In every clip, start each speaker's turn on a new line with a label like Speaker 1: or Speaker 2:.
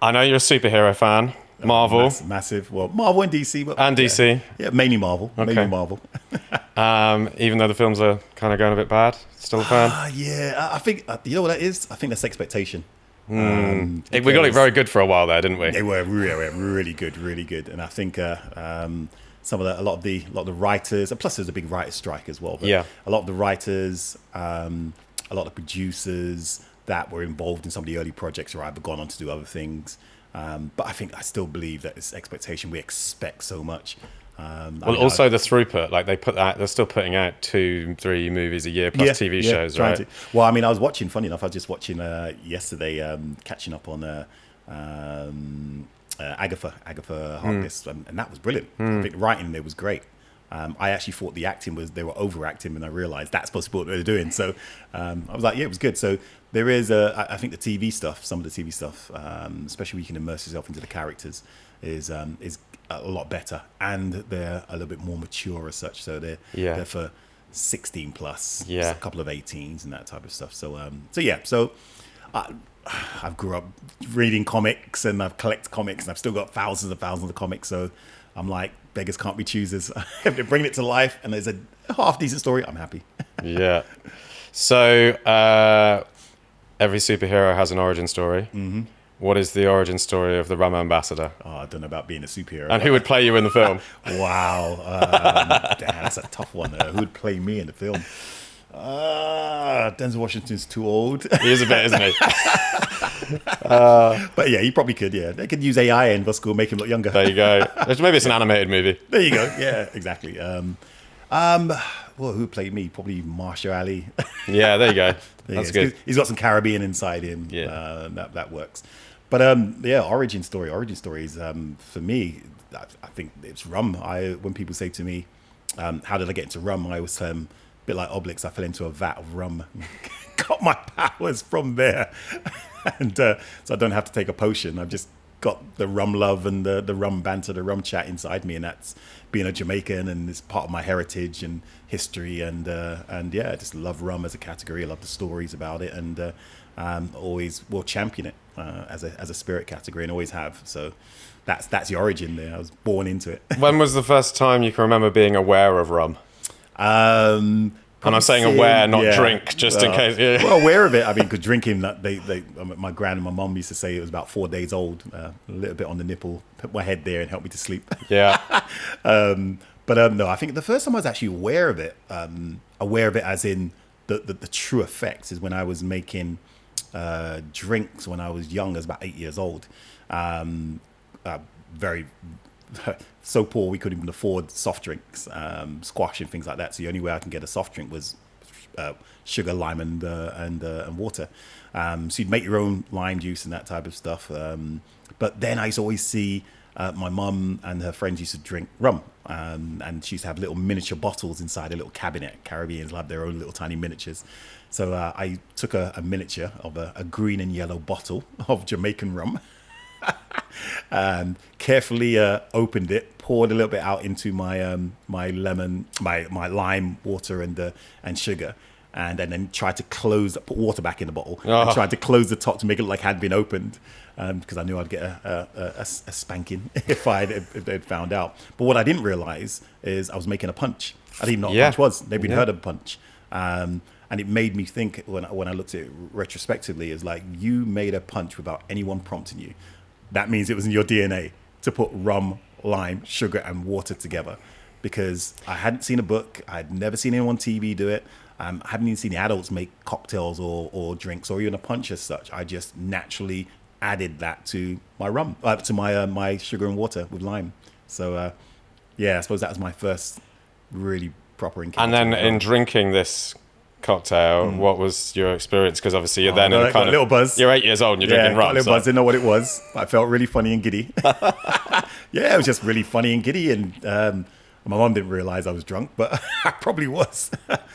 Speaker 1: I know you're a superhero fan. Marvel.
Speaker 2: Massive. Well, Marvel and DC. But
Speaker 1: And DC.
Speaker 2: Yeah, mainly Marvel.
Speaker 1: Okay.
Speaker 2: Mainly Marvel.
Speaker 1: Even though the films are kind of going a bit bad, still a fan?
Speaker 2: Yeah, I think, you know what that is? I think that's expectation.
Speaker 1: We got it very good for a while there, didn't we?
Speaker 2: They were really good, really good. And I think a lot of the writers, and plus there's a big writer's strike as well. But
Speaker 1: Yeah.
Speaker 2: a lot of the writers, a lot of producers that were involved in some of the early projects are either gone on to do other things. But I still believe that it's expectation. We expect so much.
Speaker 1: Also the throughput, like they're still putting out 2-3 movies a year plus TV shows, right?
Speaker 2: Well, I mean, I was watching. Funny enough, I was just watching yesterday, catching up on Agatha Harkness, and that was brilliant. I think the writing there was great. I actually thought the acting they were overacting, and I realised that's supposed to be what they were doing. So I was like, yeah, it was good. So there is I think the TV stuff, some of the TV stuff, especially when you can immerse yourself into the characters, is a lot better, and they're a little bit more mature as such. So they're for 16 plus, a couple of 18s and that type of stuff. So I've grew up reading comics, and I've collected comics, and I've still got thousands of comics. So I'm like, beggars can't be choosers. If they bring it to life and there's a half decent story, I'm happy.
Speaker 1: Yeah. So every superhero has an origin story. Mm-hmm. What is the origin story of the Rum Ambassador?
Speaker 2: Oh, I don't know about being a superhero.
Speaker 1: And who would play you in the film?
Speaker 2: Wow. Damn, that's a tough one. Who would play me in the film? Denzel Washington's too old.
Speaker 1: He is a bit, isn't he?
Speaker 2: But yeah, he probably could, yeah. They could use AI in the school, make him look younger.
Speaker 1: There you go. Maybe it's an animated movie.
Speaker 2: There you go. Yeah, exactly. Well, who played me? Probably Marshall Ali.
Speaker 1: Yeah, there you go. That's good.
Speaker 2: He's got some Caribbean inside him. Yeah. That works. But origin stories. For me, I think it's rum. When people say to me, how did I get into rum? I always tell them, a bit like Obelix, I fell into a vat of rum. Got my powers from there. And so I don't have to take a potion. I've just got the rum love and the rum banter, the rum chat inside me, and that's being a Jamaican, and it's part of my heritage and history, and I just love rum as a category. I love the stories about it, and always will champion it as a spirit category, and always have. So that's the origin there. I was born into it.
Speaker 1: When was the first time you can remember being aware of rum? And I'm saying aware, not drink, just in case. Yeah.
Speaker 2: Well, aware of it. I mean, because drinking, my gran and my mum used to say it was about 4 days old, a little bit on the nipple, put my head there and help me to sleep.
Speaker 1: Yeah.
Speaker 2: No, I think the first time I was actually aware of it as in the true effects, is when I was making drinks when I was young, I was about 8 years old. Very so poor we couldn't even afford soft drinks, squash and things like that. So the only way I can get a soft drink was sugar, lime, and water. So you'd make your own lime juice and that type of stuff. But then I used to always see my mum and her friends used to drink rum, and she used to have little miniature bottles inside a little cabinet. Caribbeans have their own little tiny miniatures. So I took a miniature of a green and yellow bottle of Jamaican rum. Carefully opened it, poured a little bit out into my my lime water and sugar, and then tried to put water back in the bottle, and tried to close the top to make it look like it had been opened, because I knew I'd get a spanking if they'd found out. But what I didn't realize is I was making a punch. I didn't know what punch was. They'd been heard of punch. And it made me think, when I looked at it retrospectively, is like, you made a punch without anyone prompting you. That means it was in your DNA to put rum, lime, sugar, and water together. Because I hadn't seen a book, I had never seen anyone on TV do it. I haven't even seen the adults make cocktails or drinks or even a punch as such. I just naturally added that to my rum, to my sugar and water with lime. So I suppose that was my first really proper encounter.
Speaker 1: And then in drinking this cocktail, what was your experience? Because obviously you're then in
Speaker 2: a little buzz.
Speaker 1: You're 8 years old and you're drinking rum.
Speaker 2: A little buzz. Didn't know what it was. I felt really funny and giddy. It was just really funny and giddy, and my mum didn't realise I was drunk, but I probably was,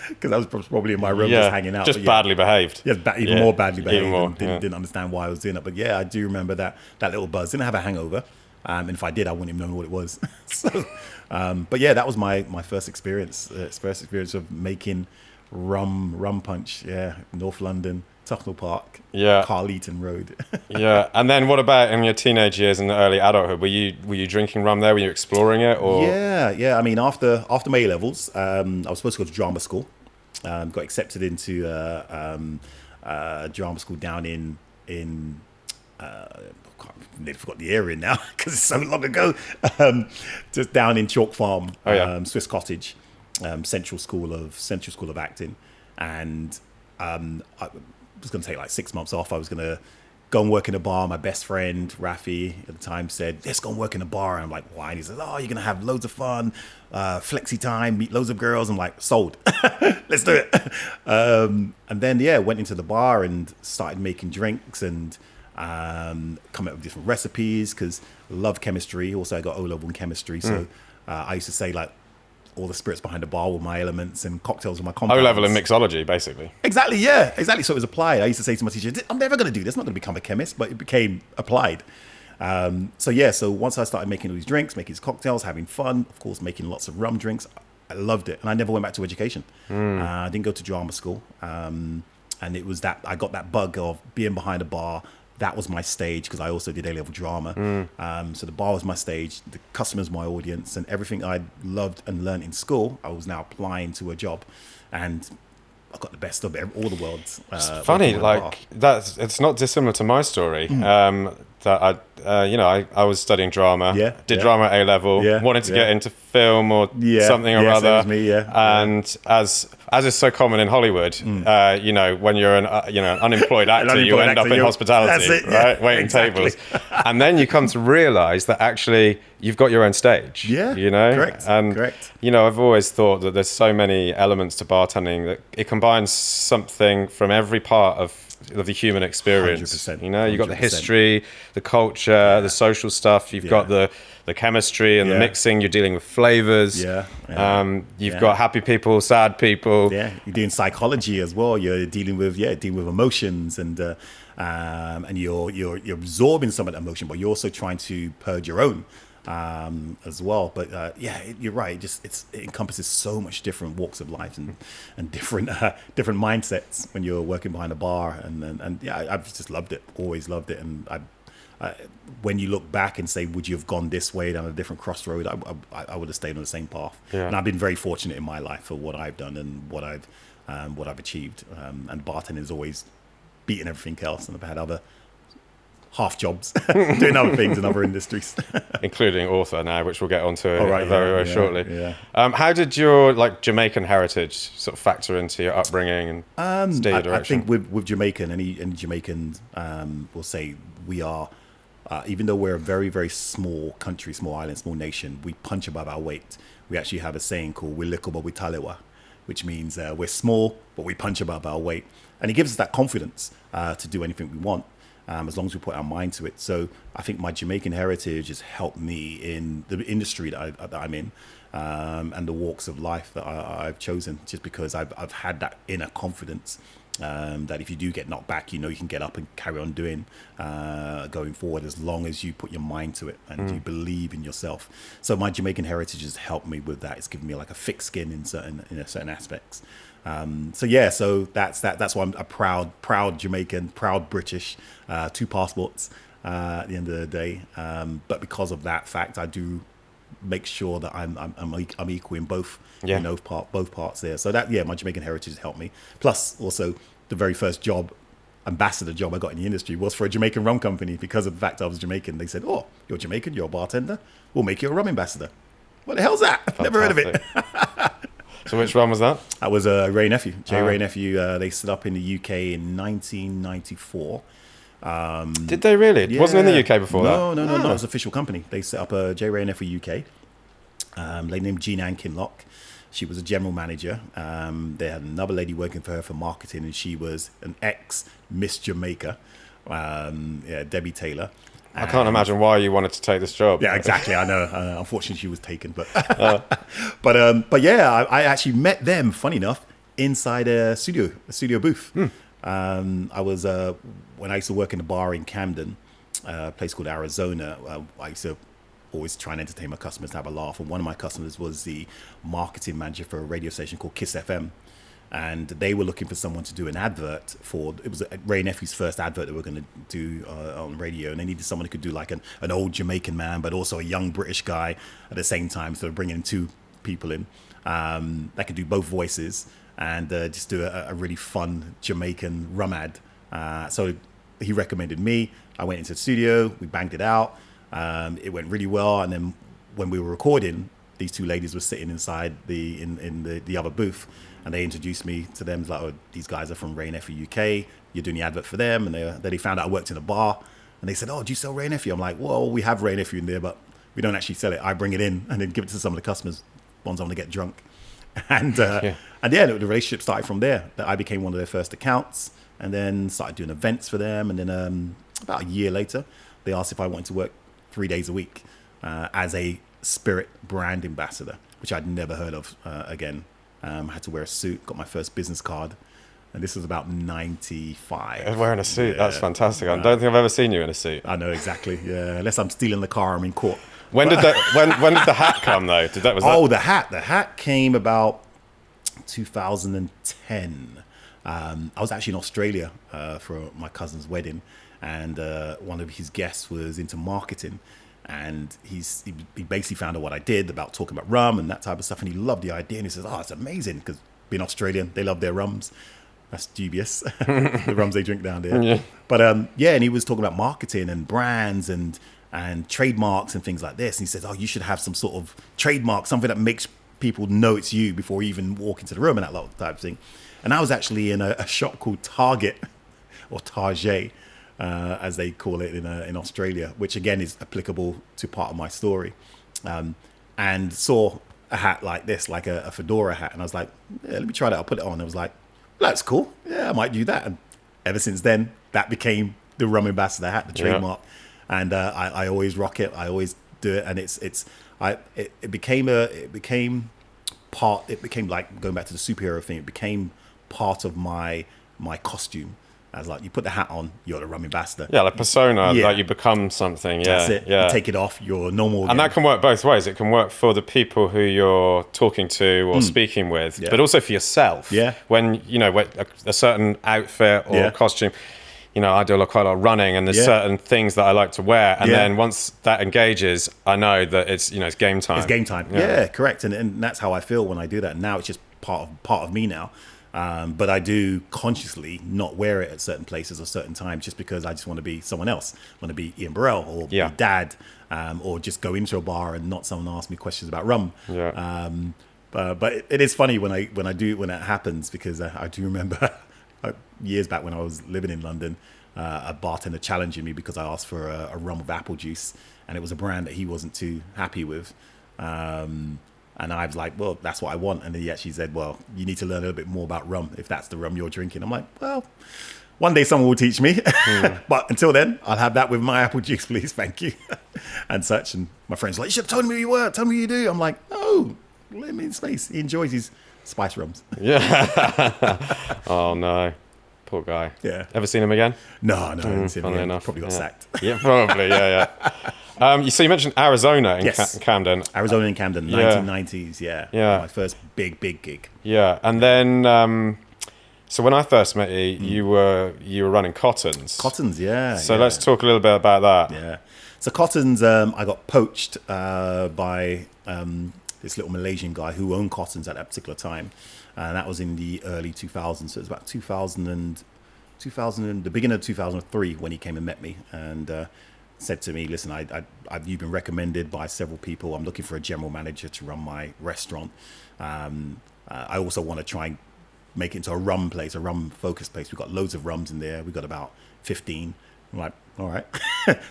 Speaker 2: because I was probably in my room just hanging out.
Speaker 1: Just badly behaved.
Speaker 2: Even more badly behaved. Even more, didn't understand why I was doing it. But I do remember that little buzz. Didn't have a hangover, and if I did, I wouldn't even know what it was. So, that was my first experience. Of making rum punch. North London, Tufnell Park,
Speaker 1: Yeah.
Speaker 2: Carleton Road.
Speaker 1: Yeah. And then what about in your teenage years and early adulthood? Were you drinking rum there? Were you exploring it? Or
Speaker 2: Yeah. I mean, after my A levels, I was supposed to go to drama school. Got accepted into drama school down in I nearly forgot the area now because it's so long ago. Just down in Chalk Farm, Swiss Cottage, Central School of Acting, and I was going to take like 6 months off. I was going to go and work in a bar. My best friend Rafi at the time said, "Let's go and work in a bar." And I'm like, "Why?" And he says, "Oh, you're going to have loads of fun, flexi time, meet loads of girls." I'm like, "Sold, let's do it." And then went into the bar and started making drinks and come up with different recipes because I love chemistry. Also, I got O-level in chemistry, so I used to say like all the spirits behind the bar were my elements and cocktails were my compounds.
Speaker 1: O-level in mixology, basically.
Speaker 2: Exactly. So it was applied. I used to say to my teacher, "I'm never going to do this. I'm not going to become a chemist," but it became applied. So once I started making all these drinks, making these cocktails, having fun, of course, making lots of rum drinks, I loved it, and I never went back to education. I didn't go to drama school, and it was that I got that bug of being behind a bar. That was my stage because I also did A-level drama. So the bar was my stage, the customers my audience, and everything I loved and learned in school, I was now applying to a job, and I got the best of all the worlds.
Speaker 1: It's funny, like it's not dissimilar to my story. That I was studying drama, did drama at A-level, wanted to get into film or something or other.
Speaker 2: Same as me,
Speaker 1: and as is so common in Hollywood, when you're an unemployed actor, you end up in hospitality, right, waiting tables, and then you come to realise that actually you've got your own stage.
Speaker 2: Correct.
Speaker 1: I've always thought that there's so many elements to bartending that it combines something from every part of the human experience.
Speaker 2: 100%,
Speaker 1: you've got the history, the culture, the social stuff, you've got the chemistry and the mixing, you're dealing with flavors. You've got happy people, sad people.
Speaker 2: You're doing psychology as well. You're dealing with emotions and you're absorbing some of that emotion, but you're also trying to purge your own as well. But you're right. It encompasses so much different walks of life and different mindsets when you're working behind a bar. And I've just loved it. Always loved it. And when you look back and say, would you have gone this way down a different crossroad? I would have stayed on the same path. And I've been very fortunate in my life for what I've done and what I've achieved. And bartending has always beaten everything else. And I've had other half jobs doing other things in other industries,
Speaker 1: including author now, which we'll get onto very shortly. How did your Jamaican heritage sort of factor into your upbringing and steer your direction?
Speaker 2: I think with Jamaican, any Jamaicans will say we are, even though we're a very, very small country, small island, small nation, we punch above our weight. We actually have a saying called "Wiliko but witalewa," which means we're small but we punch above our weight, and it gives us that confidence to do anything we want. As long as we put our mind to it. So I think my Jamaican heritage has helped me in the industry that I'm in, and the walks of life that I've chosen, just because I've had that inner confidence that if you do get knocked back, you can get up and carry on doing, going forward, as long as you put your mind to it and you believe in yourself. So my Jamaican heritage has helped me with that. It's given me like a thick skin in certain aspects. So that's why I'm a proud Jamaican, proud British, 2 passports at the end of the day. But because of that fact, I do make sure that I'm equal in both, both parts there. So my Jamaican heritage has helped me. Plus, also the very first ambassador job I got in the industry was for a Jamaican rum company. Because of the fact I was Jamaican, they said, "Oh, you're Jamaican, you're a bartender. We'll make you a rum ambassador." What the hell's that? Fantastic. Never heard of it.
Speaker 1: So which rum was that?
Speaker 2: That was Wray Nephew. Wray Nephew. They set up in the UK in 1994.
Speaker 1: Did they really? It wasn't in the UK before that?
Speaker 2: No. It was an official company. They set up Wray Nephew UK. Lady named Jean Ann Kinlock. She was a general manager. They had another lady working for her for marketing, and she was an ex-Miss Jamaica, Debbie Taylor.
Speaker 1: I can't imagine why you wanted to take this job.
Speaker 2: Yeah, exactly. I know. Unfortunately, she was taken, but I actually met them. Funny enough, inside a studio booth. I was when I used to work in a bar in Camden, a place called Arizona. I used to always try and entertain my customers to have a laugh. And one of my customers was the marketing manager for a radio station called Kiss FM. and they were looking for someone to do an advert for. It was Wray Nephew's first advert that we were going to do on radio, and they needed someone who could do like an old Jamaican man, but also a young British guy at the same time. So bringing 2 people in that could do both voices and just do a really fun Jamaican rum ad. So he recommended me. I went into the studio, we banged it out. It went really well, and then when we were recording, these 2 ladies were sitting inside in the other booth, and they introduced me to them. It's like, oh, these guys are from Wray Nephew UK. You're doing the advert for them, and they found out I worked in a bar, and they said, oh, do you sell Wray Nephew? I'm like, well, we have Wray Nephew in there, but we don't actually sell it. I bring it in and then give it to some of the customers, ones I want to get drunk, and the relationship started from there. That I became one of their first accounts, and then started doing events for them, and then about a year later, they asked if I wanted to work 3 days a week as a spirit brand ambassador, which I'd never heard of again. I had to wear a suit, got my first business card, and this was about 95.
Speaker 1: Wearing a suit, that's fantastic. I don't think I've ever seen you in a suit.
Speaker 2: I know, exactly. Yeah, unless I'm stealing the car, I'm in court.
Speaker 1: When did the hat come though?
Speaker 2: The hat came about 2010. I was actually in Australia for my cousin's wedding, and one of his guests was into marketing, and he basically found out what I did about talking about rum and that type of stuff, and he loved the idea, and he says, oh, it's amazing, because being Australian, they love their rums. That's dubious, the rums they drink down there. Yeah. But and he was talking about marketing and brands and trademarks and things like this, and he says, oh, you should have some sort of trademark, something that makes people know it's you before you even walk into the room, and that type of thing. And I was actually in a shop called Target, or Target, as they call it in Australia, which again is applicable to part of my story, and saw a hat like this, like a fedora hat, and I was like, yeah, let me try that. I'll put it on. I was like, that's cool. Yeah, I might do that. And ever since then, that became the Rum Ambassador hat, the trademark. Yeah. And I always rock it. I always do it, and it became like, going back to the superhero thing, it became part of my costume. As like, you put the hat on, you're the Rum Ambassador.
Speaker 1: Yeah, like persona, like you become something. Yeah,
Speaker 2: that's it. Yeah. You take it off, you're normal again.
Speaker 1: And that can work both ways. It can work for the people who you're talking to or speaking with, but also for yourself.
Speaker 2: Yeah.
Speaker 1: When, a certain outfit or costume, I do quite a lot of running, and there's certain things that I like to wear. And then once that engages, I know that it's game time.
Speaker 2: It's game time. Yeah, correct. And that's how I feel when I do that. Now it's just part of me now. But I do consciously not wear it at certain places or certain times, just because I just want to be someone else. I want to be Ian Burrell or be Dad, or just go into a bar and not someone ask me questions about rum. Yeah. But it is funny when that happens, because I do remember years back when I was living in London, a bartender challenging me because I asked for a rum with apple juice, and it was a brand that he wasn't too happy with. And I was like, well, that's what I want. And then he actually said, well, you need to learn a little bit more about rum if that's the rum you're drinking. I'm like, well, one day someone will teach me. But until then, I'll have that with my apple juice, please. Thank you. And such. And my friend's like, you should have told me who you were. Tell me who you do. I'm like, no, let me in space. He enjoys his spice rums.
Speaker 1: Yeah. Oh, no. Poor guy.
Speaker 2: Yeah.
Speaker 1: Ever seen him again?
Speaker 2: No, I haven't seen him again.
Speaker 1: Enough.
Speaker 2: Probably got sacked.
Speaker 1: Yeah, probably. Yeah. So you mentioned Arizona in Camden.
Speaker 2: Arizona in Camden, 1990s. Yeah. My first big gig.
Speaker 1: Yeah, and then so when I first met you, you were running Cottons.
Speaker 2: Cottons, yeah.
Speaker 1: So let's talk a little bit about that.
Speaker 2: Yeah. So Cottons, I got poached by this little Malaysian guy who owned Cottons at that particular time, and that was in the early 2000s. So it was about 2000, the beginning of 2003 when he came and met me, and said to me, listen, you've been recommended by several people. I'm looking for a general manager to run my restaurant. I also want to try and make it into a rum place, a rum focused place. We've got loads of rums in there. We've got about 15. I'm like, all right.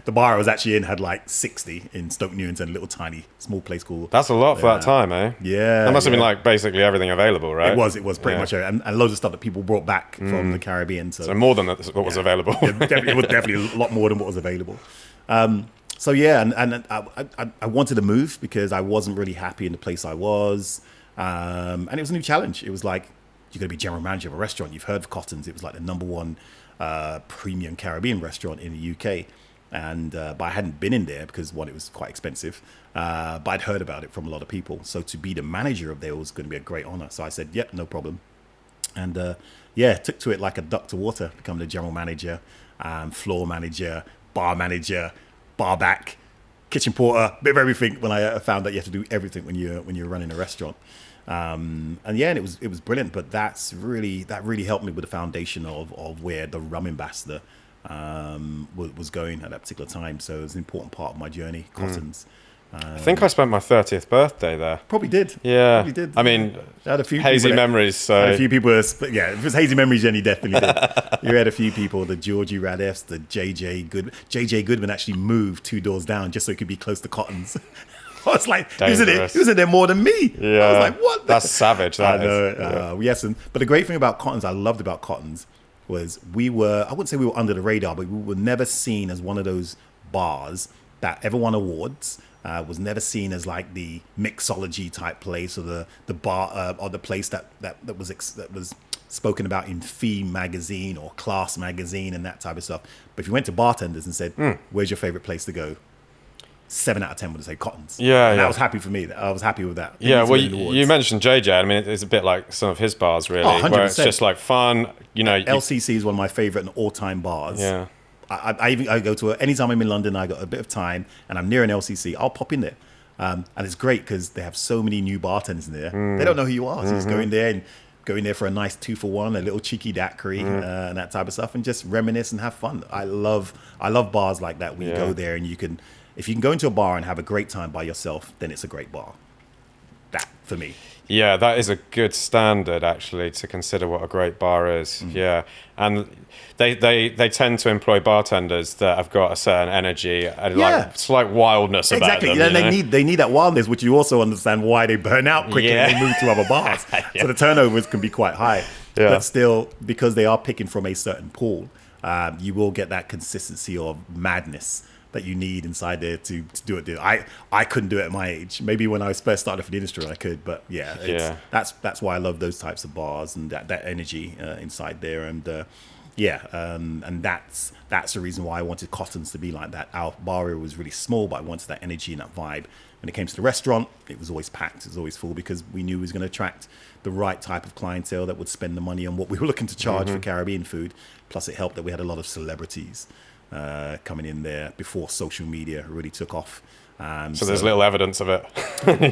Speaker 2: The bar I was actually in had like 60 in Stoke Newington, a little tiny small place called.
Speaker 1: That's a lot for that time, eh?
Speaker 2: Yeah.
Speaker 1: That must have been like basically everything available, right?
Speaker 2: It was pretty much, and loads of stuff that people brought back from the Caribbean. So
Speaker 1: more than what was available.
Speaker 2: It was definitely a lot more than what was available. So yeah, and I wanted to move because I wasn't really happy in the place I was, and it was a new challenge. It was like, you're going to be general manager of a restaurant. You've heard of Cottons. It was like the number one premium Caribbean restaurant in the UK, and but I hadn't been in there because one, it was quite expensive, but I'd heard about it from a lot of people. So to be the manager of there was going to be a great honor. So I said, yep, no problem. And yeah, took to it like a duck to water, become the general manager, floor manager, bar back, kitchen porter, bit of everything. When I found that you have to do everything when you're running a restaurant. And yeah, and it was brilliant. But that really helped me with the foundation of where the Rum Ambassador was going at that particular time. So it was an important part of my journey, Cottons.
Speaker 1: I think I spent my 30th birthday there.
Speaker 2: Probably did.
Speaker 1: Yeah.
Speaker 2: Probably did.
Speaker 1: I mean,
Speaker 2: I had a few
Speaker 1: hazy memories. So
Speaker 2: had a few people. Yeah, if it was hazy memories, then you definitely did. You had a few people, the Georgie Radeffs, the JJ Goodman. JJ Goodman actually moved 2 doors down just so he could be close to Cottons. I was like, he was in there more than me.
Speaker 1: Yeah.
Speaker 2: I was like, what?
Speaker 1: That's savage.
Speaker 2: I know. Yes, but the great thing about Cottons, I loved about Cottons, was I wouldn't say we were under the radar, but we were never seen as one of those bars that ever won awards. Was never seen as like the mixology type place, or the bar or the place that was spoken about in Fee magazine or Class magazine and that type of stuff. But if you went to bartenders and said, "Where's your favorite place to go?" 7 out of 10 would say Cottons.
Speaker 1: Yeah,
Speaker 2: and that was happy for me. I was happy with that.
Speaker 1: Yeah, well, you mentioned JJ. I mean, it's a bit like some of his bars, really, where it's just like fun. You know,
Speaker 2: LCC is one of my favorite and all-time bars.
Speaker 1: Yeah.
Speaker 2: I go to anytime I'm in London, I got a bit of time and I'm near an LCC, I'll pop in there. And it's great because they have so many new bartenders in there. They don't know who you are. So just go in there for a nice 2-for-1, a little cheeky daiquiri and that type of stuff, and just reminisce and have fun. I love bars like that where you go there and if you can go into a bar and have a great time by yourself, then it's a great bar. That, for me.
Speaker 1: Yeah, that is a good standard, actually, to consider what a great bar is. Yeah. And they tend to employ bartenders that have got a certain energy and like slight wildness about them.
Speaker 2: Exactly. And they need that wildness, which you also understand why they burn out quickly and they move to other bars. So the turnovers can be quite high. Yeah. But still, because they are picking from a certain pool, you will get that consistency of madness that you need inside there to do it. I couldn't do it at my age. Maybe when I was first started for the industry, I could. But that's why I love those types of bars and that energy inside there. And and that's the reason why I wanted Cottons to be like that. Our bar area was really small, but I wanted that energy and that vibe. When it came to the restaurant, it was always packed. It was always full because we knew it was going to attract the right type of clientele that would spend the money on what we were looking to charge for Caribbean food. Plus, it helped that we had a lot of celebrities coming in there before social media really took off.
Speaker 1: So there's little evidence of it.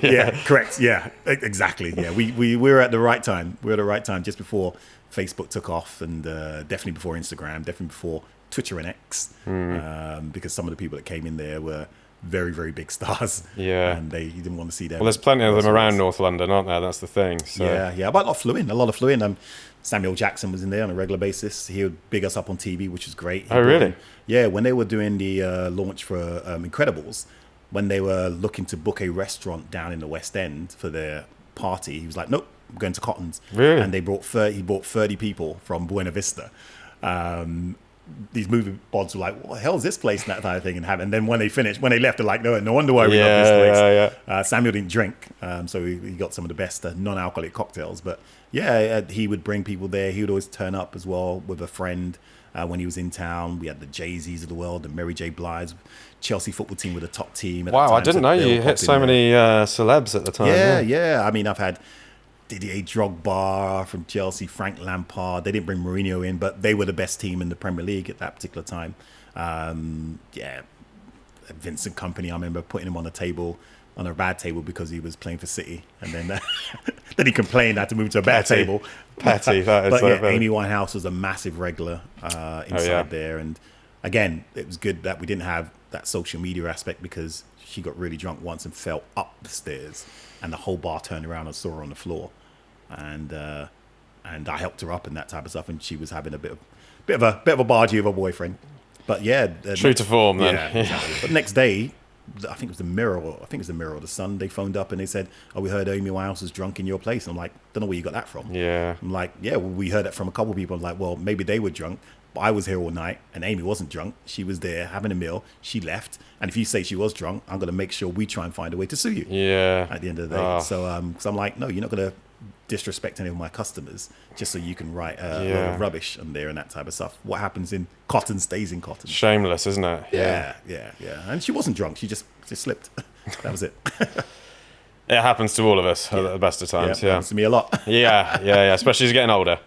Speaker 2: Yeah, correct. Yeah, exactly. Yeah, we were at the right time. We were at the right time just before Facebook took off, and definitely before Instagram, definitely before Twitter and X, because some of the people that came in there were very, very big stars. Yeah, and you didn't want to see them.
Speaker 1: Well, there's plenty of them around North London, aren't there? That's the thing. So.
Speaker 2: Yeah, but a lot of flew in. Samuel Jackson was in there on a regular basis. He would big us up on TV, which was great.
Speaker 1: Really?
Speaker 2: Yeah, when they were doing the launch for Incredibles, when they were looking to book a restaurant down in the West End for their party, he was like, "Nope, I'm going to Cottons."
Speaker 1: Really?
Speaker 2: And he brought 30 people from Buena Vista. These movie pods were like, "What the hell is this place?" And that kind of thing. And then when they left, they're like, "No wonder why we love this place." Yeah. Samuel didn't drink, so he got some of the best non-alcoholic cocktails. But he would bring people there. He would always turn up as well with a friend when he was in town. We had the Jay-Z's of the world, the Mary J. Blige's Chelsea football team with a top team.
Speaker 1: Wow, I didn't know you hit so many celebs at the time.
Speaker 2: Yeah. I mean, I've had Didier Drogba from Chelsea, Frank Lampard. They didn't bring Mourinho in, but they were the best team in the Premier League at that particular time. Vincent Kompany, I remember putting him on a bad table because he was playing for City, and then then he complained, had to move to a better table.
Speaker 1: Petty, that is. But
Speaker 2: so Amy Winehouse was a massive regular inside there, and again, it was good that we didn't have that social media aspect because she got really drunk once and fell up the stairs, and the whole bar turned around and saw her on the floor, and I helped her up and that type of stuff, and she was having a bit of a bargee of a boyfriend, but
Speaker 1: true to form then.
Speaker 2: Yeah, exactly. But next day, I think it was the Mirror or the Sun. They phoned up and they said, "Oh, we heard Amy Winehouse was drunk in your place." I'm like, "Don't know where you got that from."
Speaker 1: Yeah.
Speaker 2: I'm like, "Yeah, well, we heard that from a couple of people." I'm like, "Well, maybe they were drunk, but I was here all night and Amy wasn't drunk. She was there having a meal. She left. And if you say she was drunk, I'm going to make sure we try and find a way to sue you."
Speaker 1: Yeah.
Speaker 2: At the end of the day. So I'm like, "No, you're not going to disrespect any of my customers just so you can write a lot of rubbish on there and that type of stuff. What happens in Cotton stays in Cotton."
Speaker 1: Shameless, isn't it?
Speaker 2: Yeah. And she wasn't drunk. She just slipped. That was it.
Speaker 1: It happens to all of us at the best of times.
Speaker 2: Yeah, happens to me a lot.
Speaker 1: Yeah. Especially as you're getting older.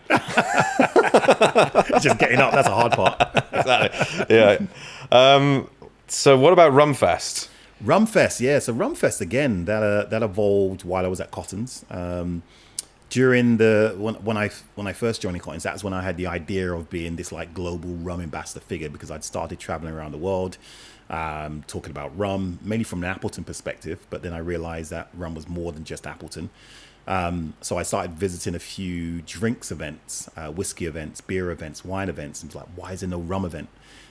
Speaker 2: Just getting up, that's a hard part.
Speaker 1: Exactly. Yeah. So what about RumFest?
Speaker 2: RumFest, yeah. So RumFest again, that evolved while I was at Cotton's. During when I first joined Cotton's, that's when I had the idea of being this like global rum ambassador figure, because I'd started traveling around the world, talking about rum, mainly from an Appleton perspective. But then I realized that rum was more than just Appleton. So I started visiting a few drinks events, whiskey events, beer events, wine events, and was like, why is there no rum event?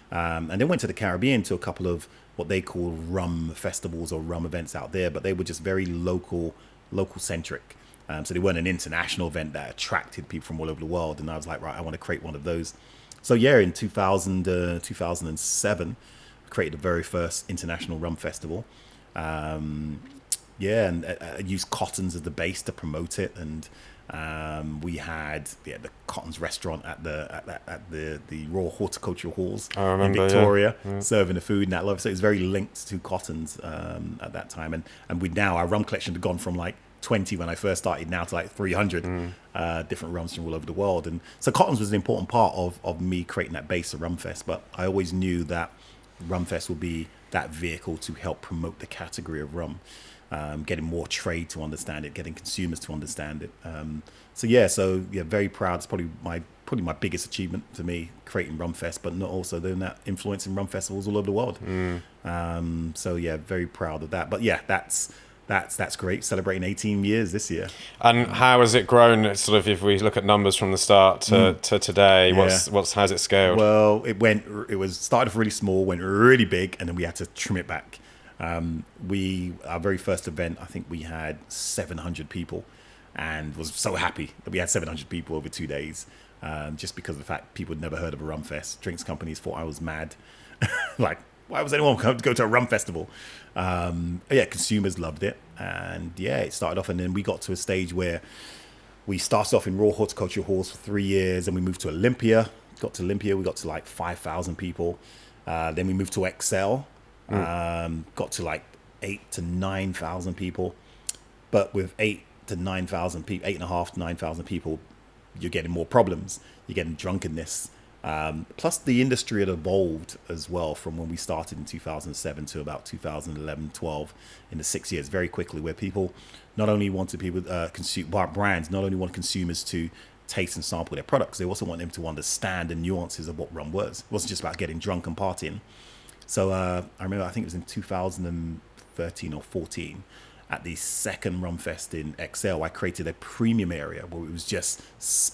Speaker 2: And then went to the Caribbean to a couple of what they call rum festivals or rum events out there, but they were just very local centric. So they weren't an international event that attracted people from all over the world. And I was like, right, I want to create one of those. So yeah, in 2007, I created the very first international rum festival. And I used Cotton's as the base to promote it. And we had the Cotton's restaurant at the Royal Horticultural Halls in Victoria, serving the food and that love. So it was very linked to Cotton's at that time. And our rum collection had gone from like 20 when I first started now to like 300 different rums from all over the world. And so Cotton's was an important part of me creating that base of RumFest. But I always knew that RumFest would be that vehicle to help promote the category of rum. Getting more trade to understand it, getting consumers to understand it. Very proud. It's probably my biggest achievement for me, creating RumFest, but not also doing that, influencing rum festivals all over the world. Very proud of that. But yeah, that's great. Celebrating 18 years this year.
Speaker 1: And how has it grown? Sort of, if we look at numbers from the start to today, how's it scaled?
Speaker 2: Well, it started off really small, went really big, and then we had to trim it back. Our very first event, I think we had 700 people, and was so happy that we had 700 people over 2 days, just because of the fact people had never heard of a rum fest. Drinks companies thought I was mad. Like, why was anyone going to go to a rum festival? Consumers loved it, and it started off, and then we got to a stage where we started off in Royal Horticultural Halls for 3 years, and we moved to Olympia. We got to like 5,000 people. Then we moved to Excel. Got to like 8,000 to 9,000 people, but with 8,500 to 9,000 people, you're getting more problems. You're getting drunkenness. Plus, the industry had evolved as well from when we started in 2007 to about 2011, 12, in the 6 years, very quickly, where people not only wanted brands not only want consumers to taste and sample their products, they also want them to understand the nuances of what rum was. It wasn't just about getting drunk and partying. So I remember, I think it was in 2013 or 14, at the second RumFest in Excel, I created a premium area where it was just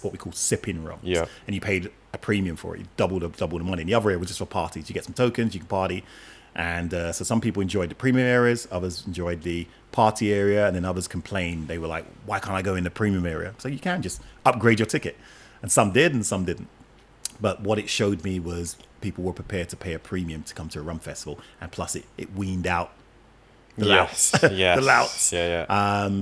Speaker 2: what we call sipping rums.
Speaker 1: Yeah.
Speaker 2: And you paid a premium for it. You double the money. And the other area was just for parties. You get some tokens, you can party. And so some people enjoyed the premium areas, others enjoyed the party area, and then others complained. They were like, why can't I go in the premium area? So you can just upgrade your ticket. And some did and some didn't. But what it showed me was people were prepared to pay a premium to come to a rum festival, and plus it weaned out the louts. The louts.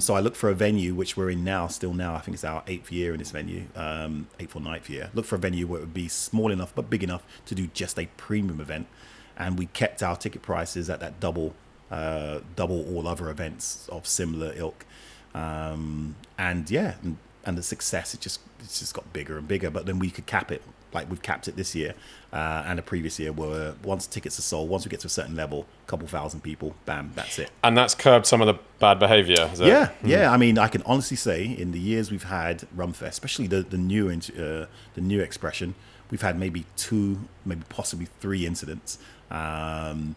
Speaker 2: So I looked for a venue, which we're in now, still now. I think it's our 8th year in this venue, 8th or 9th year. Looked for a venue where it would be small enough but big enough to do just a premium event, and we kept our ticket prices at that double all other events of similar ilk. And the success, it's just got bigger and bigger. But then we could cap it. Like we've capped it this year and the previous year, where once tickets are sold, once we get to a certain level, a couple thousand people, bam, that's it.
Speaker 1: And that's curbed some of the bad behaviour, is it?
Speaker 2: Yeah. I mean, I can honestly say in the years we've had RumFest, especially the new expression, we've had maybe 2, maybe possibly 3 incidents. And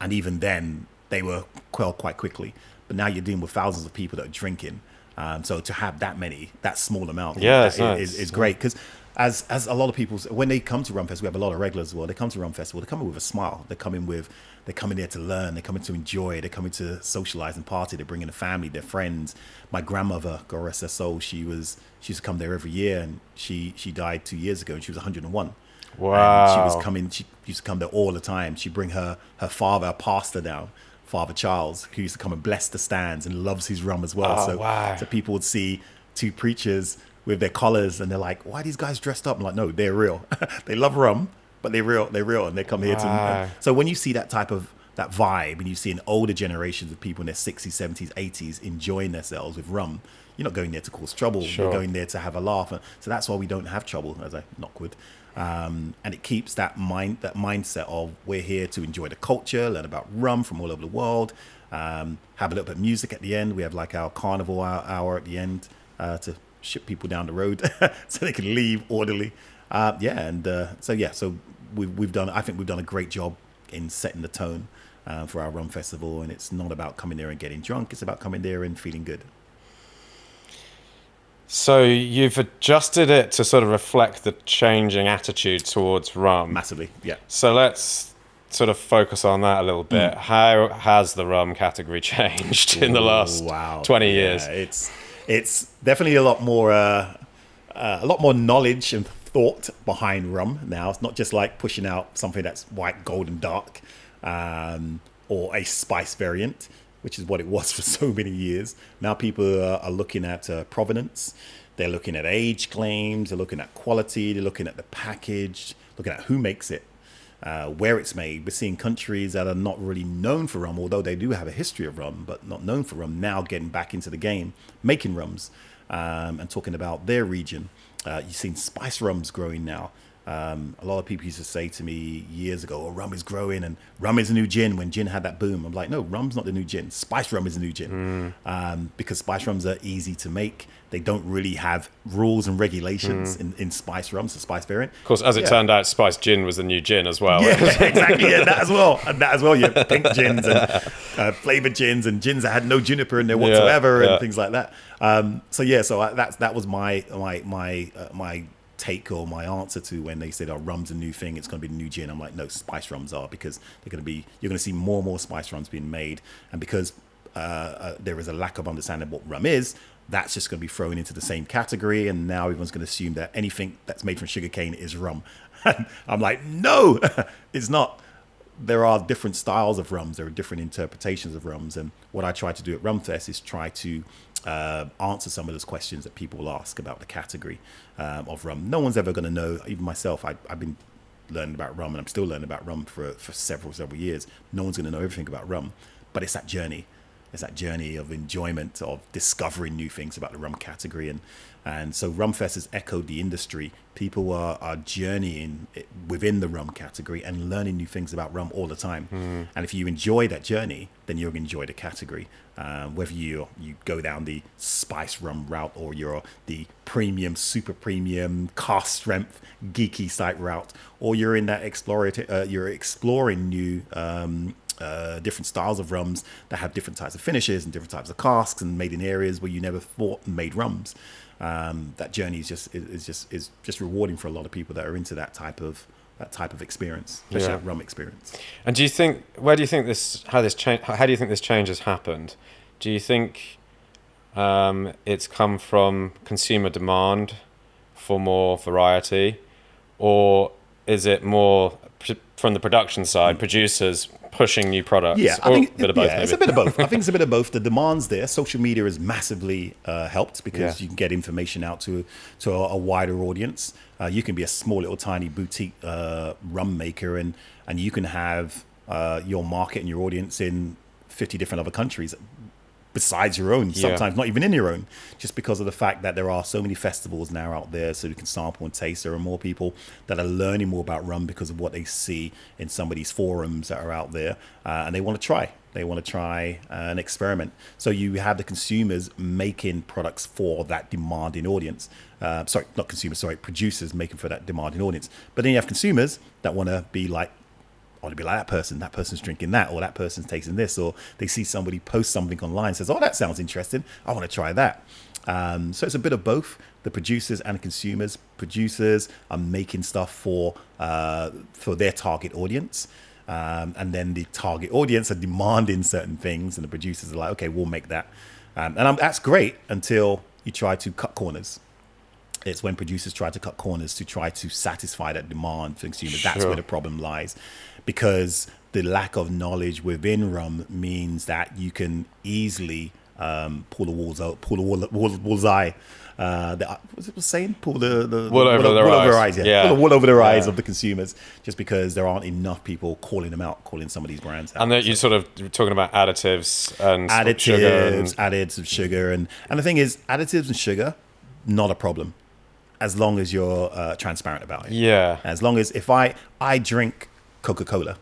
Speaker 2: even then, they were quelled quite quickly. But now you're dealing with thousands of people that are drinking. So to have that small amount, is great. Because as a lot of people, when they come to RumFest, we have a lot of regulars as well. They come to RumFest, they come in with a smile. They're coming there to learn. They're coming to enjoy. They're coming to socialize and party. They're bringing a family, their friends. My grandmother, God rest her soul, she used to come there every year, and she died 2 years ago, and she was 101.
Speaker 1: Wow.
Speaker 2: And she used to come there all the time. She'd bring her father, a pastor down, Father Charles, who used to come and bless the stands and loves his rum as well. So people would see 2 preachers with their collars, and they're like, why are these guys dressed up? I'm like, no, they're real. They love rum, but they're real, and they come here to. So when you see that type of that vibe, and you see an older generations of people in their 60s, 70s, 80s enjoying themselves with rum, you're not going there to cause trouble.
Speaker 1: Sure.
Speaker 2: You're going there to have a laugh. So that's why we don't have trouble, as I knock wood. And it keeps that mindset of we're here to enjoy the culture, learn about rum from all over the world, have a little bit of music at the end. We have like our carnival hour at the end to ship people down the road so they can leave orderly. So we've done. I think we've done a great job in setting the tone for our rum festival, and it's not about coming there and getting drunk. It's about coming there and feeling good.
Speaker 1: So you've adjusted it to sort of reflect the changing attitude towards rum.
Speaker 2: Massively, yeah.
Speaker 1: So let's sort of focus on that a little bit. How has the rum category changed in the last 20 years?
Speaker 2: It's definitely a lot more knowledge and thought behind rum now. It's not just like pushing out something that's white, gold, and dark, or a spice variant, which is what it was for so many years. Now people are looking at provenance. They're looking at age claims. They're looking at quality. They're looking at the package, looking at who makes it, where it's made. We're seeing countries that are not really known for rum, although they do have a history of rum, but not known for rum, now getting back into the game, making rums, and talking about their region. You've seen spice rums growing now. A lot of people used to say to me years ago, rum is growing and rum is the new gin, when gin had that boom. I'm like, no, rum's not the new gin. Spice rum is the new gin. Because spice rums are easy to make. They don't really have rules and regulations in spice rums, the spice variant.
Speaker 1: Of course, as it turned out, spice gin was the new gin as well.
Speaker 2: Yeah, exactly. Yeah, that as well. And that as well. You have pink gins and flavored gins and gins that had no juniper in there whatsoever and things like that. That was my take or my answer to when they said, rum's a new thing, it's going to be the new gin. I'm like, no, spice rums are, because you're going to see more and more spice rums being made, and because there is a lack of understanding what rum is, that's just going to be thrown into the same category, and now everyone's going to assume that anything that's made from sugarcane is rum. I'm like, no, it's not. There are different styles of rums, there are different interpretations of rums, and what I try to do at RumFest is try to answer some of those questions that people will ask about the category of rum. No one's ever going to know. Even myself, I've been learning about rum, and I'm still learning about rum for several years. No one's going to know everything about rum, but it's that journey. It's that journey of enjoyment, of discovering new things about the rum category. And so RumFest has echoed the industry. People are journeying within the rum category and learning new things about rum all the time. And if you enjoy that journey, then you'll enjoy the category. Whether you go down the spice rum route, or you're the premium, super premium, cask strength, geeky site route, or you're in that you're exploring new different styles of rums that have different types of finishes and different types of casks and made in areas where you never thought made rums. That journey is just rewarding for a lot of people that are into that type of experience, especially that rum experience.
Speaker 1: And how do you think this change has happened? Do you think it's come from consumer demand for more variety, or is it more from the production side, producers pushing new products?
Speaker 2: Yeah, I think it's a bit of both. I think it's a bit of both. The demand's there. Social media has massively helped, because you can get information out to a wider audience. You can be a small little tiny boutique rum maker, and you can have your market and your audience in 50 different other countries besides your own, sometimes not even in your own, just because of the fact that there are so many festivals now out there, so you can sample and taste. There are more people that are learning more about rum because of what they see in some of these forums that are out there, and they want to try. They want to try an experiment. So you have the consumers making products for that demanding audience. Producers making for that demanding audience. But then you have consumers that want to be like, that person. That person's drinking that, or that person's tasting this, or they see somebody post something online and says, that sounds interesting, I want to try that. So it's a bit of both, the producers and the consumers. Producers are making stuff for their target audience, and then the target audience are demanding certain things, and the producers are like, okay, we'll make that. That's great until you try to cut corners. It's when producers try to cut corners to try to satisfy that demand for consumers. Sure. That's where the problem lies, because the lack of knowledge within rum means that you can easily pull the walls out, pull the wool's eye. What was it saying? Pull the
Speaker 1: wool over their eyes.
Speaker 2: Pull the wool over their eyes of the consumers, just because there aren't enough people calling them out, calling some of these brands out.
Speaker 1: And then you're sort of talking about additives and
Speaker 2: additives of sugar, and the thing is, additives and sugar, not a problem, as long as you're transparent about it.
Speaker 1: Yeah.
Speaker 2: As long as if I drink Coca-Cola,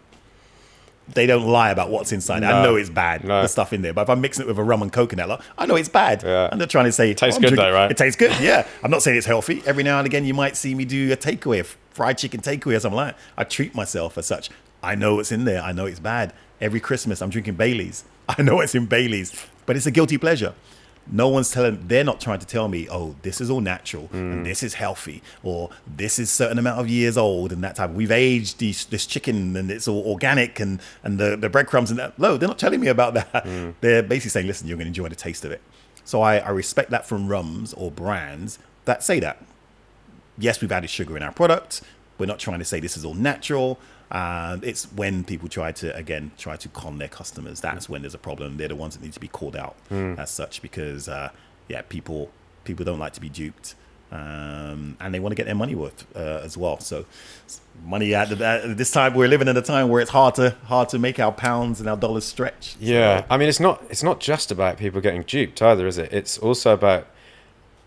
Speaker 2: they don't lie about what's inside. No. I know it's bad, the stuff in there. But if I'm mixing it with a rum and coconut, I know it's bad.
Speaker 1: Yeah.
Speaker 2: And they're trying to say...
Speaker 1: It tastes good though, right?
Speaker 2: It tastes good, yeah. I'm not saying it's healthy. Every now and again, you might see me do a takeaway, a fried chicken takeaway or something like that. I treat myself as such. I know what's in there. I know it's bad. Every Christmas, I'm drinking Baileys. I know it's in Baileys. But it's a guilty pleasure. No one's they're not trying to tell me, oh, this is all natural and this is healthy, or this is certain amount of years old and that type. We've aged this chicken and it's all organic and the breadcrumbs and that. No, they're not telling me about that. They're basically saying, listen, you're going to enjoy the taste of it. So I respect that from rums or brands that say that. Yes, we've added sugar in our product. We're not trying to say this is all natural. It's when people try to con their customers. That's when there's a problem. They're the ones that need to be called out as such, because people don't like to be duped, and they want to get their money worth as well. So money at this time, we're living in a time where it's hard to make our pounds and our dollars stretch.
Speaker 1: Yeah,
Speaker 2: so,
Speaker 1: I mean, it's not just about people getting duped either, is it? It's also about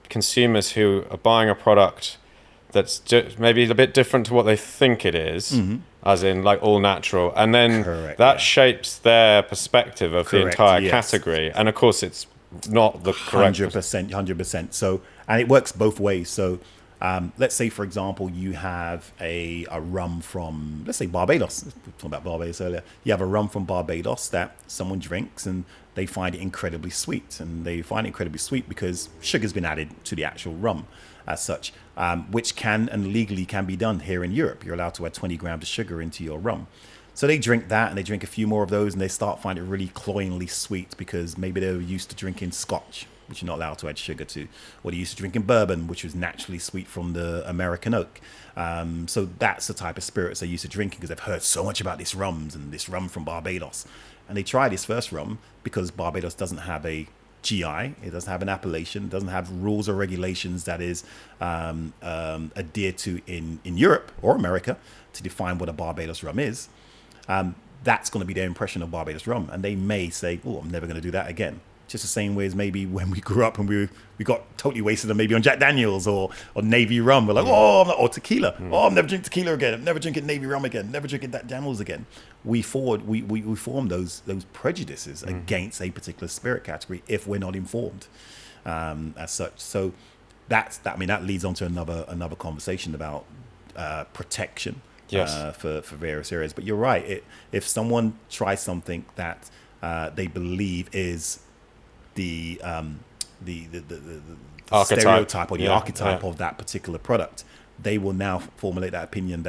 Speaker 1: consumers who are buying a product that's maybe a bit different to what they think it is, as in like all natural, and then shapes their perspective of the entire category. And of course, it's not the correct
Speaker 2: 100%. So, and it works both ways. So, let's say, for example, you have a rum from, let's say, Barbados. We were talking about Barbados earlier. You have a rum from Barbados that someone drinks and they find it incredibly sweet, and they find it incredibly sweet because sugar's been added to the actual rum as such, which can and legally can be done here in Europe. You're allowed to add 20 grams of sugar into your rum. So they drink that and they drink a few more of those and they start finding it really cloyingly sweet, because maybe they were used to drinking scotch, which you're not allowed to add sugar to, or they're used to drinking bourbon, which was naturally sweet from the American oak. So that's the type of spirits they're used to drinking, because they've heard so much about these rums and this rum from Barbados. And they try this first rum because Barbados doesn't have a GI, it doesn't have an appellation, it doesn't have rules or regulations that is adhered to in Europe or America to define what a Barbados rum is. That's going to be their impression of Barbados rum, and they may say, oh, I'm never going to do that again. Just the same way as maybe when we grew up and we got totally wasted on maybe on Jack Daniels or Navy rum. We're like, or tequila. Oh, I'm never drinking tequila again. I'm never drinking Navy rum again. Never drinking Jack Daniels again. We form those prejudices against a particular spirit category if we're not informed as such. So that leads on to another conversation about protection for various areas. But you're right. If someone tries something that they believe is the stereotype or the archetype of that particular product, they will now formulate that opinion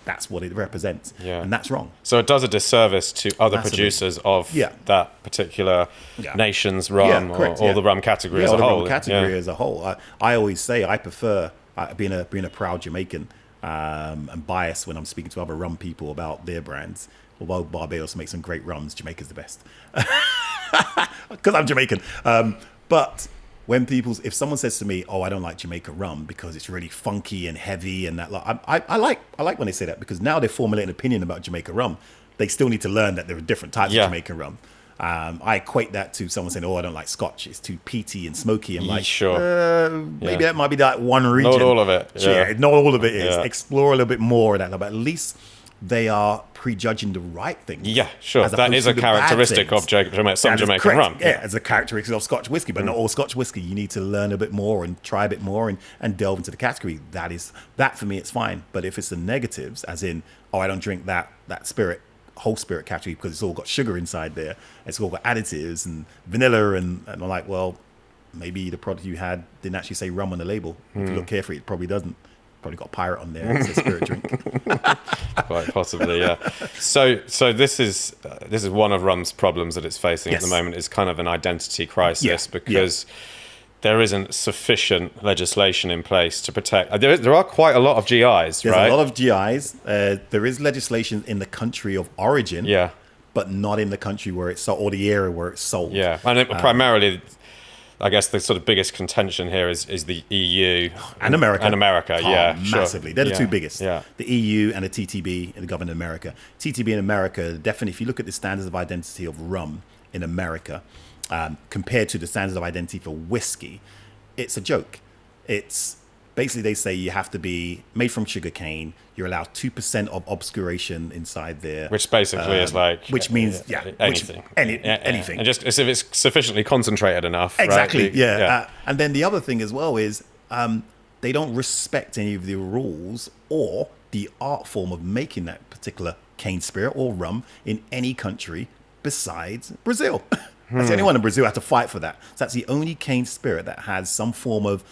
Speaker 2: that's what it represents, and that's wrong.
Speaker 1: So it does a disservice to other producers of that particular nation's rum or the rum category as a whole.
Speaker 2: The rum category as a whole. I always say I prefer being a proud Jamaican and biased when I'm speaking to other rum people about their brands. Although Barbados makes some great rums, Jamaica's the best. Because I'm Jamaican. But if someone says to me, oh, I don't like Jamaica rum because it's really funky and heavy and that, I like when they say that, because now they're formulating an opinion about Jamaica rum. They still need to learn that there are different types of Jamaican rum. I equate that to someone saying, oh, I don't like Scotch, it's too peaty and smoky. I'm like, maybe that might be that one region.
Speaker 1: Not all of it.
Speaker 2: Not all of it is. Explore a little bit more of that, but at least they are prejudging the right things.
Speaker 1: Yeah, sure. That is a characteristic of some Jamaican rum.
Speaker 2: Yeah, as a characteristic of Scotch whiskey, but not all Scotch whiskey. You need to learn a bit more and try a bit more and delve into the category. That for me, it's fine. But if it's the negatives, as in, oh, I don't drink that whole spirit category because it's all got sugar inside there, it's all got additives and vanilla, and I'm like, well, maybe the product you had didn't actually say rum on the label. If you look carefully, it probably doesn't. Probably got pirate on there. It's a spirit drink.
Speaker 1: Quite possibly, yeah. So this is one of rum's problems that it's facing at the moment, is kind of an identity crisis because there isn't sufficient legislation in place to protect. There are quite a lot of GIs,
Speaker 2: There's a lot of GIs. There is legislation in the country of origin.
Speaker 1: Yeah.
Speaker 2: but not in the country where it's sold or the area where it's sold.
Speaker 1: Yeah, and primarily, I guess the sort of biggest contention here is the EU
Speaker 2: and America.
Speaker 1: Sure.
Speaker 2: Massively. They're the two biggest.
Speaker 1: Yeah.
Speaker 2: The EU and the TTB, the government of America. TTB in America, definitely, if you look at the standards of identity of rum in America, compared to the standards of identity for whiskey, it's a joke. It's basically, they say you have to be made from sugarcane. You're allowed 2% of obscuration inside there,
Speaker 1: which basically is like,
Speaker 2: which means
Speaker 1: anything,
Speaker 2: anything,
Speaker 1: and just if it's sufficiently concentrated enough.
Speaker 2: Exactly,
Speaker 1: right?
Speaker 2: And then the other thing as well is they don't respect any of the rules or the art form of making that particular cane spirit or rum in any country besides Brazil. That's the only one in Brazil had to fight for that. So that's the only cane spirit that has some form of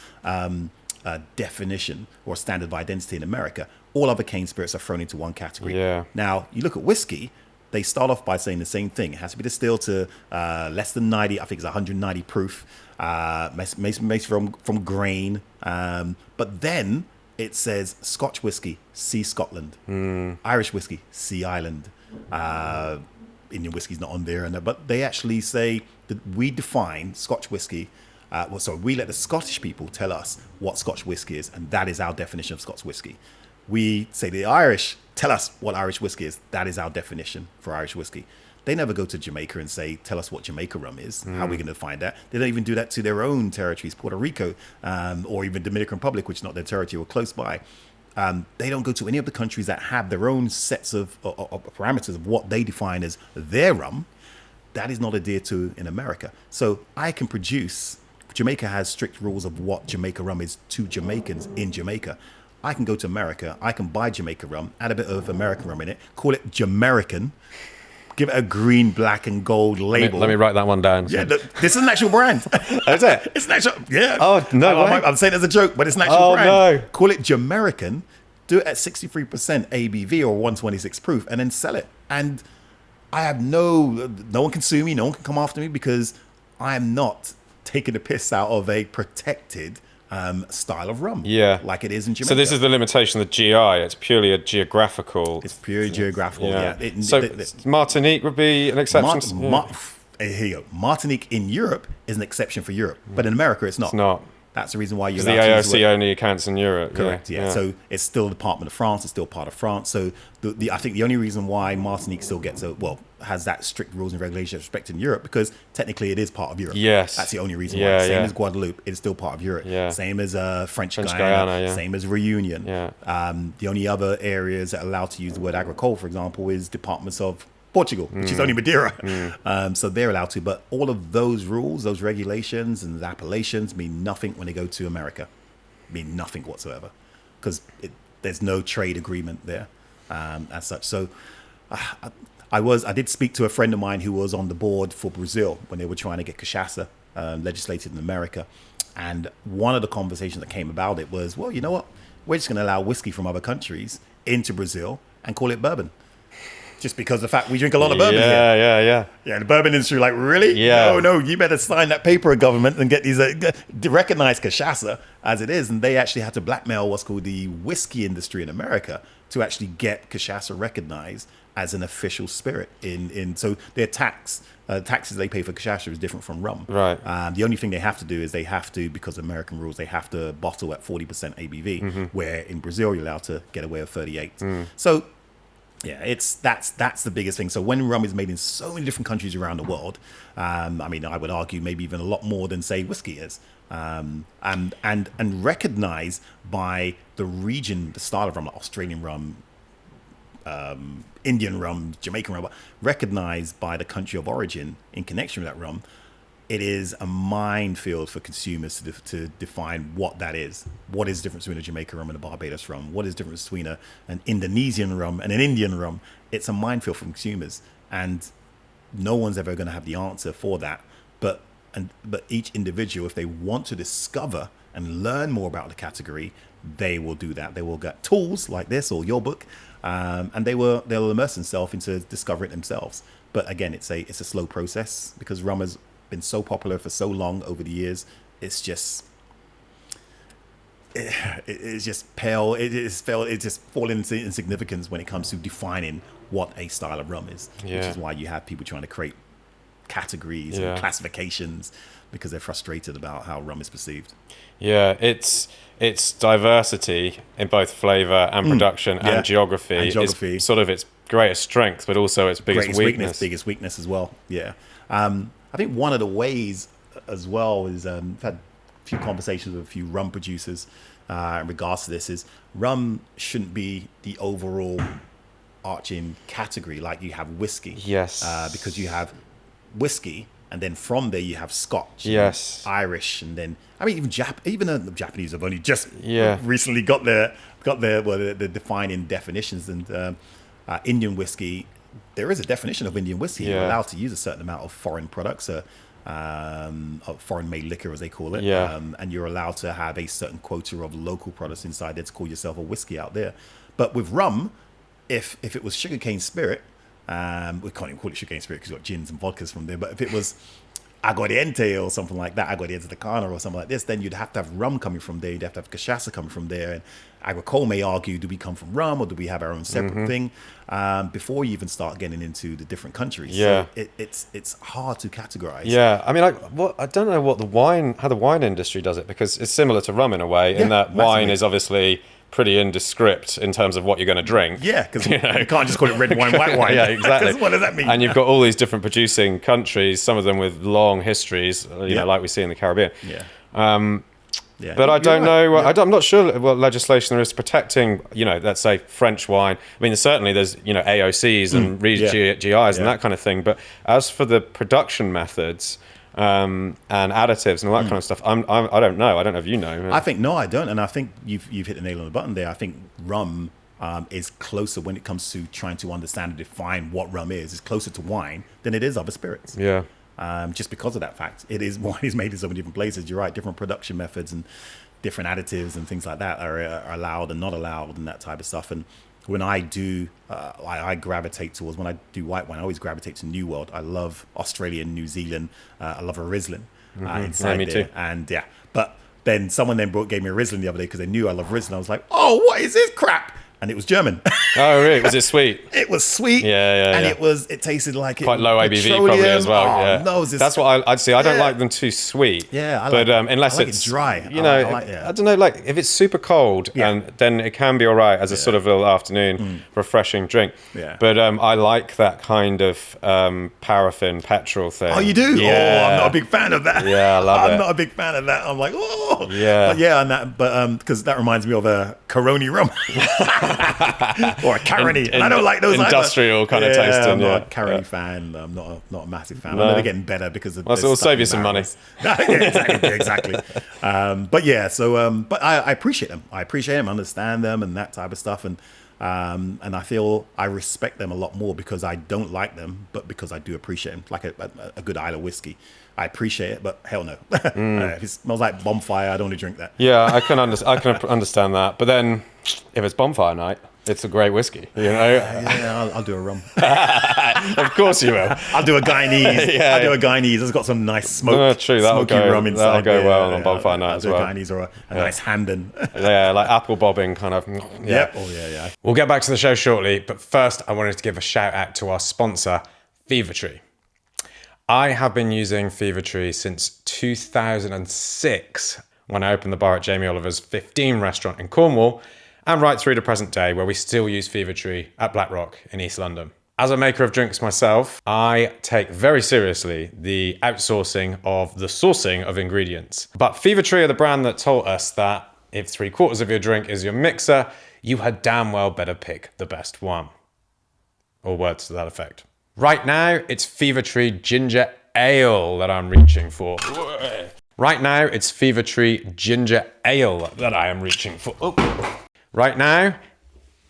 Speaker 2: definition or standard of identity in America. All other cane spirits are thrown into one category.
Speaker 1: Yeah.
Speaker 2: Now, you look at whiskey, they start off by saying the same thing. It has to be distilled to less than 90, I think it's 190 proof, made from grain. But then it says Scotch whiskey, see Scotland. Irish whiskey, see Ireland. Indian whiskey's not on there, but they actually say that we define Scotch whiskey. We let the Scottish people tell us what Scotch whiskey is, and that is our definition of Scotch whiskey. We say the Irish tell us what Irish whiskey is. That is our definition for Irish whiskey. They never go to Jamaica and say, tell us what Jamaica rum is. How are we going to find that? They don't even do that to their own territories, Puerto Rico, or even Dominican Republic, which is not their territory or close by. They don't go to any of the countries that have their own sets of parameters of what they define as their rum. That is not adhered to in America. So I can produce... Jamaica has strict rules of what Jamaica rum is to Jamaicans in Jamaica. I can go to America, I can buy Jamaica rum, add a bit of American rum in it, call it Jamaican, give it a green, black, and gold label.
Speaker 1: Let me write that one down.
Speaker 2: Yeah, look, this is an actual brand.
Speaker 1: Is it?
Speaker 2: It's an actual, yeah.
Speaker 1: Oh, no way.
Speaker 2: I'm saying it as a joke, but it's an actual brand.
Speaker 1: Oh, no.
Speaker 2: Call it Jamaican, do it at 63% ABV or 126 proof, and then sell it. And I have no one can sue me, no one can come after me because I am not taking the piss out of a protected style of rum, like it is in Jamaica.
Speaker 1: So this is the limitation, the GI. It's purely a geographical.
Speaker 2: It's purely geographical.
Speaker 1: Martinique would be an exception.
Speaker 2: Here you go. Martinique in Europe is an exception for Europe, but in America it's not.
Speaker 1: It's not.
Speaker 2: That's the reason why you're
Speaker 1: the AOC only accounts in Europe.
Speaker 2: Correct. Yeah. So it's still the Department of France. It's still part of France. So I think the only reason why Martinique still has that strict rules and regulations respected in Europe because technically it is part of Europe.
Speaker 1: Yes.
Speaker 2: That's the only reason why. Same as Guadeloupe, it's still part of Europe.
Speaker 1: Yeah.
Speaker 2: Same as French Guyana. Same as Reunion.
Speaker 1: Yeah.
Speaker 2: The only other areas that are allowed to use the word agricole, for example, is departments of Portugal, which is only Madeira. So they're allowed to. But all of those rules, those regulations and the appellations mean nothing when they go to America. Mean nothing whatsoever because there's no trade agreement there as such. So I did speak to a friend of mine who was on the board for Brazil when they were trying to get cachaça legislated in America. And one of the conversations that came about it was, well, you know what? We're just going to allow whiskey from other countries into Brazil and call it bourbon. Just because of the fact we drink a lot of bourbon here. Yeah, the bourbon industry, like, really?
Speaker 1: Yeah.
Speaker 2: No, you better sign that paper of government and get these, recognize cachaça as it is. And they actually had to blackmail what's called the whiskey industry in America to actually get cachaça recognized as an official spirit. So their taxes they pay for cachaça is different from rum.
Speaker 1: Right.
Speaker 2: The only thing they have to do is because of American rules, they have to bottle at 40% ABV, where in Brazil you're allowed to get away with 38. So, yeah, that's the biggest thing. So when rum is made in so many different countries around the world, I would argue maybe even a lot more than say whiskey is, and recognized by the region, the style of rum, like Australian rum, Indian rum, Jamaican rum, recognized by the country of origin in connection with that rum. It is a minefield for consumers to define what that is. What is the difference between a Jamaican rum and a Barbados rum? What is the difference between an Indonesian rum and an Indian rum? It's a minefield for consumers, and no one's ever going to have the answer for that. But each individual, if they want to discover and learn more about the category, they will do that. They will get tools like this or your book, and they'll immerse themselves into discovering it themselves. But again, it's a slow process because rum has been so popular for so long over the years. It's just pale. It just fallen into insignificance when it comes to defining what a style of rum is, which is why you have people trying to create categories and classifications because they're frustrated about how rum is perceived.
Speaker 1: Yeah, it's diversity in both flavour and production and geography. Is sort of its greatest strength, but also its biggest weakness.
Speaker 2: Biggest weakness as well. Yeah, I think one of the ways as well is I've had a few conversations with a few rum producers in regards to this. Is rum shouldn't be the overall arching category like you have whiskey.
Speaker 1: Yes,
Speaker 2: because you have whiskey. And then from there you have Scotch, Irish, and then even the Japanese have only just recently got the defining definitions. And Indian whiskey, there is a definition of Indian whiskey. You're allowed to use a certain amount of foreign products, of foreign-made liquor as they call it, and you're allowed to have a certain quota of local products inside there to call yourself a whiskey out there. But with rum, if it was sugarcane spirit. We can't even call it sugarcane spirit because you've got gins and vodkas from there. But if it was aguardiente or something like that, aguardiente de cana or something like this, then you'd have to have rum coming from there. You'd have to have cachaça coming from there. And Agricole may argue, do we come from rum or do we have our own separate thing? Before you even start getting into the different countries.
Speaker 1: Yeah.
Speaker 2: So it's hard to categorize.
Speaker 1: Yeah. I mean, I don't know how the wine industry does it, because it's similar to rum in a way, in that wine is obviously pretty indescript in terms of what you're going to drink.
Speaker 2: Yeah, because you can't just call it red wine, white wine.
Speaker 1: Yeah, exactly.
Speaker 2: What does that mean?
Speaker 1: And you've got all these different producing countries, some of them with long histories, like we see in the Caribbean. But I don't know. I'm not sure what legislation there is protecting, let's say French wine. I mean, certainly there's, AOCs and GIs and that kind of thing. But as for the production methods, and additives and all that kind of stuff, I don't know. I don't know if you know.
Speaker 2: I think I don't, and I think you've hit the nail on the button there. I think rum is closer when it comes to trying to understand and define what rum is. It's closer to wine than it is other spirits.
Speaker 1: Yeah.
Speaker 2: Just because of that fact, wine is made in so many different places. You're right, different production methods and different additives and things like that are allowed and not allowed and that type of stuff. And when I do, I gravitate towards, when I do white wine, I always gravitate to New World. I love Australia and New Zealand. I love a Riesling inside
Speaker 1: me
Speaker 2: there.
Speaker 1: too.
Speaker 2: And but then someone gave me a Riesling the other day because they knew I love Riesling. I was like, oh, what is this crap? And it was German.
Speaker 1: Oh, really? Was it sweet?
Speaker 2: It was sweet.
Speaker 1: And
Speaker 2: it tasted like
Speaker 1: quite low ABV probably as well.
Speaker 2: No,
Speaker 1: that's what I'd see. I don't like them too sweet.
Speaker 2: Yeah,
Speaker 1: unless it's
Speaker 2: dry.
Speaker 1: I don't know. Like if it's super cold, and then it can be all right as a sort of little afternoon refreshing drink.
Speaker 2: Yeah.
Speaker 1: But I like that kind of paraffin petrol thing.
Speaker 2: Oh, you do?
Speaker 1: Yeah.
Speaker 2: Oh, I'm not a big fan of that.
Speaker 1: Yeah, I love it.
Speaker 2: I'm not a big fan of that. I'm like, oh.
Speaker 1: Yeah.
Speaker 2: But because that reminds me of a Coroni rum. Or a Caroni, and I don't like those
Speaker 1: industrial kind of tasting.
Speaker 2: I'm not a Caroni fan. I'm not a massive fan.
Speaker 1: No.
Speaker 2: I know they're getting better because of.
Speaker 1: Well, so it'll save you some money.
Speaker 2: Exactly. But I appreciate them. I appreciate them, understand them, and that type of stuff. And I feel I respect them a lot more because I don't like them, but because I do appreciate them. Like a good Isla whiskey. I appreciate it, but hell no. If it smells like bonfire, I don't want to drink that.
Speaker 1: Yeah, I can understand that. But then, if it's bonfire night, it's a great whiskey,
Speaker 2: I'll do a rum.
Speaker 1: Of course you will.
Speaker 2: I'll do a Guyanese. I'll do a Guyanese. It's got some nice smoky rum inside.
Speaker 1: That'll go well on bonfire night as well.
Speaker 2: I'll do a Guyanese or a nice Hamden.
Speaker 1: Like apple bobbing kind of.
Speaker 2: Yep. Oh, yeah.
Speaker 1: We'll get back to the show shortly, but first I wanted to give a shout out to our sponsor, Fever-Tree. I have been using Fever-Tree since 2006 when I opened the bar at Jamie Oliver's 15 restaurant in Cornwall, and right through to present day where we still use Fever-Tree at Blackrock in East London. As a maker of drinks myself, I take very seriously the outsourcing of the sourcing of ingredients. But Fever-Tree are the brand that told us that if 3/4 of your drink is your mixer, you had damn well better pick the best one. Or words to that effect. Right now, it's Fever-Tree Ginger Ale that I'm reaching for. Right now, it's Fever-Tree Ginger Ale that I am reaching for. Right now,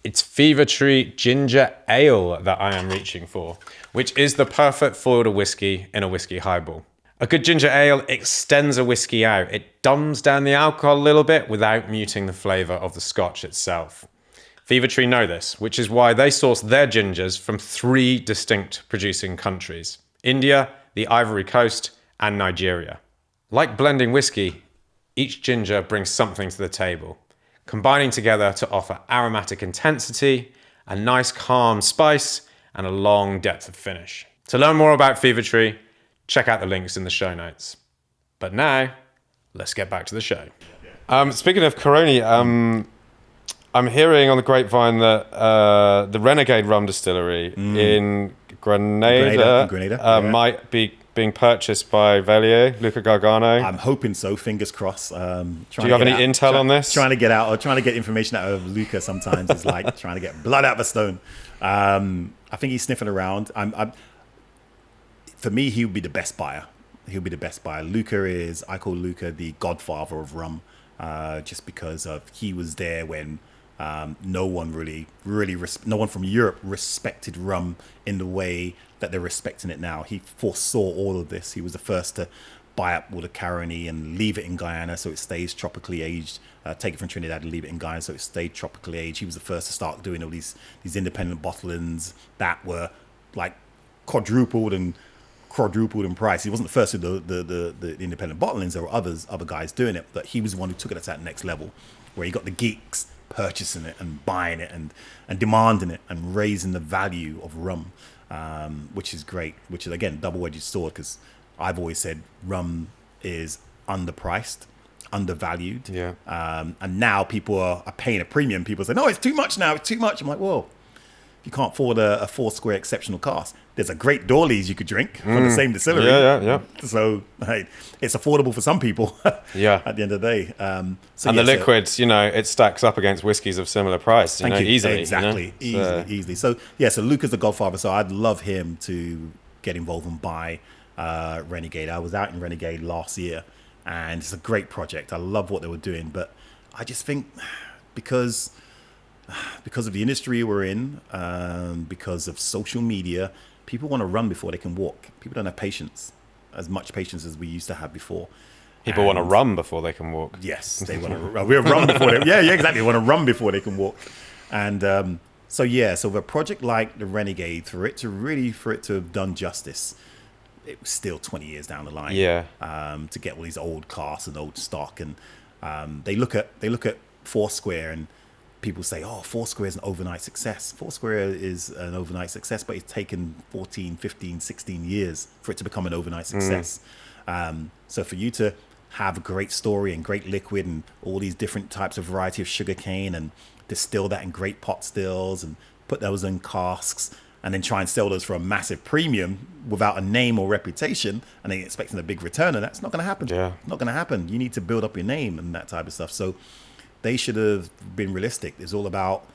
Speaker 1: it's Fever-Tree Ginger Ale that I am reaching for, which is the perfect foil to whiskey in a whiskey highball. A good ginger ale extends a whiskey out. It dumbs down the alcohol a little bit without muting the flavour of the scotch itself. Fever-Tree know this, which is why they source their gingers from 3 distinct producing countries: India, the Ivory Coast, and Nigeria. Like blending whiskey, each ginger brings something to the table, combining together to offer aromatic intensity, a nice calm spice, and a long depth of finish. To learn more about Fever Tree, check out the links in the show notes. But now, let's get back to the show. Speaking of Coroni, I'm hearing on the grapevine that the Renegade Rum Distillery in Grenada, might be being purchased by Velier, Luca Gargano.
Speaker 2: I'm hoping so. Fingers crossed. Do
Speaker 1: you have any intel on this?
Speaker 2: Trying to get information out of Luca sometimes is like trying to get blood out of a stone. I think he's sniffing around. For me, he would be the best buyer. He'll be the best buyer. I call Luca the godfather of rum, just because he was there when no one no one from Europe respected rum in the way that they're respecting it now. He foresaw all of this. He was the first to buy up all the Caroni and leave it in Guyana so it stays tropically aged. Take it from Trinidad and leave it in Guyana so it stayed tropically aged. He was the first to start doing all these independent bottlings that were like quadrupled in price. He wasn't the first to do the independent bottlings. There were other guys doing it, but he was the one who took it to that next level, where he got the geeks purchasing it and buying it and demanding it and raising the value of rum, which is great. Which is again double-edged sword, because I've always said rum is underpriced, undervalued, and now people are paying a premium. People say, "No, it's too much now. It's too much." I'm like, "Well, if you can't afford a Foursquare exceptional cask, there's a great Dorleys you could drink from the same distillery."
Speaker 1: Yeah.
Speaker 2: So hey, it's affordable for some people. At the end of the day.
Speaker 1: The liquids, it stacks up against whiskies of similar price. Easily.
Speaker 2: Exactly. Easily. So Luca's the godfather. So I'd love him to get involved and buy Renegade. I was out in Renegade last year, and it's a great project. I love what they were doing, but I just think because of the industry we're in, because of social media, people want to run before they can walk. People don't have as much patience as we used to have before.
Speaker 1: People want to run before they can walk.
Speaker 2: Yes, they want to run before they. Yeah, exactly. They want to run before they can walk. And so with a project like the Renegade, for it to have done justice, it was still 20 years down the line.
Speaker 1: Yeah.
Speaker 2: To get all these old casks and old stock, and they look at Foursquare, and people say, "Oh, Foursquare is an overnight success." Foursquare is an overnight success, but it's taken 14, 15, 16 years for it to become an overnight success. So for you to have a great story and great liquid and all these different types of variety of sugarcane and distill that in great pot stills and put those in casks and then try and sell those for a massive premium without a name or reputation and then expecting a big return, and that's not going to happen.
Speaker 1: Yeah.
Speaker 2: Not going to happen. You need to build up your name and that type of stuff. So they should have been realistic. It's all about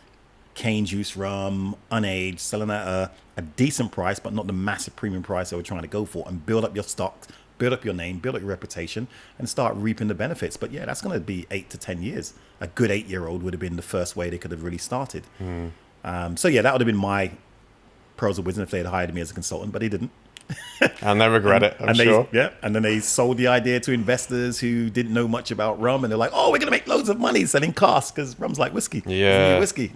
Speaker 2: cane juice rum, unaged, selling at a decent price, but not the massive premium price they were trying to go for, and build up your stock, build up your name, build up your reputation, and start reaping the benefits. But yeah, that's going to be 8 to 10 years. A good 8-year-old would have been the first way they could have really started. That would have been my pearls of wisdom if they had hired me as a consultant, but they didn't.
Speaker 1: And they regret it, I'm sure.
Speaker 2: And then they sold the idea to investors who didn't know much about rum, and they're like, "Oh, we're going to make loads of money selling casks because rum's like whiskey."
Speaker 1: Yeah.
Speaker 2: Whiskey.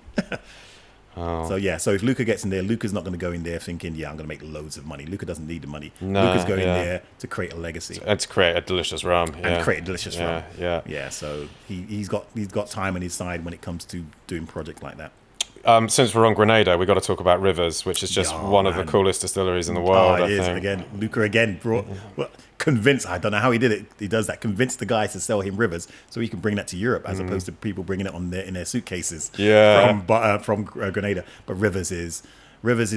Speaker 2: So if Luca gets in there, Luca's not going to go in there thinking, "Yeah, I'm going to make loads of money." Luca doesn't need the money. Luca's going there to create a legacy
Speaker 1: and to create a delicious rum.
Speaker 2: And create a delicious rum.
Speaker 1: Yeah.
Speaker 2: So he's got time on his side when it comes to doing projects like that.
Speaker 1: Since we're on Grenada, we've got to talk about Rivers, which is just one of the coolest distilleries in the world.
Speaker 2: It is. Again, Luca convinced, I don't know how he did it. He does that, convinced the guys to sell him Rivers so he can bring that to Europe, as opposed to people bringing it in their suitcases from Grenada. But Rivers is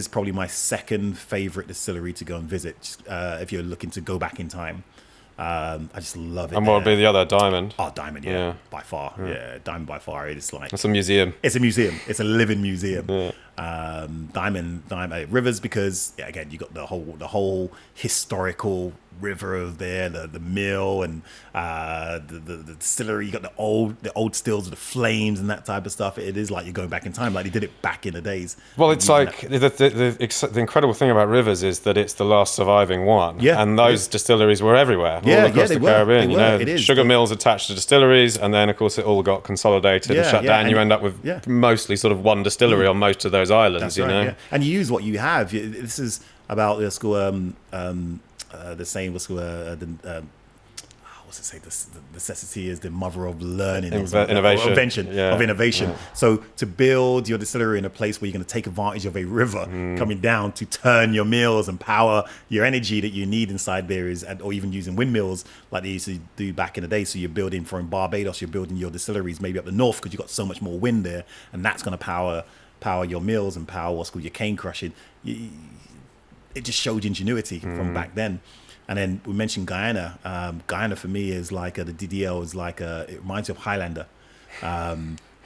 Speaker 2: probably my second favorite distillery to go and visit if you're looking to go back in time. I just love it.
Speaker 1: And what would be the other? Diamond?
Speaker 2: Oh, Diamond, by far. Yeah, Diamond by far. It's like...
Speaker 1: It's a museum.
Speaker 2: It's a museum. It's a living museum. Diamond, Rivers, because, again, you got the whole historical river there, the mill and the distillery. You got the old stills with the flames and that type of stuff. It is like you're going back in time, like they did it back in the days.
Speaker 1: Well, it's like the incredible thing about Rivers is that it's the last surviving one. Yeah, and those distilleries were everywhere, all across the Caribbean. Sugar mills attached to distilleries, and then of course it all got consolidated and shut down. And you end up with mostly sort of one distillery on most of those islands.
Speaker 2: And you use what you have. This is about the saying what's it say? The necessity is the mother of learning,
Speaker 1: innovation,
Speaker 2: of innovation. Yeah. So to build your distillery in a place where you're going to take advantage of a river coming down to turn your mills and power your energy that you need inside there or even using windmills like they used to do back in the day. So you're building from Barbados, you're building your distilleries maybe up the north because you've got so much more wind there, and that's going to power your mills and power what's called your cane crushing. It just showed ingenuity from back then. And then we mentioned Guyana. Guyana for me is like the DDL is like it reminds you of Highlander,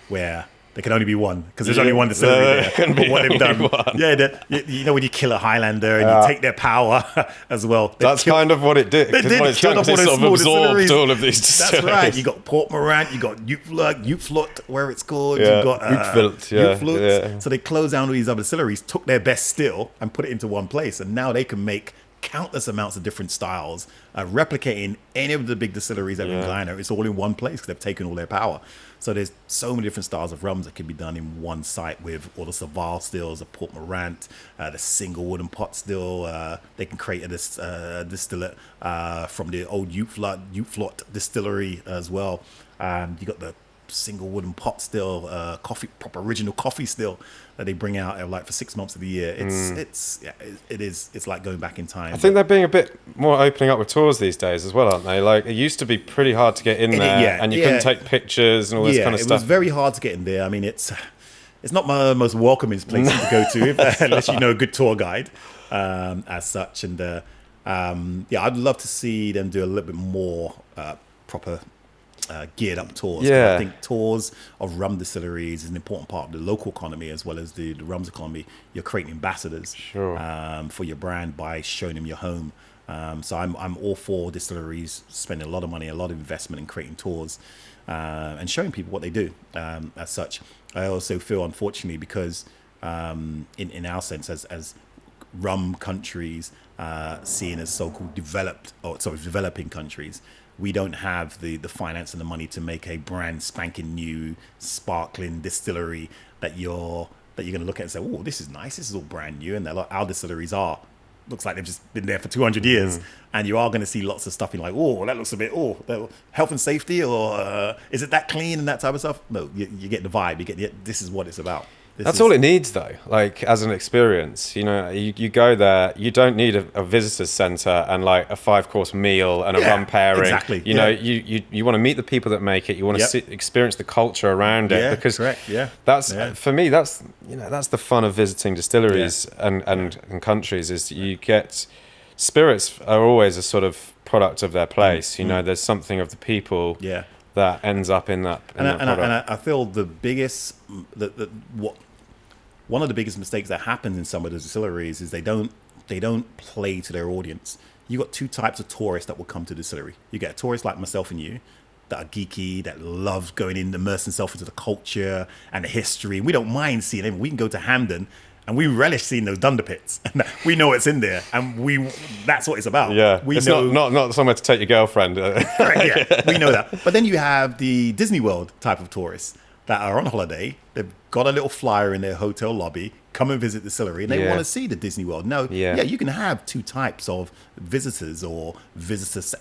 Speaker 2: where there can only be one because there's only one distillery there. But what they've done, you know when you kill a Highlander and you take their power as well.
Speaker 1: That's kind of what it did. It sort of absorbed all of these distilleries.
Speaker 2: That's right. You got Port Morant, you got Utflot, where it's called. You got Utflot. So they closed down all these other distilleries, took their best still, and put it into one place, and now they can make countless amounts of different styles, replicating any of the big distilleries that are in Guyana. It's all in one place because they've taken all their power. So there's so many different styles of rums that can be done in one site with all the Saval stills, the Port Morant, the single wooden pot still. They can create a distillate from the old Utflot distillery as well. You got the single wooden pot still, proper original coffee still that they bring out like for 6 months of the year. It's like going back in time.
Speaker 1: I think they're being a bit more opening up with tours these days as well, aren't they? Like it used to be pretty hard to get in there, and you couldn't take pictures and all this kind of stuff.
Speaker 2: It was very hard to get in there. I mean, it's not my most welcoming place to go to unless you know a good tour guide as such. And I'd love to see them do a little bit more proper geared up tours. I think tours of rum distilleries is an important part of the local economy as well as the rum's economy. You're creating ambassadors for your brand by showing them your home. So I'm all for distilleries spending a lot of money, a lot of investment in creating tours and showing people what they do as such. I also feel, unfortunately, because in our sense as rum countries seen as so-called developing countries, we don't have the finance and the money to make a brand spanking new, sparkling distillery that you're going to look at and say, oh, this is nice. This is all brand new. And our distilleries looks like they've just been there for 200 years. And you are going to see lots of stuff in like, oh, that looks a bit, health and safety, or is it that clean and that type of stuff? No, you get the vibe. This is what it's about.
Speaker 1: That's all it needs, though. Like as an experience, you go there. You don't need a visitors centre and like a 5-course meal and a rum pairing.
Speaker 2: Exactly.
Speaker 1: You want to meet the people that make it. You want to experience the culture around it because for me that's the fun of visiting distilleries and countries is you get spirits are always a sort of product of their place. There's something of the people. That ends up in that. And
Speaker 2: I feel the biggest one of the biggest mistakes that happens in some of the distilleries is they don't play to their audience. You got two types of tourists that will come to the distillery. You get a tourist like myself and you that are geeky, that love going in, immerse themselves into the culture and the history. We don't mind seeing it. We can go to Hampden and we relish seeing those dunder pits. We know it's in there, and that's what it's about.
Speaker 1: Yeah, it's not somewhere to take your girlfriend.
Speaker 2: We know that. But then you have the Disney World type of tourists that are on holiday. They've got a little flyer in their hotel lobby. Come and visit the distillery, and they want to see the Disney World. You can have two types of visitors, or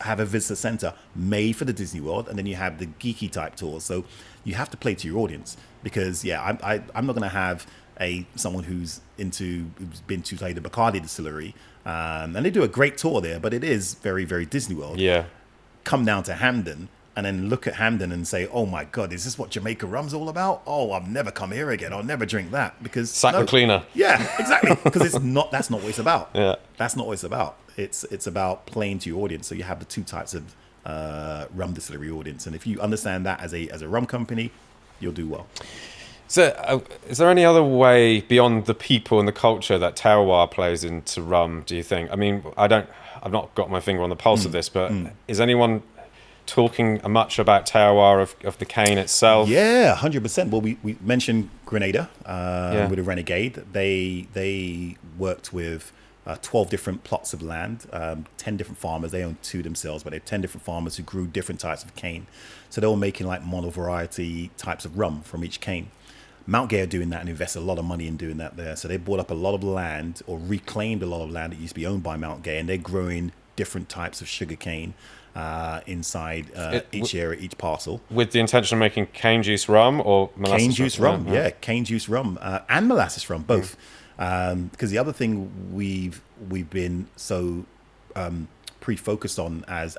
Speaker 2: have a visitor center made for the Disney World, and then you have the geeky type tours. So you have to play to your audience because I'm not going to have someone who's been to say the Bacardi distillery, and they do a great tour there, but it is very, very Disney World. Come down to Hampden and then look at Hampden and say, oh my God, is this what Jamaica rum's all about? Oh, I'll never come here again. I'll never drink that because
Speaker 1: sack the cleaner.
Speaker 2: Yeah, exactly. Because that's not what it's about. That's not what it's about. It's about playing to your audience. So you have the two types of rum distillery audience, and if you understand that as a rum company, you'll do well.
Speaker 1: So, is there any other way beyond the people and the culture that terroir plays into rum, do you think? I mean, I've not got my finger on the pulse of this, but is anyone talking much about terroir of the cane itself?
Speaker 2: Yeah, 100%. Well, we mentioned Grenada with the Renegade. They worked with 12 different plots of land, 10 different farmers. They own 2 themselves, but they have 10 different farmers who grew different types of cane. So they were making like mono variety types of rum from each cane. Mount Gay are doing that and invested a lot of money in doing that there. So they bought up a lot of land, or reclaimed a lot of land that used to be owned by Mount Gay, and they're growing different types of sugarcane inside each area, each parcel.
Speaker 1: With the intention of making cane juice rum or molasses
Speaker 2: cane juice rum? Cane juice rum and molasses rum, both. Because the other thing we've been so pre-focused on as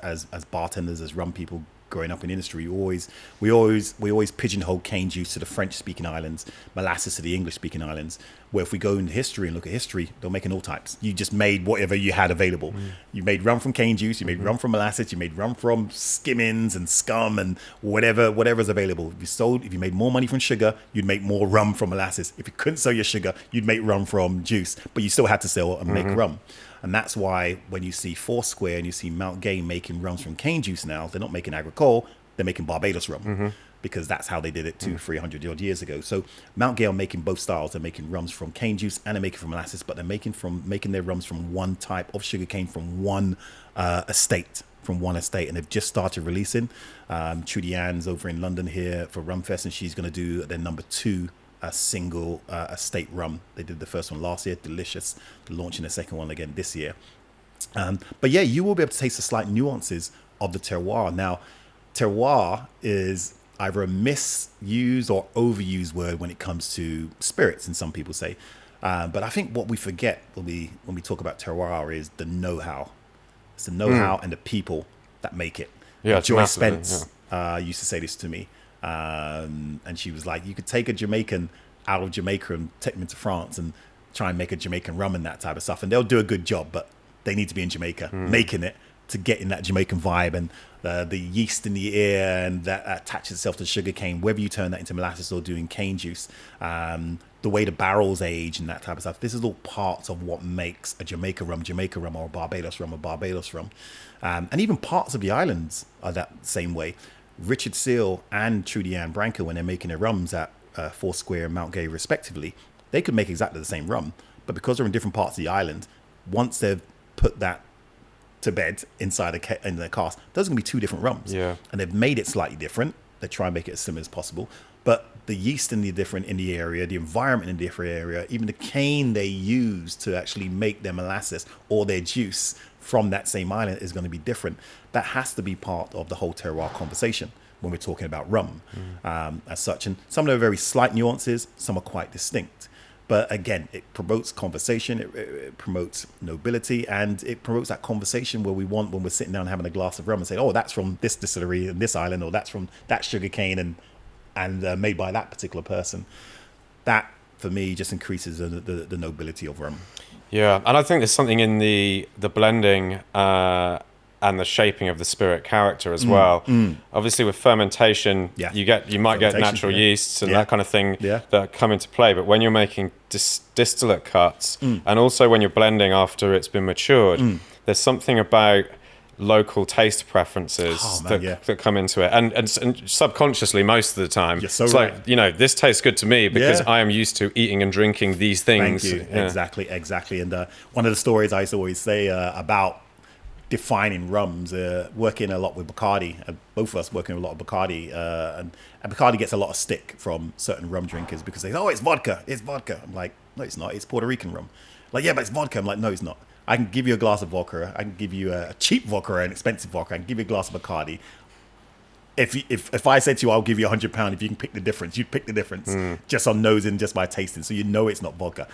Speaker 2: bartenders, as rum people growing up in industry, we always pigeonhole cane juice to the French-speaking islands, molasses to the English-speaking islands. Where if we go into history and look at history, they're making all types. You just made whatever you had available. You made rum from cane juice, you made rum from molasses, you made rum from skimmings and scum and whatever's available. If you made more money from sugar, you'd make more rum from molasses. If you couldn't sell your sugar, you'd make rum from juice, but you still had to sell and make rum. And that's why when you see Foursquare and you see Mount Gay making rums from cane juice now, they're not making agricole, they're making Barbados rum. Because that's how they did it 300 odd years ago. So Mount Gay are making both styles. They're making rums from cane juice and they're making from molasses, but they're making their rums from one type of sugarcane from one estate. And they've just started releasing. Trudy Ann's over in London here for RumFest, and she's going to do their number 2 single estate rum. They did the first one last year, delicious. They're launching the second one again this year. But yeah, you will be able to taste the slight nuances of the terroir. Now, terroir is either a misused or overused word when it comes to spirits, and some people say. But I think what we forget when we talk about terroir is the know-how. It's the know-how and the people that make it.
Speaker 1: Yeah,
Speaker 2: Joy Spence used to say this to me. And she was like, you could take a Jamaican out of Jamaica and take them into France and try and make a Jamaican rum and that type of stuff. And they'll do a good job, but they need to be in Jamaica making it to get in that Jamaican vibe and the yeast in the air and that attaches itself to sugar cane, whether you turn that into molasses or doing cane juice, the way the barrels age and that type of stuff. This is all parts of what makes a Jamaica rum, or a Barbados rum. And even parts of the islands are that same way. Richard Seale and Trudy Ann Branca, when they're making their rums at Foursquare and Mount Gay respectively, they could make exactly the same rum. But because they're in different parts of the island, once they've put that to bed inside in their cask, those are going to be 2 different rums.
Speaker 1: Yeah.
Speaker 2: And they've made it slightly different. They try and make it as similar as possible. But the yeast in the area, the environment in the different area, even the cane they use to actually make their molasses or their juice from that same island is going to be different. That has to be part of the whole terroir conversation when we're talking about rum as such. And some of them are very slight nuances, some are quite distinct. But again, it promotes conversation, it promotes nobility, and it promotes that conversation where we want when we're sitting down having a glass of rum and say, oh, that's from this distillery in this island, or that's from that sugarcane and made by that particular person. That, for me, just increases the nobility of rum.
Speaker 1: Yeah, and I think there's something in the blending and the shaping of the spirit character as well. Obviously, with fermentation, you might get natural yeasts and that kind of thing that come into play. But when you're making distillate cuts, and also when you're blending after it's been matured, there's something about local taste preferences that come into it, and subconsciously most of the time.
Speaker 2: You're so
Speaker 1: it's
Speaker 2: right.
Speaker 1: Like, this tastes good to me because I am used to eating and drinking these things.
Speaker 2: Thank you. Exactly. And one of the stories I used to always say about defining rums, working a lot with Bacardi, both of us working a lot with Bacardi, and Bacardi gets a lot of stick from certain rum drinkers because they say, oh, it's vodka. I'm like, no, it's not. It's Puerto Rican rum. Like, yeah, but it's vodka. I'm like, no, it's not. I can give you a glass of vodka. I can give you a cheap vodka or an expensive vodka. I can give you a glass of Bacardi. If I said to you, I'll give you £100 if you can pick the difference, you'd pick the difference just on nosing, just by tasting. So you know it's not vodka.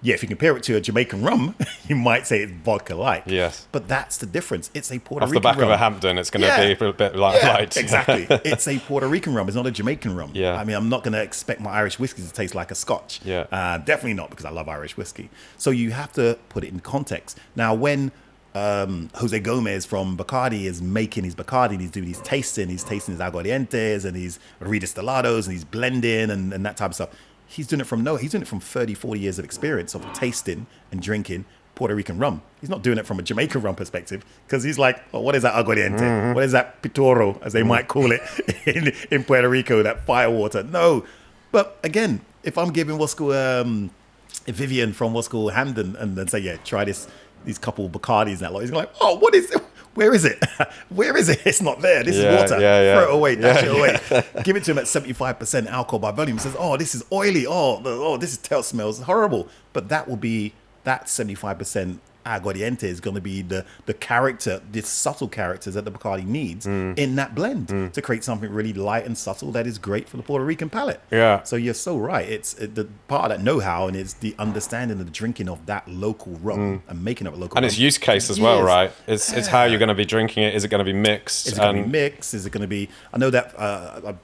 Speaker 2: Yeah, if you compare it to a Jamaican rum, you might say it's vodka-like.
Speaker 1: Yes.
Speaker 2: But that's the difference. It's a Puerto Rican rum.
Speaker 1: Off the back of a Hampden, it's going to be a bit light.
Speaker 2: Exactly. It's a Puerto Rican rum. It's not a Jamaican rum.
Speaker 1: Yeah.
Speaker 2: I mean, I'm not going to expect my Irish whiskey to taste like a Scotch.
Speaker 1: Yeah.
Speaker 2: Definitely not, because I love Irish whiskey. So you have to put it in context. Now, when Jose Gomez from Bacardi is making his Bacardi, and he's doing his tasting his aguardientes and his redistillados and he's blending and that type of stuff. He's doing it from 30, 40 years of experience of tasting and drinking Puerto Rican rum. He's not doing it from a Jamaican rum perspective, because he's like, well, what is that aguardiente? What is that pitoro, as they might call it in Puerto Rico, that firewater? No. But again, if I'm giving what's called Vivian from what's called Hampden and then say, yeah, try these couple of Bacardis and that lot, he's like, oh, what is it? Where is it? Where is it? It's not there. This is water. Throw it away. Dash it away. Give it to him at 75% alcohol by volume. He says, oh, this is oily. Oh, this smells horrible. But that will be that 75% aguardiente is going to be the character, the subtle characters that the Bacardi needs in that blend to create something really light and subtle that is great for the Puerto Rican palate.
Speaker 1: Yeah.
Speaker 2: So you're so right. It's the part of that know-how, and it's the understanding of the drinking of that local rum and making up a local
Speaker 1: and
Speaker 2: rum.
Speaker 1: its use case as well, right? It's how you're going to be drinking it. Is it going to be mixed?
Speaker 2: Is it going to be mixed? Is it going to be... I know that I'm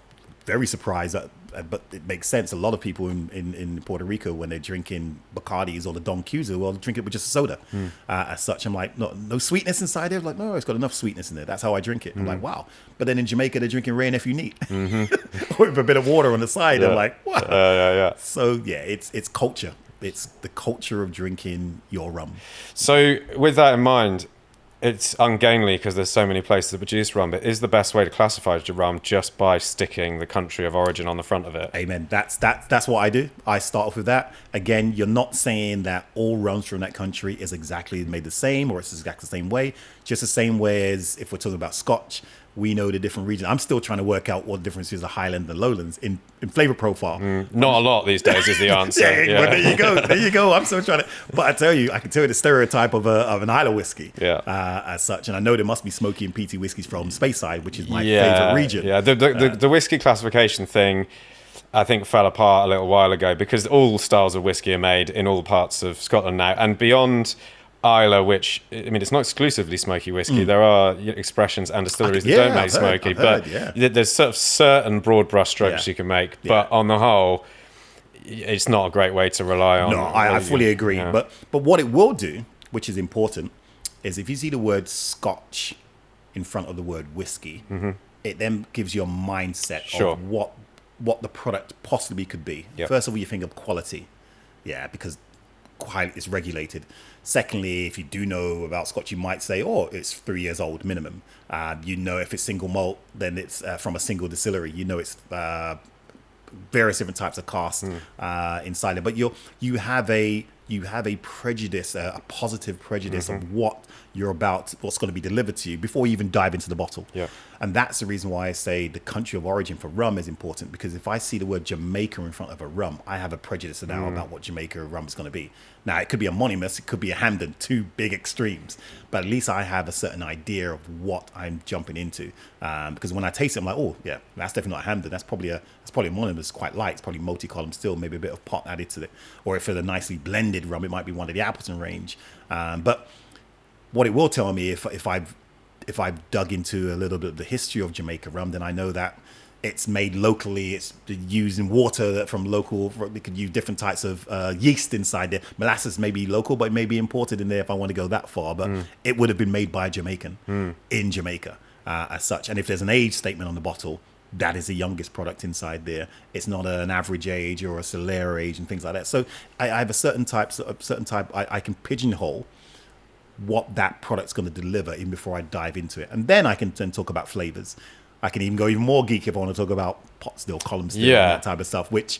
Speaker 2: very surprised that, but it makes sense. A lot of people in Puerto Rico, when they're drinking Bacardis or the Don Q, well, drink it with just a soda. As such, I'm like, no sweetness inside there. Like, no, it's got enough sweetness in there. That's how I drink it. I'm like, wow. But then in Jamaica, they're drinking Wray Nephew neat with a bit of water on the side. I'm like, what?
Speaker 1: Yeah.
Speaker 2: So yeah, it's culture. It's the culture of drinking your rum.
Speaker 1: So with that in mind, it's ungainly because there's so many places that produce rum, but is the best way to classify your rum just by sticking the country of origin on the front of it?
Speaker 2: Amen. That's what I do. I start off with that. Again, you're not saying that all rums from that country is exactly made the same or it's exactly the same way. Just the same way as if we're talking about Scotch, we know the different regions. I'm still trying to work out what the difference is of Highland and Lowlands in flavor profile.
Speaker 1: Not a lot these days is the answer.
Speaker 2: Well, there you go. I'm still trying to. But I can tell you the stereotype of an Islay whiskey. As such, and I know there must be smoky and peaty whiskeys from Speyside, which is my favorite region.
Speaker 1: Yeah, the whiskey classification thing, I think, fell apart a little while ago because all styles of whiskey are made in all parts of Scotland now, and beyond Islay, which, I mean, it's not exclusively smoky whiskey. There are expressions and distilleries that don't make smoky, but there's sort of certain broad brush strokes you can make. But on the whole, it's not a great way to rely on.
Speaker 2: No, I fully agree. Yeah. But what it will do, which is important, is if you see the word Scotch in front of the word whiskey, it then gives you a mindset of what the product possibly could be. First of all, you think of quality. Yeah, because it's regulated. Secondly, if you do know about Scotch, you might say, oh, it's 3 years old minimum. You know, if it's single malt, then it's from a single distillery. You know, it's various different types of cask inside it. But you have a prejudice, a positive prejudice of what's going to be delivered to you before you even dive into the bottle. And that's the reason why I say the country of origin for rum is important, because if I see the word Jamaica in front of a rum, I have a prejudice now about what Jamaica rum is going to be. Now, it could be a Monimus, it could be a Hamden, two big extremes, but at least I have a certain idea of what I'm jumping into. Because when I taste it, I'm like, oh yeah, that's definitely not a Hamden. That's probably a Monimus. It's quite light. It's probably multi-column still, maybe a bit of pot added to it. Or if it's a nicely blended rum, it might be one of the Appleton range. But what it will tell me if I've dug into a little bit of the history of Jamaica rum, then I know that it's made locally. It's used in water from local. We could use different types of yeast inside there. Molasses may be local, but it may be imported in there if I want to go that far. But it would have been made by a Jamaican in Jamaica as such. And if there's an age statement on the bottle, that is the youngest product inside there. It's not an average age or a Solera age and things like that. So I have a certain type. I can pigeonhole what that product's going to deliver even before I dive into it. And then I can then talk about flavors. I can even go even more geeky if I want to talk about pot still, column still, and that type of stuff, which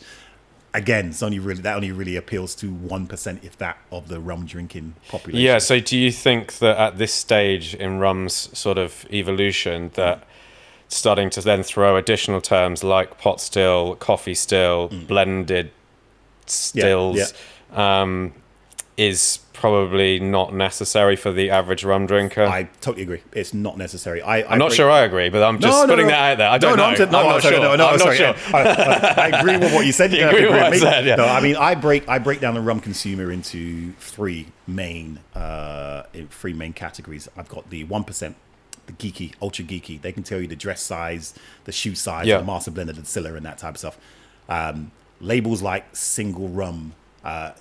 Speaker 2: again, only really appeals to 1%, if that, of the rum drinking population.
Speaker 1: Yeah, so do you think that at this stage in rum's sort of evolution that starting to then throw additional terms like pot still, coffee still, blended stills is probably not necessary for the average rum drinker?
Speaker 2: I totally agree. It's not necessary.
Speaker 1: I'm not sure I agree, but I'm just putting that out there. I don't know. I'm not sure.
Speaker 2: I agree with what you said.
Speaker 1: You agree with what I said, yeah.
Speaker 2: No, I mean, I break down the rum consumer into three main categories. I've got the 1%, the geeky, ultra geeky. They can tell you the dress size, the shoe size, the master blender, the distiller, and that type of stuff. Labels like single rum,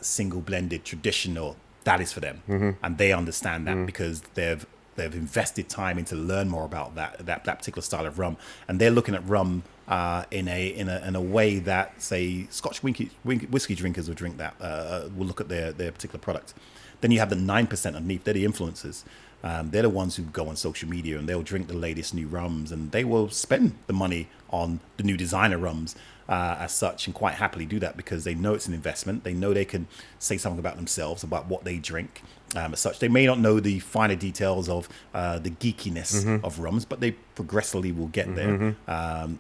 Speaker 2: single blended, traditional, that is for them, and they understand that because they've invested time into learn more about that particular style of rum, and they're looking at rum in a way that, say, Scotch whiskey drinkers will drink that, will look at their particular product. Then you have the 9% underneath. They're the influencers. They're the ones who go on social media and they'll drink the latest new rums, and they will spend the money on the new designer rums as such, and quite happily do that because they know it's an investment. They know they can say something about themselves, about what they drink as such. They may not know the finer details of the geekiness of rums, but they progressively will get there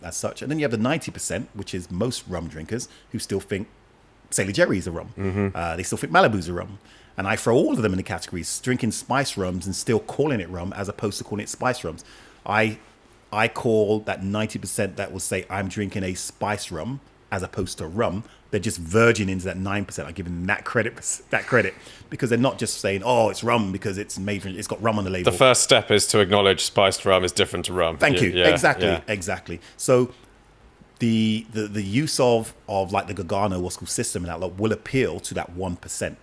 Speaker 2: as such. And then you have the 90%, which is most rum drinkers who still think Sailor Jerry's a rum. They still think Malibu's a rum. And I throw all of them in the categories, drinking spice rums and still calling it rum as opposed to calling it spice rums. I call that 90% that will say I'm drinking a spice rum as opposed to rum. They're just verging into that 9%. I give them that credit because they're not just saying, oh, it's rum because it's got rum on the label.
Speaker 1: The first step is to acknowledge spiced rum is different to rum.
Speaker 2: Thank you. Yeah, exactly. So the use of like the Gargano what's called system and that will appeal to that 1%.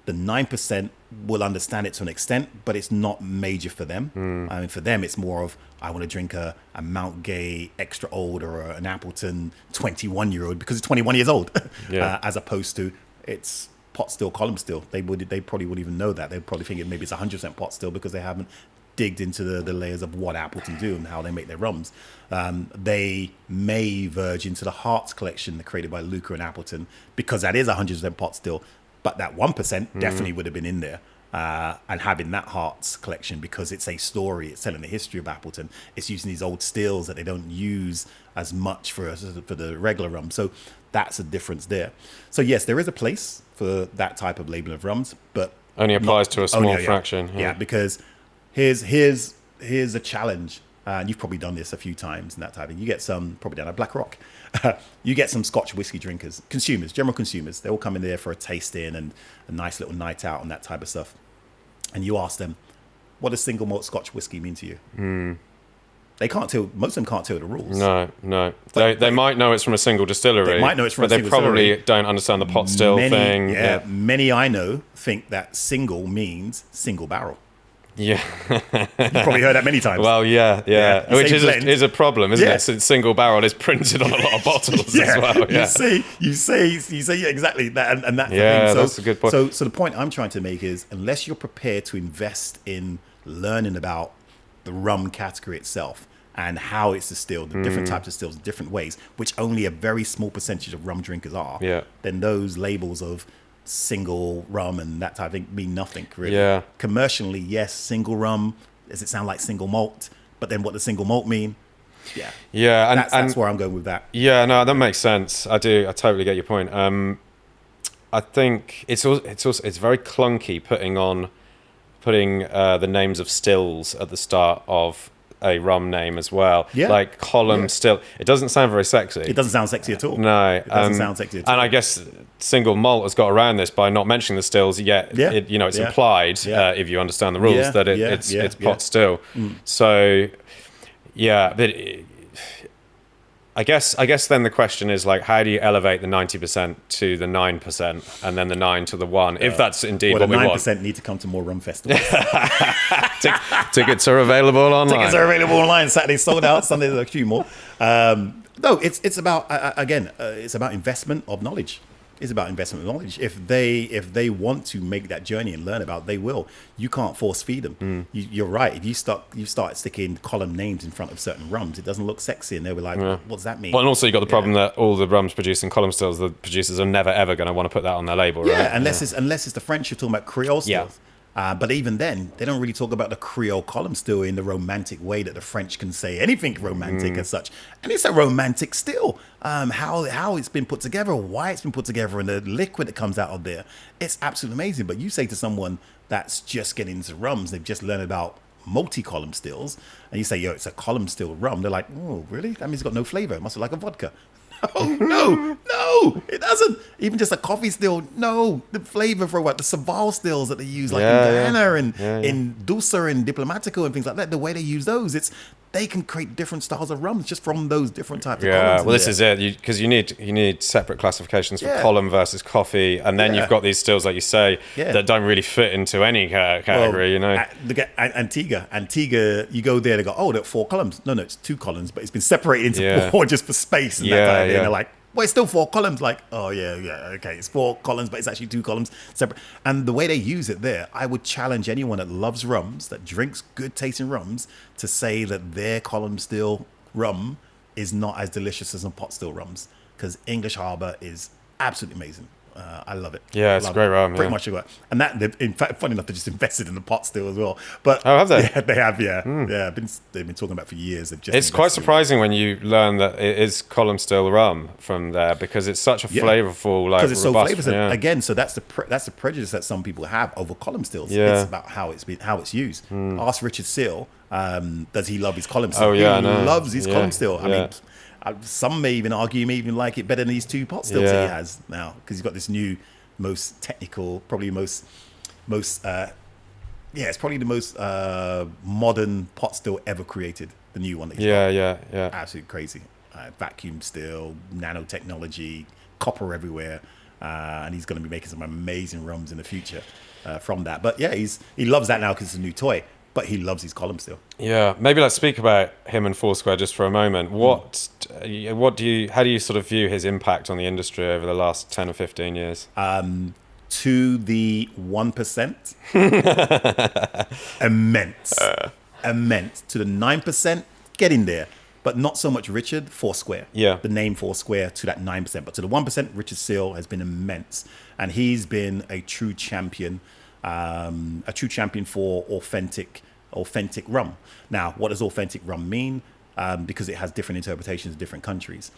Speaker 2: The 9% will understand it to an extent, but it's not major for them. I mean, for them, it's more of, I want to drink a Mount Gay extra old or an Appleton 21-year-old because it's 21 years old, as opposed to it's pot still, column still. They probably wouldn't even know that. They'd probably think maybe it's 100% pot still because they haven't digged into the layers of what Appleton do and how they make their rums. They may verge into the Hearts collection created by Luca and Appleton because that is 100% pot still. But that 1% definitely would have been in there. And having that Hearts collection because it's a story, it's telling the history of Appleton. It's using these old stills that they don't use as much for the regular rum. So that's a difference there. So yes, there is a place for that type of label of rums, but
Speaker 1: only applies to a small fraction.
Speaker 2: Yeah, because here's a challenge. And you've probably done this a few times and that type of thing. You get some, probably down at Black Rock, you get some Scotch whiskey drinkers, consumers, general consumers. They all come in there for a tasting and a nice little night out and that type of stuff. And you ask them, what does single malt Scotch whiskey mean to you? They can't tell, most of them can't tell the rules.
Speaker 1: No. They might know it's from a single distillery.
Speaker 2: They might know it's from a single
Speaker 1: distillery. But they
Speaker 2: probably
Speaker 1: don't understand the pot still thing.
Speaker 2: Yeah, many I know think that single means single barrel.
Speaker 1: Yeah.
Speaker 2: You've probably heard that many times.
Speaker 1: Well, yeah. Which is a problem, isn't it? Since single barrel is printed on a lot of bottles as well. Yeah. You say, yeah, exactly. That, and that's the thing. So, that's a good point.
Speaker 2: So the point I'm trying to make is, unless you're prepared to invest in learning about the rum category itself and how it's distilled, the different types of stills, different ways, which only a very small percentage of rum drinkers are, then those labels of single rum and that type of thing mean nothing really. Yeah. Commercially, yes, single rum. Does it sound like single malt? But then what does single malt mean? Yeah. Yeah, and that's where I'm going with that.
Speaker 1: Yeah, no, that makes sense. I totally get your point. I think it's very clunky putting the names of stills at the start of a rum name as well. Yeah. Like column still. It doesn't sound very sexy.
Speaker 2: It doesn't sound sexy at all.
Speaker 1: No.
Speaker 2: It doesn't sound sexy at all.
Speaker 1: And I guess single malt has got around this by not mentioning the stills yet. Yeah. It's implied, if you understand the rules, that it's pot still. So, yeah, but I guess then the question is like, how do you elevate the 90% to the 9% and then the 9 to the 1? If that's indeed what we want.
Speaker 2: The 9% need to come to more rum festivals.
Speaker 1: Tickets are available online.
Speaker 2: Tickets are available online. Saturday sold out. Sunday there's a few more. No, it's about it's about investment of knowledge. It's about investment of knowledge. If they want to make that journey and learn about, they will. You can't force feed them. You're right. If you start sticking column names in front of certain rums, it doesn't look sexy, and they'll be like, what does that mean?
Speaker 1: Well, and also you got the problem that all the rums produced in column stills, the producers are never ever going to want to put that on their label, right?
Speaker 2: Yeah, unless it's the French you're talking about Creole stills. But even then, they don't really talk about the Creole column still in the romantic way that the French can say anything romantic as such. And it's a romantic still. How it's been put together, why it's been put together, and the liquid that comes out of there. It's absolutely amazing. But you say to someone that's just getting into rums, they've just learned about multi-column stills, and you say, yo, it's a column still rum. They're like, oh, really? That means it's got no flavor. It must be like a vodka. No, it doesn't. Even just a coffee still, no. The flavor for what the Saval stills that they use, like in Guyana and in Dulce and Diplomatico and things like that, the way they use those, they can create different styles of rums just from those different types of columns.
Speaker 1: Well, this is it, because you need separate classifications for column versus coffee, and then you've got these stills, like you say, that don't really fit into any category.
Speaker 2: Antigua, you go there, they go, oh, they're 4 columns. No, it's 2 columns, but it's been separated into 4 just for space. And that and they're like, well, it's still 4 columns. Like, oh okay, it's 4 columns, but it's actually 2 columns separate. And the way they use it there, I would challenge anyone that loves rums, that drinks good tasting rums, to say that their column still rum is not as delicious as some pot still rums, because English Harbour is absolutely amazing. I love it.
Speaker 1: Yeah, it's a great rum.
Speaker 2: Pretty much. And that, in fact, funny enough, they just invested in the pot still as well. But
Speaker 1: have they?
Speaker 2: Yeah, they have. Yeah, yeah. They've been talking about it for years.
Speaker 1: It's quite surprising when you learn that it is column still rum from there, because it's such a flavorful, like,
Speaker 2: because it's so
Speaker 1: robust,
Speaker 2: flavorful. Again, so that's the prejudice that some people have over column stills.
Speaker 1: Yeah.
Speaker 2: It's about how it's used. Ask Richard Seale, does he love his column still?
Speaker 1: Oh yeah,
Speaker 2: he loves his column still. I
Speaker 1: mean,
Speaker 2: some may even argue he may even like it better than these 2 pot stills that he has now, because he's got this new, most technical, probably it's probably the most modern pot still ever created. The new one that he's got.
Speaker 1: Yeah.
Speaker 2: Absolutely crazy. Vacuum still, nanotechnology, copper everywhere, and he's going to be making some amazing rums in the future from that. But yeah, he loves that now because it's a new toy. But he loves his column still. Yeah,
Speaker 1: maybe let's speak about him and Foursquare just for a how do you sort of view his impact on the industry over the last 10 or 15 years?
Speaker 2: To the 1%, immense. To the 9%, getting there. But not so much Foursquare.
Speaker 1: Yeah.
Speaker 2: The name Foursquare to that 9%. But to the 1%, Richard Seale has been immense. And he's been a true champion for authentic rum. Now, what does authentic rum mean? Because it has different interpretations in different countries.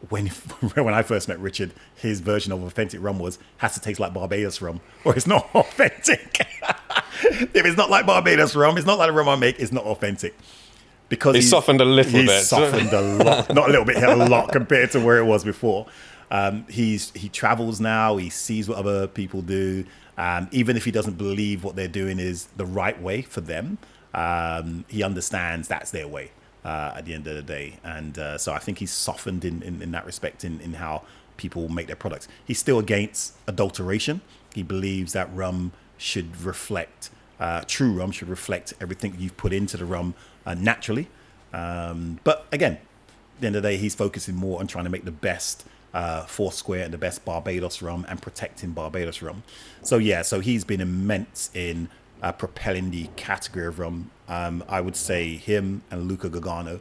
Speaker 2: When I first met Richard, his version of authentic rum has to taste like Barbados rum, or it's not authentic. If it's not like Barbados rum, it's not like the rum I make, it's not authentic. Because
Speaker 1: he's softened a little bit.
Speaker 2: He's softened a lot. Not a little bit, a lot compared to where it was before. He travels now. He sees what other people do. Even if he doesn't believe what they're doing is the right way for them, he understands that's their way at the end of the day. And so I think he's softened in that respect in how people make their products. He's still against adulteration. He believes that rum should reflect, true rum should reflect everything you've put into the rum naturally. But again, at the end of the day, he's focusing more on trying to make the best Foursquare and the best Barbados rum and protecting Barbados rum. So he's been immense in propelling the category of rum. I would say him and Luca Gargano,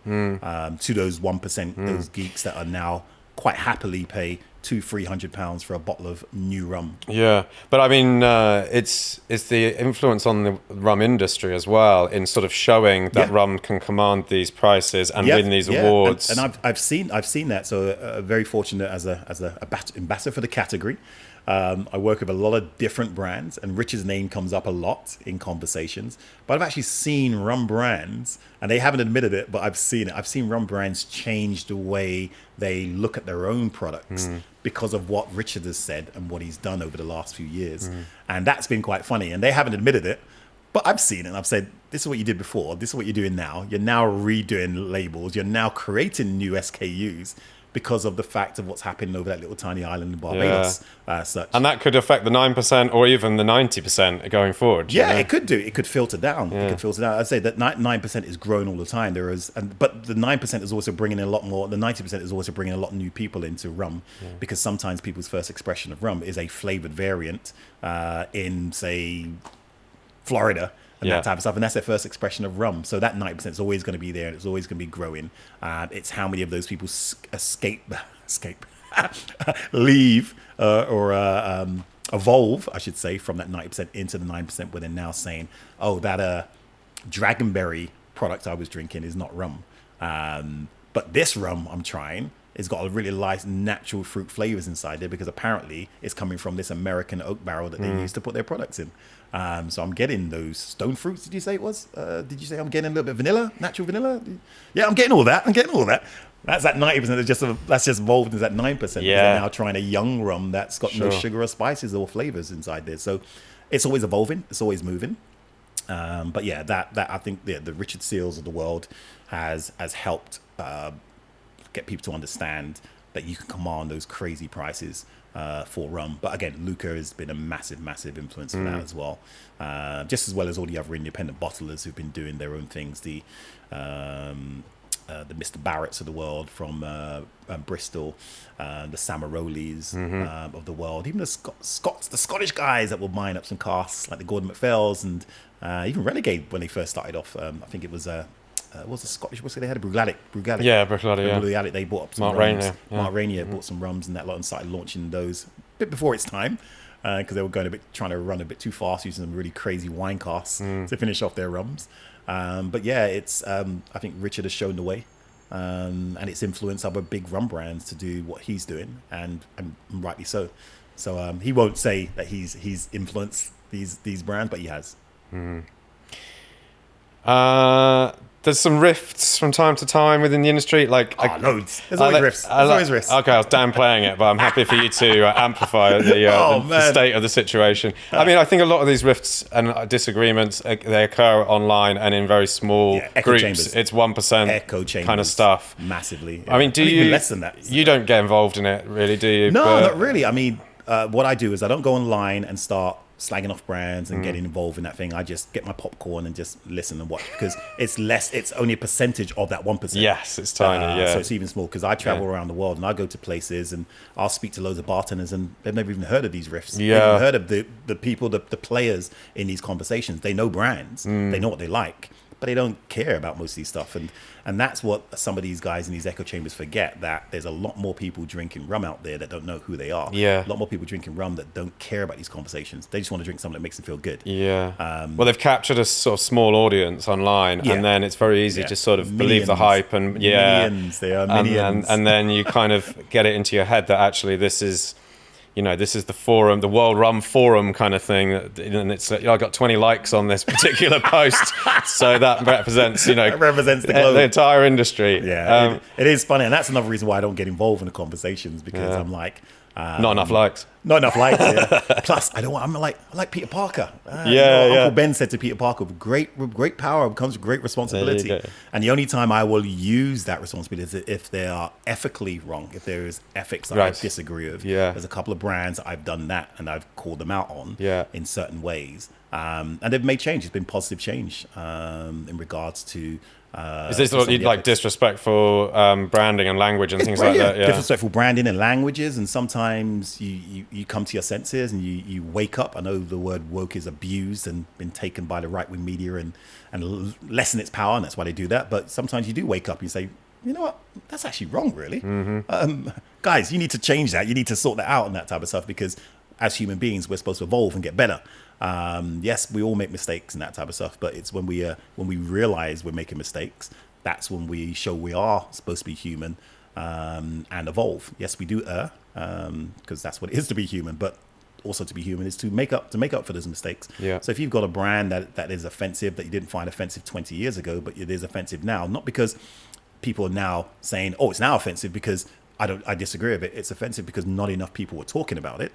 Speaker 2: to those 1%, those geeks that are now quite happily pay £200-300 for a bottle of new rum. Yeah,
Speaker 1: but I mean, it's the influence on the rum industry as well in sort of showing that rum can command these prices and win these awards.
Speaker 2: And I've seen that. So very fortunate as a ambassador for the category. I work with a lot of different brands, and Richard's name comes up a lot in conversations. But I've actually seen rum brands, and they haven't admitted it, but I've seen it. I've seen rum brands change the way they look at their own products because of what Richard has said and what he's done over the last few years. And that's been quite funny. And they haven't admitted it, but I've seen it. And I've said, this is what you did before. This is what you're doing now. You're now redoing labels. You're now creating new SKUs. Because of the fact of what's happening over that little tiny island in Barbados, such.
Speaker 1: And that could affect the 9% or even the 90% going forward.
Speaker 2: Yeah, it could do. It could filter down. It could filter down. I'd say that 9% is growing all the time. But the 9% is also bringing in a lot more. The 90% is also bringing a lot of new people into rum, because sometimes people's first expression of rum is a flavored variant in, say, Florida. And that type of stuff. And that's their first expression of rum. So that 9% is always going to be there, and it's always going to be growing. It's how many of those people leave or evolve, I should say, from that 90% into the 9%, where they're now saying, oh, that dragonberry product I was drinking is not rum. But this rum I'm trying, it's got a really nice natural fruit flavors inside there, because apparently it's coming from this American oak barrel that they use to put their products in. So I'm getting those stone fruits. Did you say it was? Did you say I'm getting a little bit of vanilla, natural vanilla? Yeah, I'm getting all that. That's that 90%. That's just evolved into that 9%. Yeah. They're now trying a young rum that's got no sugar or spices or flavors inside there. So it's always evolving. It's always moving. But yeah, that I think the Richard Seales of the world has helped get people to understand that you can command those crazy prices for rum. But again, Luca has been a massive influence for that as well. Just as well as all the other independent bottlers who've been doing their own things. The Mr. Barretts of the world from Bristol, the Samarolis of the world, even the Scottish guys that were buying up some casks, like the Gordon MacPhails, and even Renegade when they first started off. I think it was was a Scottish whiskey they had, a Bruichladdich.
Speaker 1: Yeah, Bruichladdich,
Speaker 2: Bruichladdich, they bought up some
Speaker 1: Mark
Speaker 2: rums.
Speaker 1: Rainier,
Speaker 2: Mark Rainier bought some rums and that lot and started launching those bit before its time, because they were trying to run a bit too fast, using some really crazy wine casks to finish off their rums. But yeah, it's I think Richard has shown the way, and it's influenced other big rum brands to do what he's doing, and rightly so. So he won't say that he's influenced these brands, but he has.
Speaker 1: There's some rifts from time to time within the industry.
Speaker 2: Loads. There's always rifts.
Speaker 1: Okay, I was downplaying it, but I'm happy for you to amplify the state of the situation. I mean, I think a lot of these rifts and disagreements, they occur online and in very small groups. Chambers. It's 1%
Speaker 2: echo chambers,
Speaker 1: kind of stuff.
Speaker 2: Massively. Yeah.
Speaker 1: I mean,
Speaker 2: even less than that?
Speaker 1: You don't get involved in it, really, do you?
Speaker 2: No, not really. I mean, what I do is I don't go online and start slagging off brands and getting involved in that thing. I just get my popcorn and just listen and watch, because it's only a percentage of that 1%.
Speaker 1: Yes, it's tiny.
Speaker 2: So it's even small, because I travel around the world and I go to places and I'll speak to loads of bartenders and they've never even heard of these riffs. They've never heard of the people, the players in these conversations. They know brands, they know what they like, but they don't care about most of these stuff. And that's what some of these guys in these echo chambers forget, that there's a lot more people drinking rum out there that don't know who they are.
Speaker 1: Yeah.
Speaker 2: A lot more people drinking rum that don't care about these conversations. They just want to drink something that makes them feel good.
Speaker 1: Yeah. Well, they've captured a sort of small audience online, and then it's very easy to sort of believe the hype. And
Speaker 2: millions. They are millions.
Speaker 1: And then you kind of get it into your head that actually this is the forum, the World Rum Forum kind of thing, and it's I got 20 likes on this particular post, so that represents
Speaker 2: that represents the
Speaker 1: entire industry.
Speaker 2: Yeah, it is funny, and that's another reason why I don't get involved in the conversations, because I'm like,
Speaker 1: not enough likes.
Speaker 2: Not enough likes. Yeah. Plus, I like Peter Parker. Uncle Ben said to Peter Parker, with great power comes great responsibility. And the only time I will use that responsibility is if they are ethically wrong, if there is ethics that I disagree with. Yeah. There's a couple of brands I've done that and I've called them out on in certain ways. And they've made change. It's been positive change in regards to.
Speaker 1: Is this like disrespectful branding and language and things like that? Yeah,
Speaker 2: disrespectful branding and languages, and sometimes you come to your senses and you wake up. I know the word woke is abused and been taken by the right-wing media and lessen its power, and that's why they do that. But sometimes you do wake up and you say, you know what, that's actually wrong, really. Guys, you need to change that. You need to sort that out and that type of stuff, because as human beings, we're supposed to evolve and get better. Yes, we all make mistakes and that type of stuff, but it's when we realize we're making mistakes, that's when we show we are supposed to be human and evolve. Yes, we do err, because that's what it is to be human, but also to be human is to make up for those mistakes. Yeah. So if you've got a brand that is offensive, that you didn't find offensive 20 years ago, but it is offensive now, not because people are now saying, oh, it's now offensive because I disagree with it. It's offensive because not enough people were talking about it.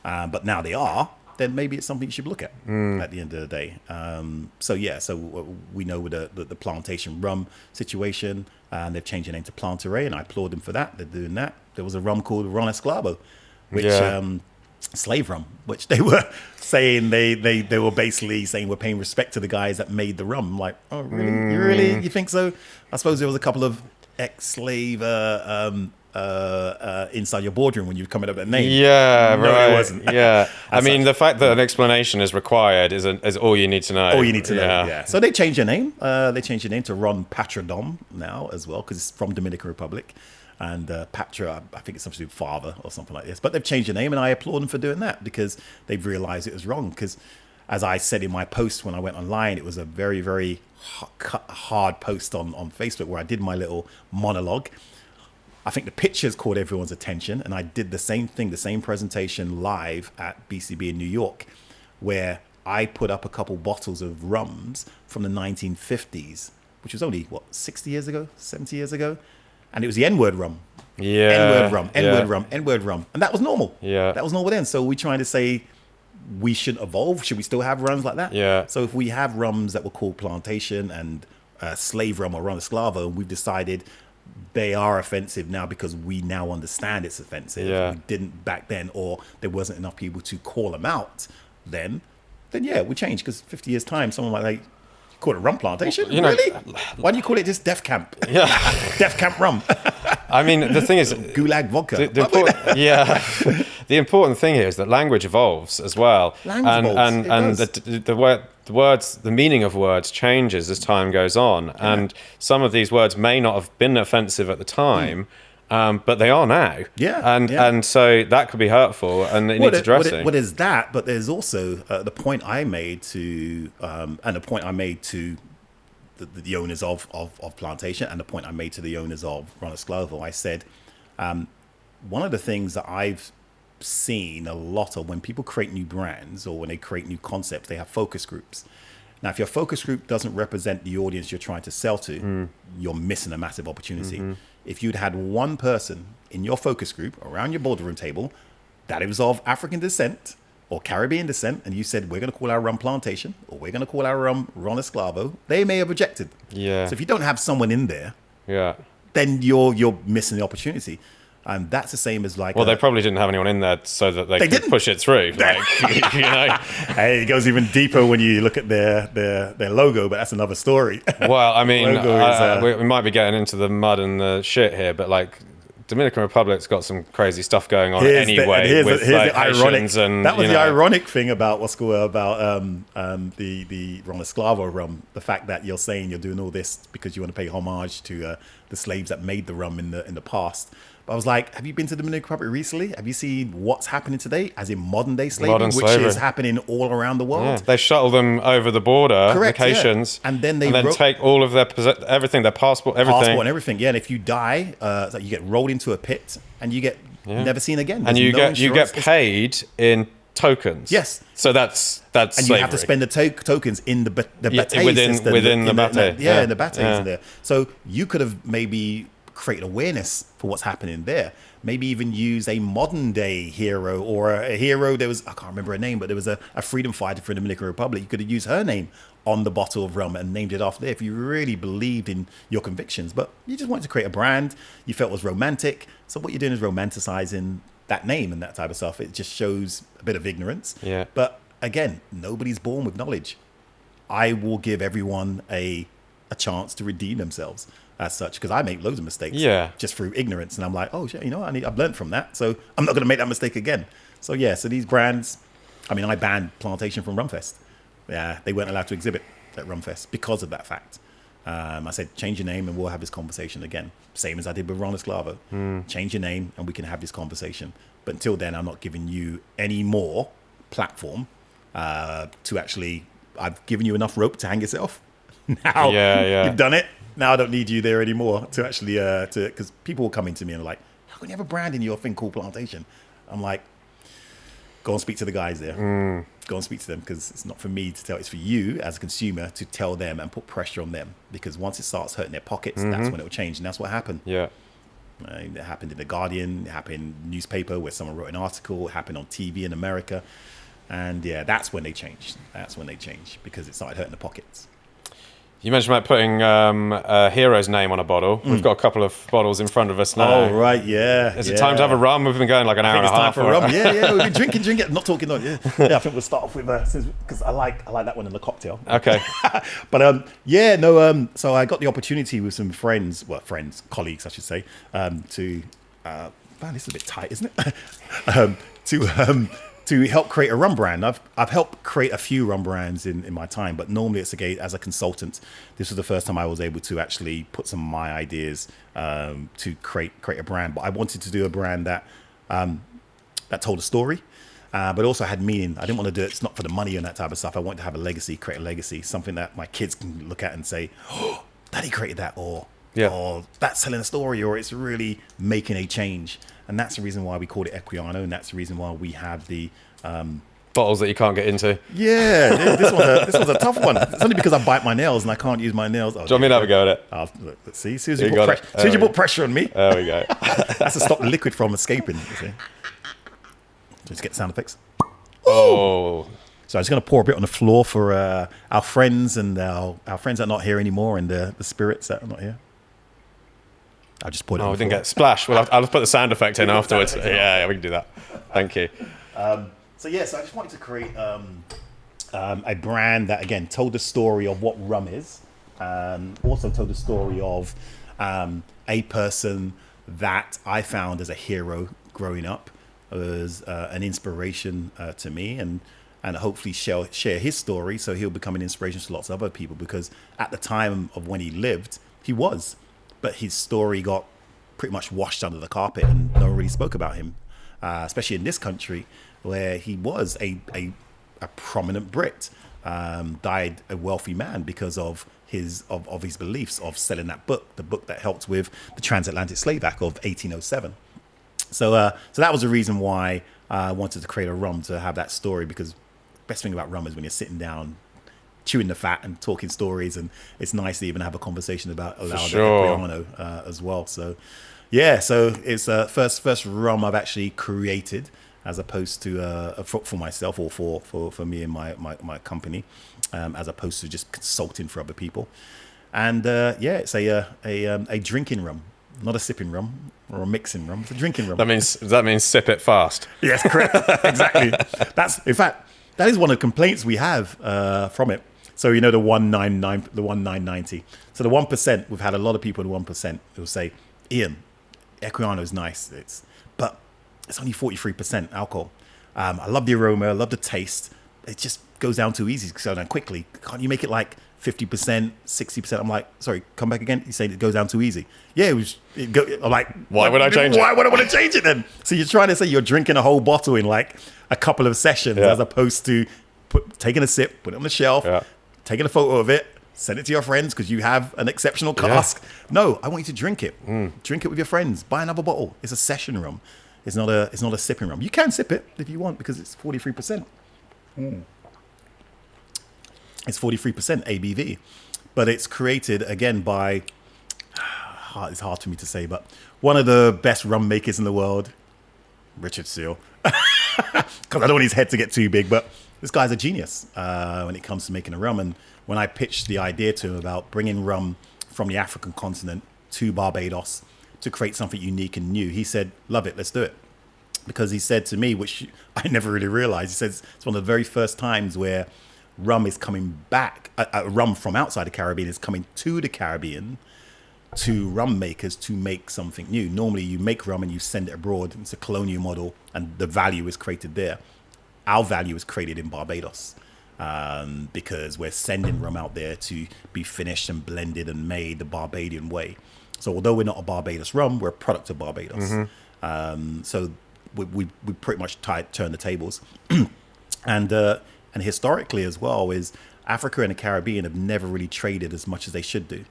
Speaker 2: But now they are. Then maybe it's something you should look at the end of the day. So we know with the Plantation rum situation, they've changed the name to Planteray, and I applaud them for that. They're doing that. There was a rum called Ron Esclavo, which slave rum, which they were saying they were basically saying we're paying respect to the guys that made the rum. I'm like, oh really? You think so? I suppose there was a couple of ex-slave inside your boardroom when you were coming up with that name.
Speaker 1: Yeah,
Speaker 2: no,
Speaker 1: right.
Speaker 2: It wasn't.
Speaker 1: Yeah. I mean, the fact that an explanation is required is all you need to know.
Speaker 2: All you need to know, yeah. So they changed their name. They changed their name to Ron Patradom now as well, because it's from Dominican Republic. And Patra, I think it's something to do with father or something like this. But they've changed their name, and I applaud them for doing that, because they've realized it was wrong. Because as I said in my post when I went online, it was a very, very hard post on Facebook where I did my little monologue. I think the pictures caught everyone's attention, and I did the same thing, the same presentation live at BCB in New York, where I put up a couple bottles of rums from the 1950s, which was only, 60 years ago, 70 years ago? And it was the N-word rum.
Speaker 1: Yeah.
Speaker 2: N-word rum, N-word rum, N-word rum. And that was normal.
Speaker 1: Yeah.
Speaker 2: That was normal then. So we're trying to say we should evolve. Should we still have rums like that?
Speaker 1: Yeah.
Speaker 2: So if we have rums that were called Plantation and slave rum or Ron Esclavo, and we've decided they are offensive now because we now understand it's offensive.
Speaker 1: Yeah.
Speaker 2: We didn't back then, or there wasn't enough people to call them out then yeah, we change, because 50 years time, someone might like, call it rum plantation? Really? Why do you call it just Def Camp?
Speaker 1: Yeah.
Speaker 2: Def Camp rum.
Speaker 1: I mean, the thing is...
Speaker 2: Gulag vodka.
Speaker 1: The important thing here is that language evolves as well. The meaning of words changes as time goes on. Yeah. And some of these words may not have been offensive at the time, But they are now. And so that could be hurtful, and it needs addressing.
Speaker 2: Well, there's that, but there's also the point I made to, and the point I made to the owners of Plantation, and the point I made to the owners of Ron Esclavo. I said, one of the things that I've seen a lot of when people create new brands or when they create new concepts, they have focus groups. Now, if your focus group doesn't represent the audience you're trying to sell to, you're missing a massive opportunity. If you'd had one person in your focus group around your boardroom table that was of African descent or Caribbean descent, and you said, we're going to call our rum Plantation, or we're going to call our rum Ron Esclavo, they may have objected.
Speaker 1: Yeah.
Speaker 2: So if you don't have someone in there, then you're missing the opportunity. That's the same as like...
Speaker 1: Well, they probably didn't have anyone in there so that they could push it through. Like, you know.
Speaker 2: Hey, it goes even deeper when you look at their logo, but that's another story.
Speaker 1: Well, I mean, we might be getting into the mud and the shit here, but like Dominican Republic's got some crazy stuff going on anyway.
Speaker 2: Here's
Speaker 1: with
Speaker 2: the ironic.
Speaker 1: And,
Speaker 2: that was the ironic thing about what's called about the Ron Esclavo rum. The fact that you're saying you're doing all this because you want to pay homage to the slaves that made the rum in the past. But I was like, have you been to the Dominican Republic recently? Have you seen what's happening today, as in modern day slavery, which is happening all around the world?
Speaker 1: Yeah. They shuttle them over the border, vacations,
Speaker 2: and then they
Speaker 1: take all of their everything, their passport, everything.
Speaker 2: Yeah, and if you die, you get rolled into a pit and you get never seen again.
Speaker 1: And you get paid in tokens.
Speaker 2: Yes.
Speaker 1: So that's
Speaker 2: and
Speaker 1: slavery.
Speaker 2: You have to spend the tokens in the batay
Speaker 1: within
Speaker 2: system,
Speaker 1: the batay.
Speaker 2: In the battays in there. So you could have maybe create awareness for what's happening there. Maybe even use a modern day hero or a hero. There was, I can't remember her name, but there was a freedom fighter for the Dominican Republic. You could have used her name on the bottle of rum and named it after there if you really believed in your convictions. But you just wanted to create a brand you felt was romantic. So what you're doing is romanticizing that name and that type of stuff. It just shows a bit of ignorance.
Speaker 1: Yeah.
Speaker 2: But again, nobody's born with knowledge. I will give everyone a chance to redeem themselves as such, because I make loads of mistakes just through ignorance, and I'm like, oh shit, I've learned from that, so I'm not going to make that mistake again. So so these brands, I mean, I banned Plantation from RumFest. Yeah, they weren't allowed to exhibit at RumFest because of that fact. I said, change your name and we'll have this conversation again. Same as I did with Ron Esclavo. Change your name and we can have this conversation. But until then, I'm not giving you any more platform to actually, I've given you enough rope to hang yourself. Now you've done it. Now I don't need you there anymore to actually, because people will come into me and are like, how can you have a brand in your thing called Plantation? I'm like, go and speak to the guys there. Go and speak to them, because it's not for me to tell. It's for you as a consumer to tell them and put pressure on them, because once it starts hurting their pockets, that's when it will change. And that's what happened. Yeah. It happened in The Guardian. It happened in newspaper where someone wrote an article. It happened on TV in America. And that's when they changed. That's when they changed, because it started hurting the pockets.
Speaker 1: You mentioned about putting a hero's name on a bottle. We've got a couple of bottles in front of us now.
Speaker 2: Oh, right, yeah.
Speaker 1: Is it time to have a rum? We've been going like an hour and a half.
Speaker 2: It's time for rum. Yeah. We've been drinking. Not talking. Yeah, I think we'll start off with, because I like that one in the cocktail.
Speaker 1: Okay.
Speaker 2: But, so I got the opportunity with some colleagues, I should say, man, this is a bit tight, isn't it? To help create a rum brand. I've helped create a few rum brands in my time, but normally it's as a consultant. This was the first time I was able to actually put some of my ideas to create a brand. But I wanted to do a brand that told a story, but also had meaning. I didn't want to do it. It's not for the money and that type of stuff. I wanted to have a legacy, create a legacy, something that my kids can look at and say, "Oh, Daddy created that," or that's telling a story, or it's really making a change. And that's the reason why we called it Equiano, and that's the reason why we have the
Speaker 1: bottles that you can't get into.
Speaker 2: Yeah, this one's a tough one. It's only because I bite my nails and I can't use my nails.
Speaker 1: Do you want me to have a go at it?
Speaker 2: Let's see. As soon as you put pressure on me.
Speaker 1: There we go.
Speaker 2: That's to stop the liquid from escaping. You see? Just get the sound effects.
Speaker 1: Oh.
Speaker 2: So I'm just going to pour a bit on the floor for our friends and our friends that are not here anymore, and the spirits that are not here. I just put it.
Speaker 1: Oh, we didn't get splash. Well, I'll put the sound effect in afterwards. Yeah, we can do that. Thank you.
Speaker 2: So I just wanted to create a brand that, again, told the story of what rum is. Also told the story of a person that I found as a hero growing up, as an inspiration to me, and hopefully share his story, so he'll become an inspiration to lots of other people. Because at the time of when he lived, he was. But his story got pretty much washed under the carpet, and no one really spoke about him, especially in this country where he was a prominent Brit, died a wealthy man because of his beliefs of selling that book, the book that helped with the Transatlantic Slave Act of 1807. So that was the reason why I wanted to create a rum, to have that story, because the best thing about rum is when you're sitting down, chewing the fat and talking stories, and it's nice to even have a conversation about the Equiano as well. So yeah, so it's first rum I've actually created, as opposed to for myself, or for me and my company, as opposed to just consulting for other people. And it's a drinking rum, not a sipping rum or a mixing rum. It's a drinking rum.
Speaker 1: That means sip it fast.
Speaker 2: Yes, correct. Exactly. In fact, that is one of the complaints we have from it. So the 1990. So the 1%, we've had a lot of people in the 1% who will say, Ian, Equiano is nice, but it's only 43% alcohol. I love the aroma, I love the taste. It just goes down too easy, so down quickly. Can't you make it like 50%, 60%? I'm like, sorry, come back again. You're saying it goes down too easy. Yeah, I'm like,
Speaker 1: why would I change it?
Speaker 2: Why would I want to change it then? So you're trying to say you're drinking a whole bottle in like a couple of sessions, as opposed to taking a sip, put it on the shelf, taking a photo of it, send it to your friends because you have an exceptional cask. No, I want you to drink it. Drink it with your friends. Buy another bottle. It's a session rum. It's not a sipping rum. You can sip it if you want, because it's 43%. It's 43% ABV, but it's created again by, it's hard for me to say, but one of the best rum makers in the world, Richard Seale. Because I don't want his head to get too big, but this guy's a genius when it comes to making a rum. And when I pitched the idea to him about bringing rum from the African continent to Barbados to create something unique and new, he said, love it, let's do it. Because he said to me, which I never really realized, he says it's one of the very first times where rum is coming back, rum from outside the Caribbean is coming to the Caribbean, to rum makers to make something new. Normally you make rum and you send it abroad. It's a colonial model and the value is created there. Our value is created in Barbados, because we're sending rum out there to be finished and blended and made the Barbadian way. So although we're not a Barbados rum, we're a product of Barbados. So we pretty much turn the tables. And historically as well, is Africa and the Caribbean have never really traded as much as they should do.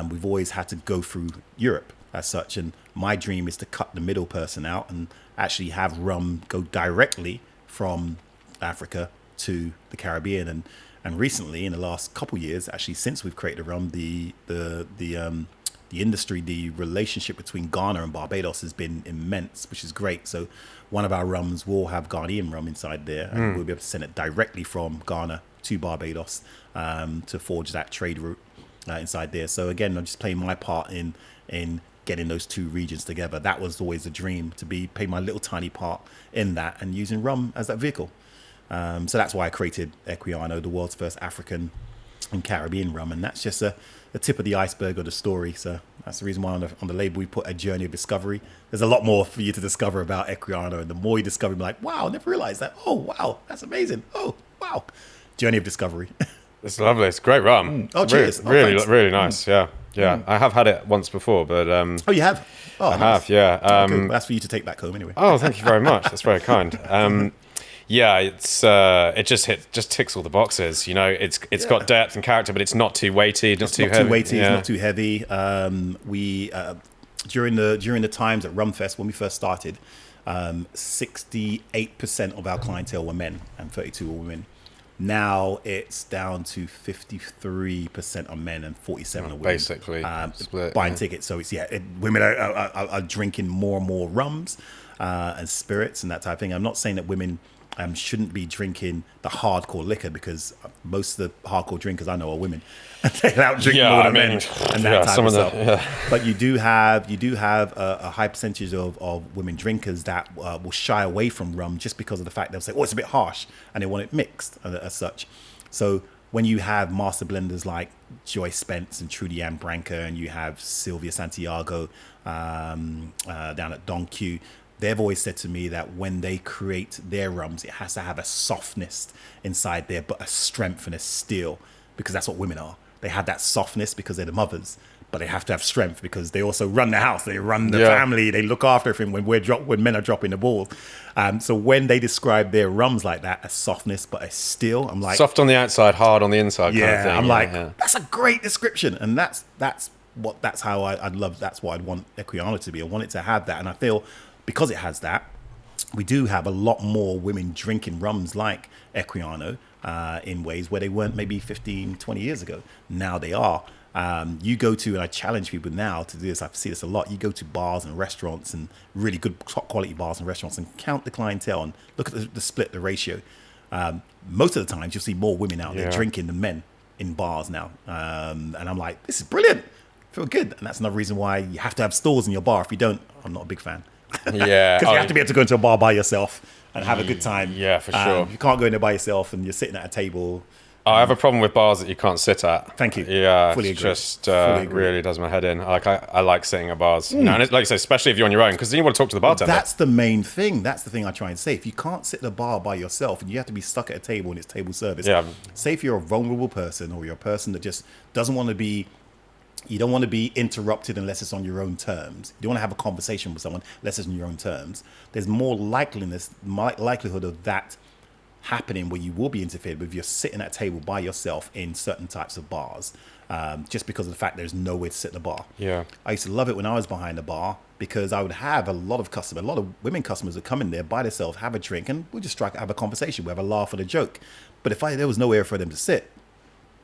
Speaker 2: We've always had to go through Europe as such. And my dream is to cut the middle person out and actually have rum go directly from Africa to the Caribbean. And recently, in the last couple of years, actually since we've created rum, the industry, the relationship between Ghana and Barbados has been immense, which is great. So one of our rums will have Ghanaian rum inside there, and we'll be able to send it directly from Ghana to Barbados to forge that trade route inside there. So again, I'm just playing my part in getting those two regions together. That was always a dream, to play my little tiny part in that and using rum as that vehicle. So that's why I created Equiano, the world's first African and Caribbean rum, and that's just the tip of the iceberg of the story. So that's the reason why on the label we put a journey of discovery. There's a lot more for you to discover about Equiano, and the more you discover, you're like, wow, I never realized that. Oh wow, that's amazing. Oh wow, journey of discovery.
Speaker 1: It's lovely. It's great rum.
Speaker 2: Oh, cheers.
Speaker 1: Really nice. Yeah. I have had it once before, but
Speaker 2: oh, you have? Oh,
Speaker 1: I have. Yeah.
Speaker 2: Okay. Well, that's for you to take back home anyway.
Speaker 1: Oh, thank you very much. That's very kind. Yeah, it just ticks all the boxes. It's got depth and character, but it's not too weighty, not too heavy.
Speaker 2: It's not too heavy. We during the times at RumFest when we first started, 68% of our clientele were men and 32 were women. Now it's down to 53% are men and 47 are women.
Speaker 1: Basically, split,
Speaker 2: buying tickets. So it's women are drinking more and more rums and spirits and that type of thing. I'm not saying that women shouldn't be drinking the hardcore liquor, because most of the hardcore drinkers I know are women. They out drink more than men and that type of stuff. But you do have a high percentage of women drinkers that will shy away from rum just because of the fact they'll say, oh, it's a bit harsh, and they want it mixed as such. So when you have master blenders like Joyce Spence and Trudy Ann Branca, and you have Sylvia Santiago down at Don Q, they've always said to me that when they create their rums, it has to have a softness inside there, but a strength and a steel, because that's what women are. they have that softness because they're the mothers, but they have to have strength because they also run the house, they run the family, they look after everything when men are dropping the ball. So when they describe their rums like that, a softness but a still, I'm like,
Speaker 1: soft on the outside, hard on the inside.
Speaker 2: Yeah,
Speaker 1: kind of thing.
Speaker 2: I'm like, that's a great description, and that's how I'd love. That's what I'd want Equiano to be. I want it to have that, and I feel because it has that, we do have a lot more women drinking rums like Equiano in ways where they weren't maybe 15, 20 years ago. Now they are. You go to, and I challenge people now to do this, I see this a lot, you go to bars and restaurants and really good top quality bars and restaurants and count the clientele and look at the split, the ratio. Most of the times you'll see more women out there drinking than men in bars now. And I'm like, this is brilliant. I feel good. And that's another reason why you have to have stalls in your bar. If you don't, I'm not a big fan.
Speaker 1: Yeah.
Speaker 2: Because you have to be able to go into a bar by yourself and have a good time.
Speaker 1: Yeah, for sure.
Speaker 2: You can't go in there by yourself and you're sitting at a table.
Speaker 1: I have a problem with bars that you can't sit at.
Speaker 2: Thank you.
Speaker 1: Yeah,
Speaker 2: Fully
Speaker 1: it
Speaker 2: agree.
Speaker 1: just really does my head in. Like I like sitting at bars, you know, and it's, like you say, especially if you're on your own, because then you want to talk to the bartender.
Speaker 2: That's the main thing. That's the thing I try and say. If you can't sit at a bar by yourself and you have to be stuck at a table and it's table service, say if you're a vulnerable person or you're a person that just doesn't want to be, you don't want to be interrupted unless it's on your own terms. You don't want to have a conversation with someone unless it's on your own terms. There's more likelihood of that happening where you will be interfered with if you're sitting at a table by yourself in certain types of bars, just because of the fact there's nowhere to sit at the bar.
Speaker 1: Yeah,
Speaker 2: I used to love it when I was behind the bar because I would have a lot of women customers that come in there by themselves, have a drink, and we'll just have a conversation. We have a laugh and a joke. But if there was nowhere for them to sit,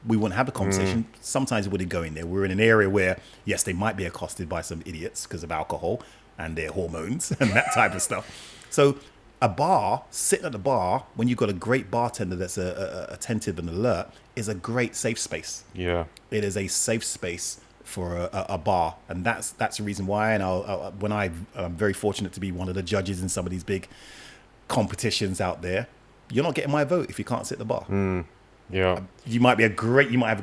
Speaker 2: we wouldn't have a conversation. Sometimes we wouldn't go in there. We're in an area where, yes, they might be accosted by some idiots because of alcohol and their hormones and that type of stuff. So a bar, sitting at the bar when you've got a great bartender that's attentive and alert, is a great safe space.
Speaker 1: Yeah,
Speaker 2: it is a safe space for a bar, and that's the reason why. And I'm very fortunate to be one of the judges in some of these big competitions out there. You're not getting my vote if you can't sit at the bar.
Speaker 1: Yeah,
Speaker 2: you might have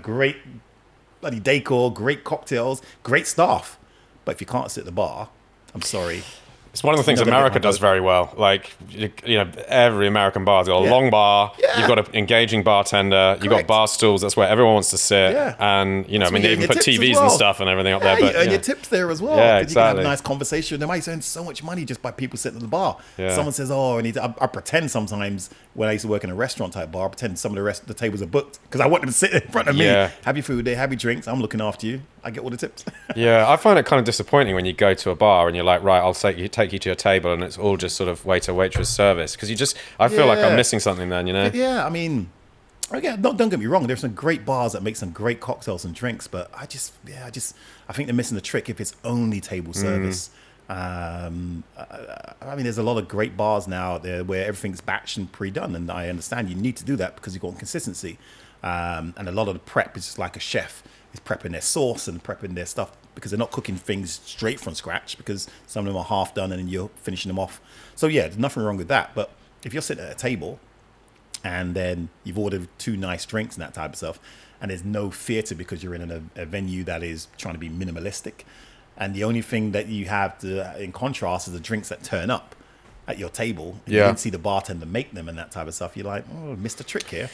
Speaker 2: great bloody decor, great cocktails, great staff, but if you can't sit at the bar, I'm sorry.
Speaker 1: It's one of the things America does very well. Like, you know, every American bar's got a long bar.
Speaker 2: Yeah.
Speaker 1: You've got an engaging bartender. You've got bar stools. That's where everyone wants to sit.
Speaker 2: Yeah.
Speaker 1: And, you know, I mean, they even put TVs and stuff and everything up there.
Speaker 2: But
Speaker 1: you
Speaker 2: earn your tips there as well.
Speaker 1: Yeah,
Speaker 2: exactly. You can have a
Speaker 1: exactly.
Speaker 2: nice conversation. They might earn so much money just by people sitting at the bar.
Speaker 1: Yeah.
Speaker 2: Someone says, oh, I pretend sometimes when I used to work in a restaurant type bar, I pretend some of the tables are booked because I want them to sit in front of me. Have your food there, have your drinks. I'm looking after you. I get all the tips.
Speaker 1: Yeah, I find it kind of disappointing when you go to a bar and you're like, right, I'll take you to your table, and it's all just sort of waiter, waitress service, because I feel like I'm missing something then, you know?
Speaker 2: Yeah, I mean, again, don't get me wrong. There's some great bars that make some great cocktails and drinks, but I think they're missing the trick if it's only table service. I mean, there's a lot of great bars now out there where everything's batched and pre-done, and I understand you need to do that because you've got consistency. And a lot of the prep is just like a chef is prepping their sauce and prepping their stuff because they're not cooking things straight from scratch, because some of them are half done and then you're finishing them off. So yeah, there's nothing wrong with that. But if you're sitting at a table and then you've ordered 2 nice drinks and that type of stuff, and there's no theatre because you're in a venue that is trying to be minimalistic, and the only thing that you have in contrast is the drinks that turn up at your table, and you didn't see the bartender make them and that type of stuff, you're like, oh, missed a trick here.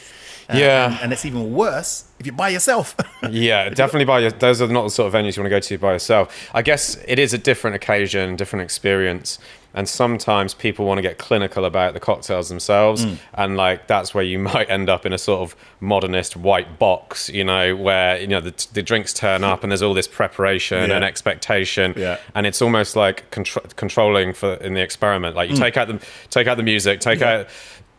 Speaker 2: And it's even worse if you're by yourself.
Speaker 1: Yeah, definitely those are not the sort of venues you want to go to by yourself. I guess it is a different occasion, different experience, and sometimes people want to get clinical about the cocktails themselves, and like that's where you might end up in a sort of modernist white box, you know, where, you know, the drinks turn up and there's all this preparation and expectation, and it's almost like controlling in the experiment. Like you take out the music, take out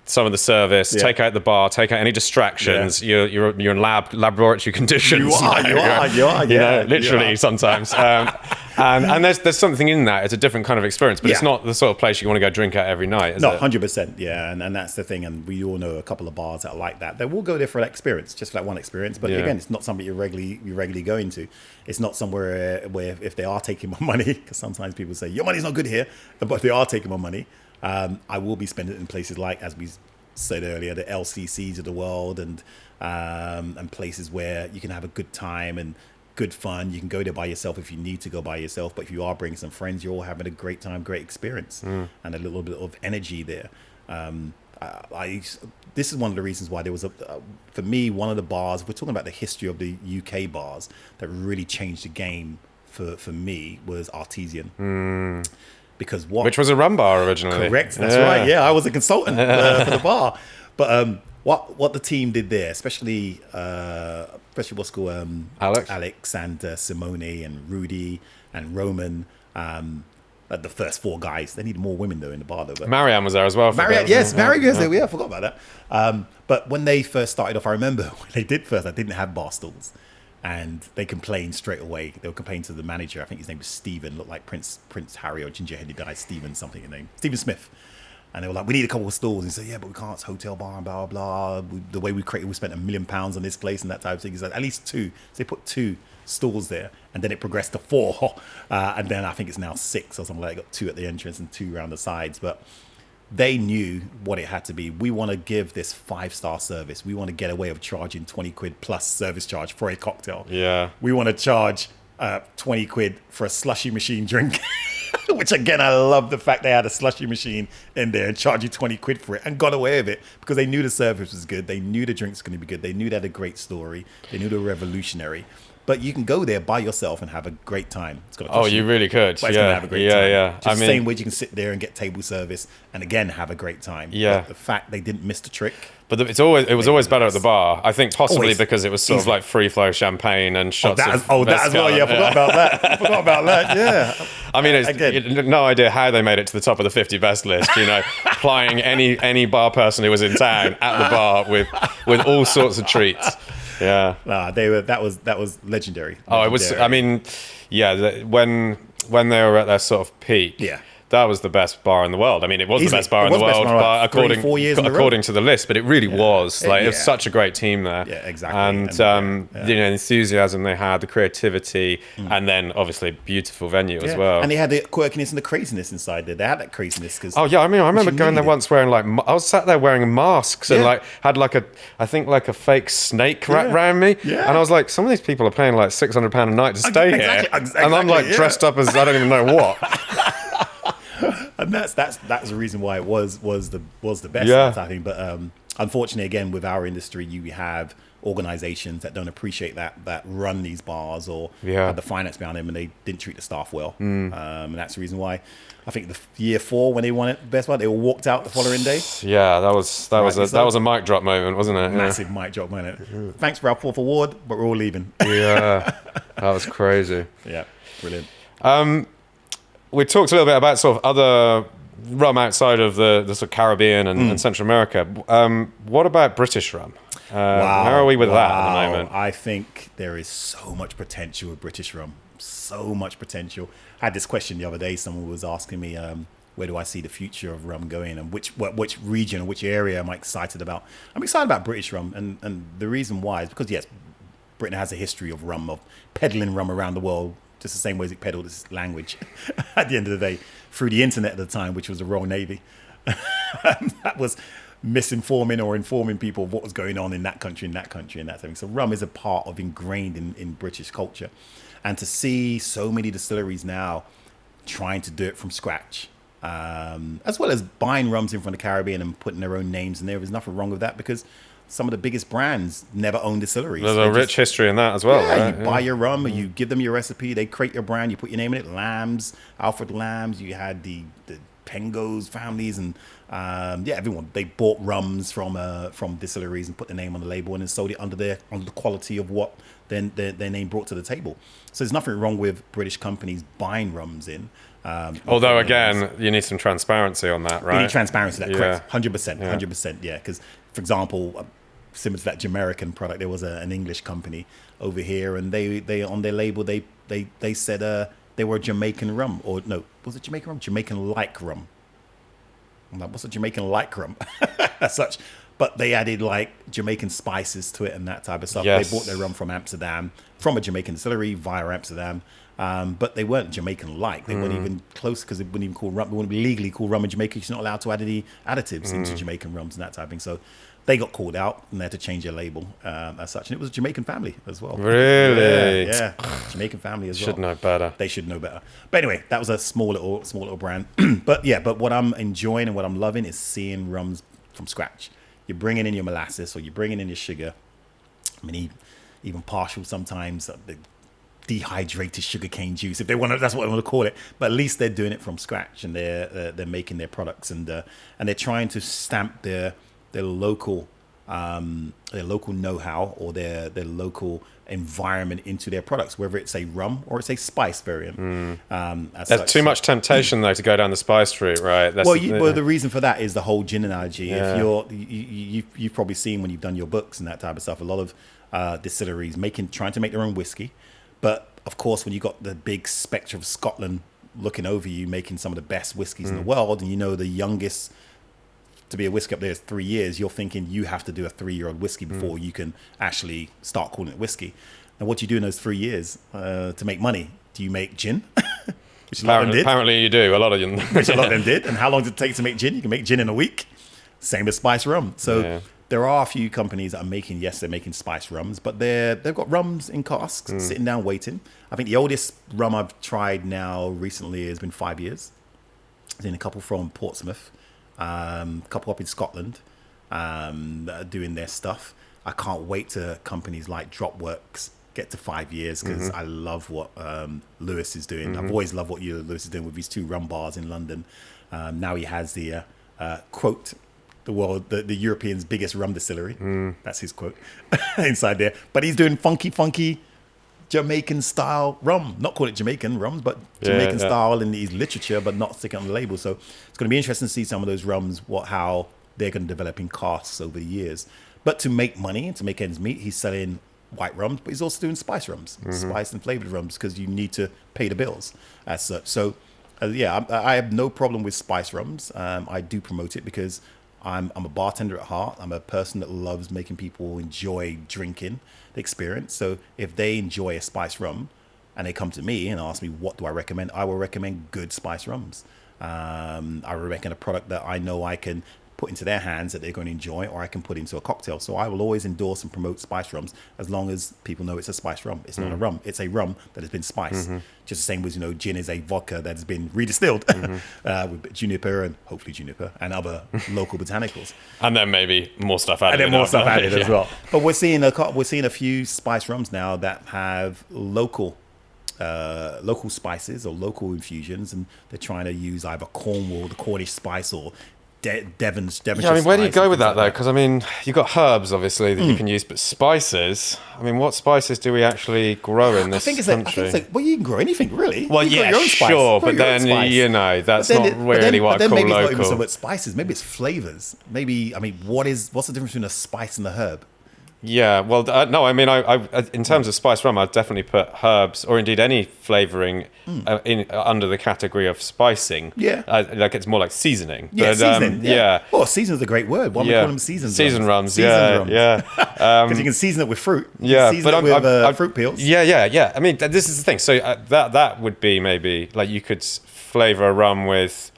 Speaker 1: some of the service, take out the bar, take out any distractions. You're in laboratory conditions.
Speaker 2: You are,
Speaker 1: you know, literally sometimes. And there's something in that. It's a different kind of experience, but it's not the sort of place you want to go drink at every night, is it?
Speaker 2: 100%. Yeah, and that's the thing. And we all know a couple of bars that are like that. They will go there for that experience, just for that one experience. But again, it's not something you're regularly going to. It's not somewhere where if they are taking my money, because sometimes people say your money's not good here, but if they are taking my money, I will be spending it in places like, as we said earlier, the LCCs of the world, and places where you can have a good time and good fun. You can go there by yourself if you need to go by yourself, but if you are bringing some friends, you're all having a great time, great experience, and a little bit of energy there. this is one of the reasons why there was for me, one of the bars, we're talking about the history of the UK bars that really changed the game for me was Artesian. Because which
Speaker 1: was a rum bar originally.
Speaker 2: Correct, that's right. Yeah, I was a consultant for the bar. But what the team did there, especially what's called Alex and Simone and Rudy and Roman, the first four guys. They needed more women though in the bar though. But
Speaker 1: Marianne was there as well.
Speaker 2: Marianne was there. Yeah, I forgot about that. But when they first started off, I remember when they did first, I didn't have bar stools. And they complained straight away. They were complaining to the manager. I think his name was Stephen, looked like Prince Harry or ginger-headed guy, Stephen something, his name, Stephen Smith. And they were like, we need a couple of stalls. And he said, yeah, but we can't. It's hotel bar and blah, blah, blah. The way we created, we spent £1 million on this place and that type of thing. He said, at least 2. So they put 2 stalls there. And then it progressed to 4. And then I think it's now 6 or something like that. Got 2 at the entrance and 2 around the sides. But they knew what it had to be. We want to give this 5-star service. We want to get away with charging 20 quid plus service charge for a cocktail.
Speaker 1: Yeah.
Speaker 2: We want to charge 20 quid for a slushy machine drink. Which again, I love the fact they had a slushy machine in there and charged you 20 quid for it and got away with it because they knew the service was good. They knew the drinks were going to be good. They knew they had a great story. They knew they were revolutionary. But you can go there by yourself and have a great time. It's gonna cost
Speaker 1: you really could.
Speaker 2: But it's going to have a great time.
Speaker 1: Yeah.
Speaker 2: Just the same way you can sit there and get table service and again have a great time.
Speaker 1: Yeah.
Speaker 2: But the fact they didn't miss the trick.
Speaker 1: But it was always better at the bar. I think possibly because it was sort of like free flow champagne and shots of
Speaker 2: that as well. Yeah, I forgot about that. Yeah.
Speaker 1: I mean, it's no idea how they made it to the top of the 50 best list. Plying any bar person who was in town at the bar with all sorts of treats. Yeah.
Speaker 2: That was legendary.
Speaker 1: Oh, it was. I mean, yeah. When they were at their sort of peak.
Speaker 2: Yeah.
Speaker 1: That was the best bar in the world. I mean, it was the best bar in the world, but according to the list. But it really was. Like, it was such a great team there.
Speaker 2: Yeah, exactly.
Speaker 1: And the enthusiasm they had, the creativity, and then obviously beautiful venue as well.
Speaker 2: And they had the quirkiness and the craziness inside there. They had that craziness because.
Speaker 1: Oh yeah, I mean, I remember going there once wearing I was sat there wearing masks and had I think a fake snake around me. Yeah. And I was like, some of these people are paying like £600 a night to stay here, and I'm like dressed up as I don't even know what.
Speaker 2: And that's the reason why it was the best, I think. But unfortunately, again, with our industry, you have organizations that don't appreciate that run these bars or have the finance behind them, and they didn't treat the staff well. And that's the reason why I think the year 4 when they won it best bar, they all walked out the following day.
Speaker 1: Yeah, that was a mic drop moment, wasn't it?
Speaker 2: Massive mic drop moment. Thanks for our 4th award, but we're all leaving.
Speaker 1: Yeah, that was crazy.
Speaker 2: Yeah, brilliant.
Speaker 1: We talked a little bit about sort of other rum outside of the sort of Caribbean and Central America. What about British rum? How are we with that at the moment?
Speaker 2: I think there is so much potential with British rum. So much potential. I had this question the other day. Someone was asking me, where do I see the future of rum going and which region or which area am I excited about? I'm excited about British rum. And the reason why is because, yes, Britain has a history of rum, of peddling rum around the world, just the same way as it peddled its language at the end of the day through the internet at the time, which was the Royal Navy. That was misinforming or informing people of what was going on in that country and that thing. So rum is a part of ingrained in British culture. And to see so many distilleries now trying to do it from scratch, as well as buying rums in from the Caribbean and putting their own names in there, there's nothing wrong with that because some of the biggest brands never own distilleries.
Speaker 1: There's a rich history in that as well.
Speaker 2: Yeah,
Speaker 1: right?
Speaker 2: You buy your rum, you give them your recipe, they create your brand, you put your name in it. Lambs, Alfred Lambs, you had the Pengos families, and everyone. They bought rums from distilleries and put their name on the label and then sold it under the quality of what their name brought to the table. So there's nothing wrong with British companies buying rums in.
Speaker 1: Although again, you need some transparency on that, right?
Speaker 2: You need transparency, that correct? 100%, yeah. Because for example, similar to that Jamaican product, there was an English company over here, and they on their label they said they were Jamaican rum, or no, was it Jamaican rum? Jamaican like rum. I'm like, what's a Jamaican like rum? As such, but they added like Jamaican spices to it and that type of stuff. Yes. They bought their rum from Amsterdam, from a Jamaican distillery via Amsterdam. But they weren't Jamaican-like. They weren't even close because it wouldn't even call rum. It wouldn't be legally called rum in Jamaica. You're not allowed to add any additives into Jamaican rums and that type of thing. So they got called out and they had to change their label as such. And it was a Jamaican family as well.
Speaker 1: Really?
Speaker 2: Yeah. Jamaican family as well.
Speaker 1: Should know better.
Speaker 2: They should know better. But anyway, that was a small little brand. But what I'm enjoying and what I'm loving is seeing rums from scratch. You're bringing in your molasses or you're bringing in your sugar. I mean, even partial sometimes, the dehydrated sugarcane juice, if they want to, that's what I want to call it. But at least they're doing it from scratch, and they're making their products, and they're trying to stamp their local know-how or their local environment into their products, whether it's a rum or it's a spice variant.
Speaker 1: There's too much temptation though to go down the spice route, right?
Speaker 2: The reason for that is the whole gin analogy. Yeah. If you've probably seen when you've done your books and that type of stuff, a lot of distilleries trying to make their own whiskey, but of course when you got the big spectre of Scotland looking over you, making some of the best whiskies in the world, and the youngest to be a whiskey up there is 3 years, you're thinking you have to do a 3-year-old whiskey before you can actually start calling it whiskey. And what do you do in those 3 years to make money? Do you make gin? Which
Speaker 1: apparently you do. A lot of them.
Speaker 2: Which a lot of them did. And how long did it take to make gin? You can make gin in a week. Same as spice rum. So there are a few companies that are they're making spice rums, but they've got rums in casks sitting down waiting. I think the oldest rum I've tried now recently has been 5 years. I've seen a couple from Portsmouth. A couple up in Scotland that are doing their stuff. I can't wait to companies like Dropworks get to 5 years, because I love what Lewis is doing. I've always loved what Lewis is doing with his 2 rum bars in London. Now he has the quote, the European's biggest rum distillery. That's his quote inside there. But he's doing funky Jamaican style rum, not call it Jamaican rums, but Jamaican style in his literature, but not sticking on the label. So it's going to be interesting to see some of those rums, how they're going to develop in casks over the years. But to make money and to make ends meet, he's selling white rums, but he's also doing spice rums, spice and flavored rums, because you need to pay the bills as such. So I have no problem with spice rums. I do promote it because I'm a bartender at heart. I'm a person that loves making people enjoy drinking the experience. So if they enjoy a spice rum and they come to me and ask me what do I recommend, I will recommend good spice rums. I will recommend a product that I know I can put into their hands that they're going to enjoy, or I can put into a cocktail. So I will always endorse and promote spice rums as long as people know it's a spice rum. It's not a rum. It's a rum that has been spiced. Just the same as, gin is a vodka that has been redistilled with juniper and hopefully juniper and other local botanicals.
Speaker 1: And then maybe more stuff added.
Speaker 2: And then more stuff added as well. But we're seeing a few spice rums now that have local spices or local infusions, and they're trying to use either Cornwall, the Cornish spice, or Devonshire.
Speaker 1: Yeah, I mean, where do you go with that though? Because I mean, you've got herbs obviously that you can use, but spices. I mean, what spices do we actually grow in this country?
Speaker 2: Well, you can grow anything really.
Speaker 1: Well, yeah, sure, but then that's not really what I call
Speaker 2: maybe
Speaker 1: local.
Speaker 2: It's not even so much spices. Maybe it's flavors. Maybe, I mean, what's the difference between a spice and a herb?
Speaker 1: Yeah, well, no, I mean, I in terms of spice rum, I'd definitely put herbs or indeed any flavouring under the category of spicing.
Speaker 2: Yeah.
Speaker 1: Like it's more like seasoning.
Speaker 2: Yeah,
Speaker 1: but,
Speaker 2: seasoning. Yeah. Oh, seasoning's a great word. Why do we call them seasons?
Speaker 1: Season rums.
Speaker 2: Yeah.
Speaker 1: Because
Speaker 2: you can season it with fruit.
Speaker 1: Yeah,
Speaker 2: but with fruit peels.
Speaker 1: Yeah. I mean, this is the thing. So that would be maybe like you could flavour a rum with.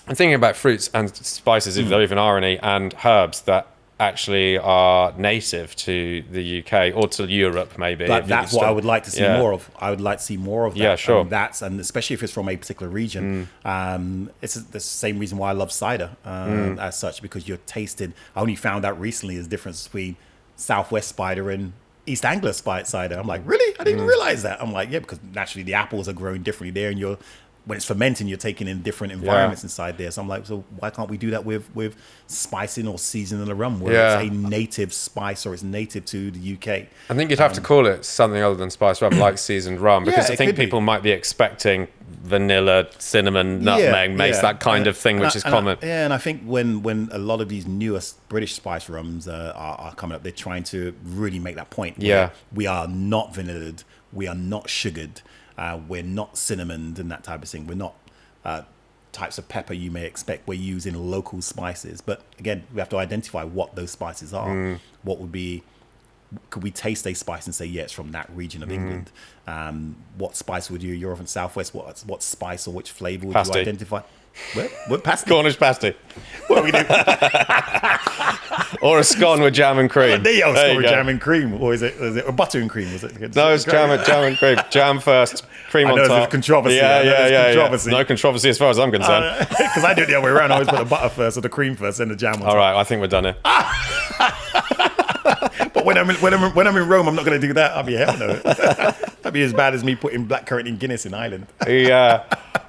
Speaker 1: I'm thinking about fruits and spices, if there even are any, and herbs that actually are native to the UK or to Europe, maybe.
Speaker 2: But that's what I would like to see more of. I would like to see more of that.
Speaker 1: Yeah, sure.
Speaker 2: And especially if it's from a particular region. It's the same reason why I love cider as such, because you're tasting. I only found out recently the difference between Southwest cider and East Anglia cider. I'm like, really? I didn't even realize that. I'm like, yeah, because naturally the apples are growing differently there, and when it's fermenting, you're taking in different environments inside there. So I'm like, so why can't we do that with spicing or seasoning a rum, where it's a native spice or it's native to the UK?
Speaker 1: I think you'd have to call it something other than spice rum, like seasoned rum, because I think people might be expecting vanilla, cinnamon, nutmeg, mace, that kind of thing, which is common.
Speaker 2: And I think when a lot of these newest British spice rums are coming up, they're trying to really make that point. We are not vanillaed, we are not sugared. We're not cinnamoned and that type of thing. We're not types of pepper you may expect. We're using local spices. But again, we have to identify what those spices are. What would be could we taste a spice and say, yeah, it's from that region of England? What spice would you? You're from Southwest. What spice or which flavour would you identify? What pasty?
Speaker 1: Cornish pasty.
Speaker 2: What do we do?
Speaker 1: Or a scone with jam and cream.
Speaker 2: There you go, scone with jam and cream. Or is it or butter and cream? Was it?
Speaker 1: No, it's jam and cream. Jam first, cream on top.
Speaker 2: There's controversy.
Speaker 1: Controversy. No controversy as far as I'm concerned.
Speaker 2: Because I do it the other way around. I always put the butter first or the cream first and the jam on top.
Speaker 1: All right, I think we're done here.
Speaker 2: But when I'm in Rome, I'm not going to do that. I'll be hell no. That'd be as bad as me putting blackcurrant in Guinness in Ireland.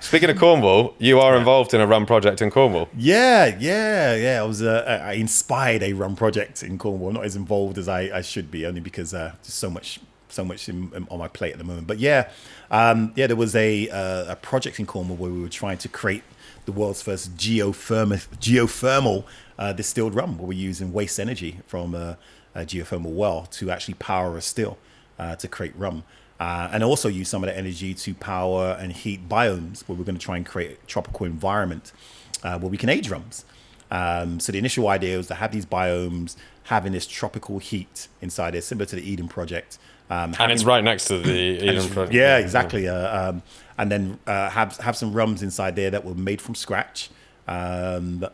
Speaker 1: Speaking of Cornwall, you are involved in a rum project in Cornwall.
Speaker 2: Yeah. I inspired a rum project in Cornwall. Not as involved as I should be, only because there's so much on my plate at the moment. But there was a project in Cornwall where we were trying to create the world's first geothermal distilled rum, where we're using waste energy from a geothermal well to actually power a still to create rum. And also use some of that energy to power and heat biomes, where we're going to try and create a tropical environment where we can age rums. So the initial idea was to have these biomes having this tropical heat inside there, similar to the Eden Project.
Speaker 1: And it's right next to the Eden Project.
Speaker 2: Yeah, exactly. And then have some rums inside there that were made from scratch. Made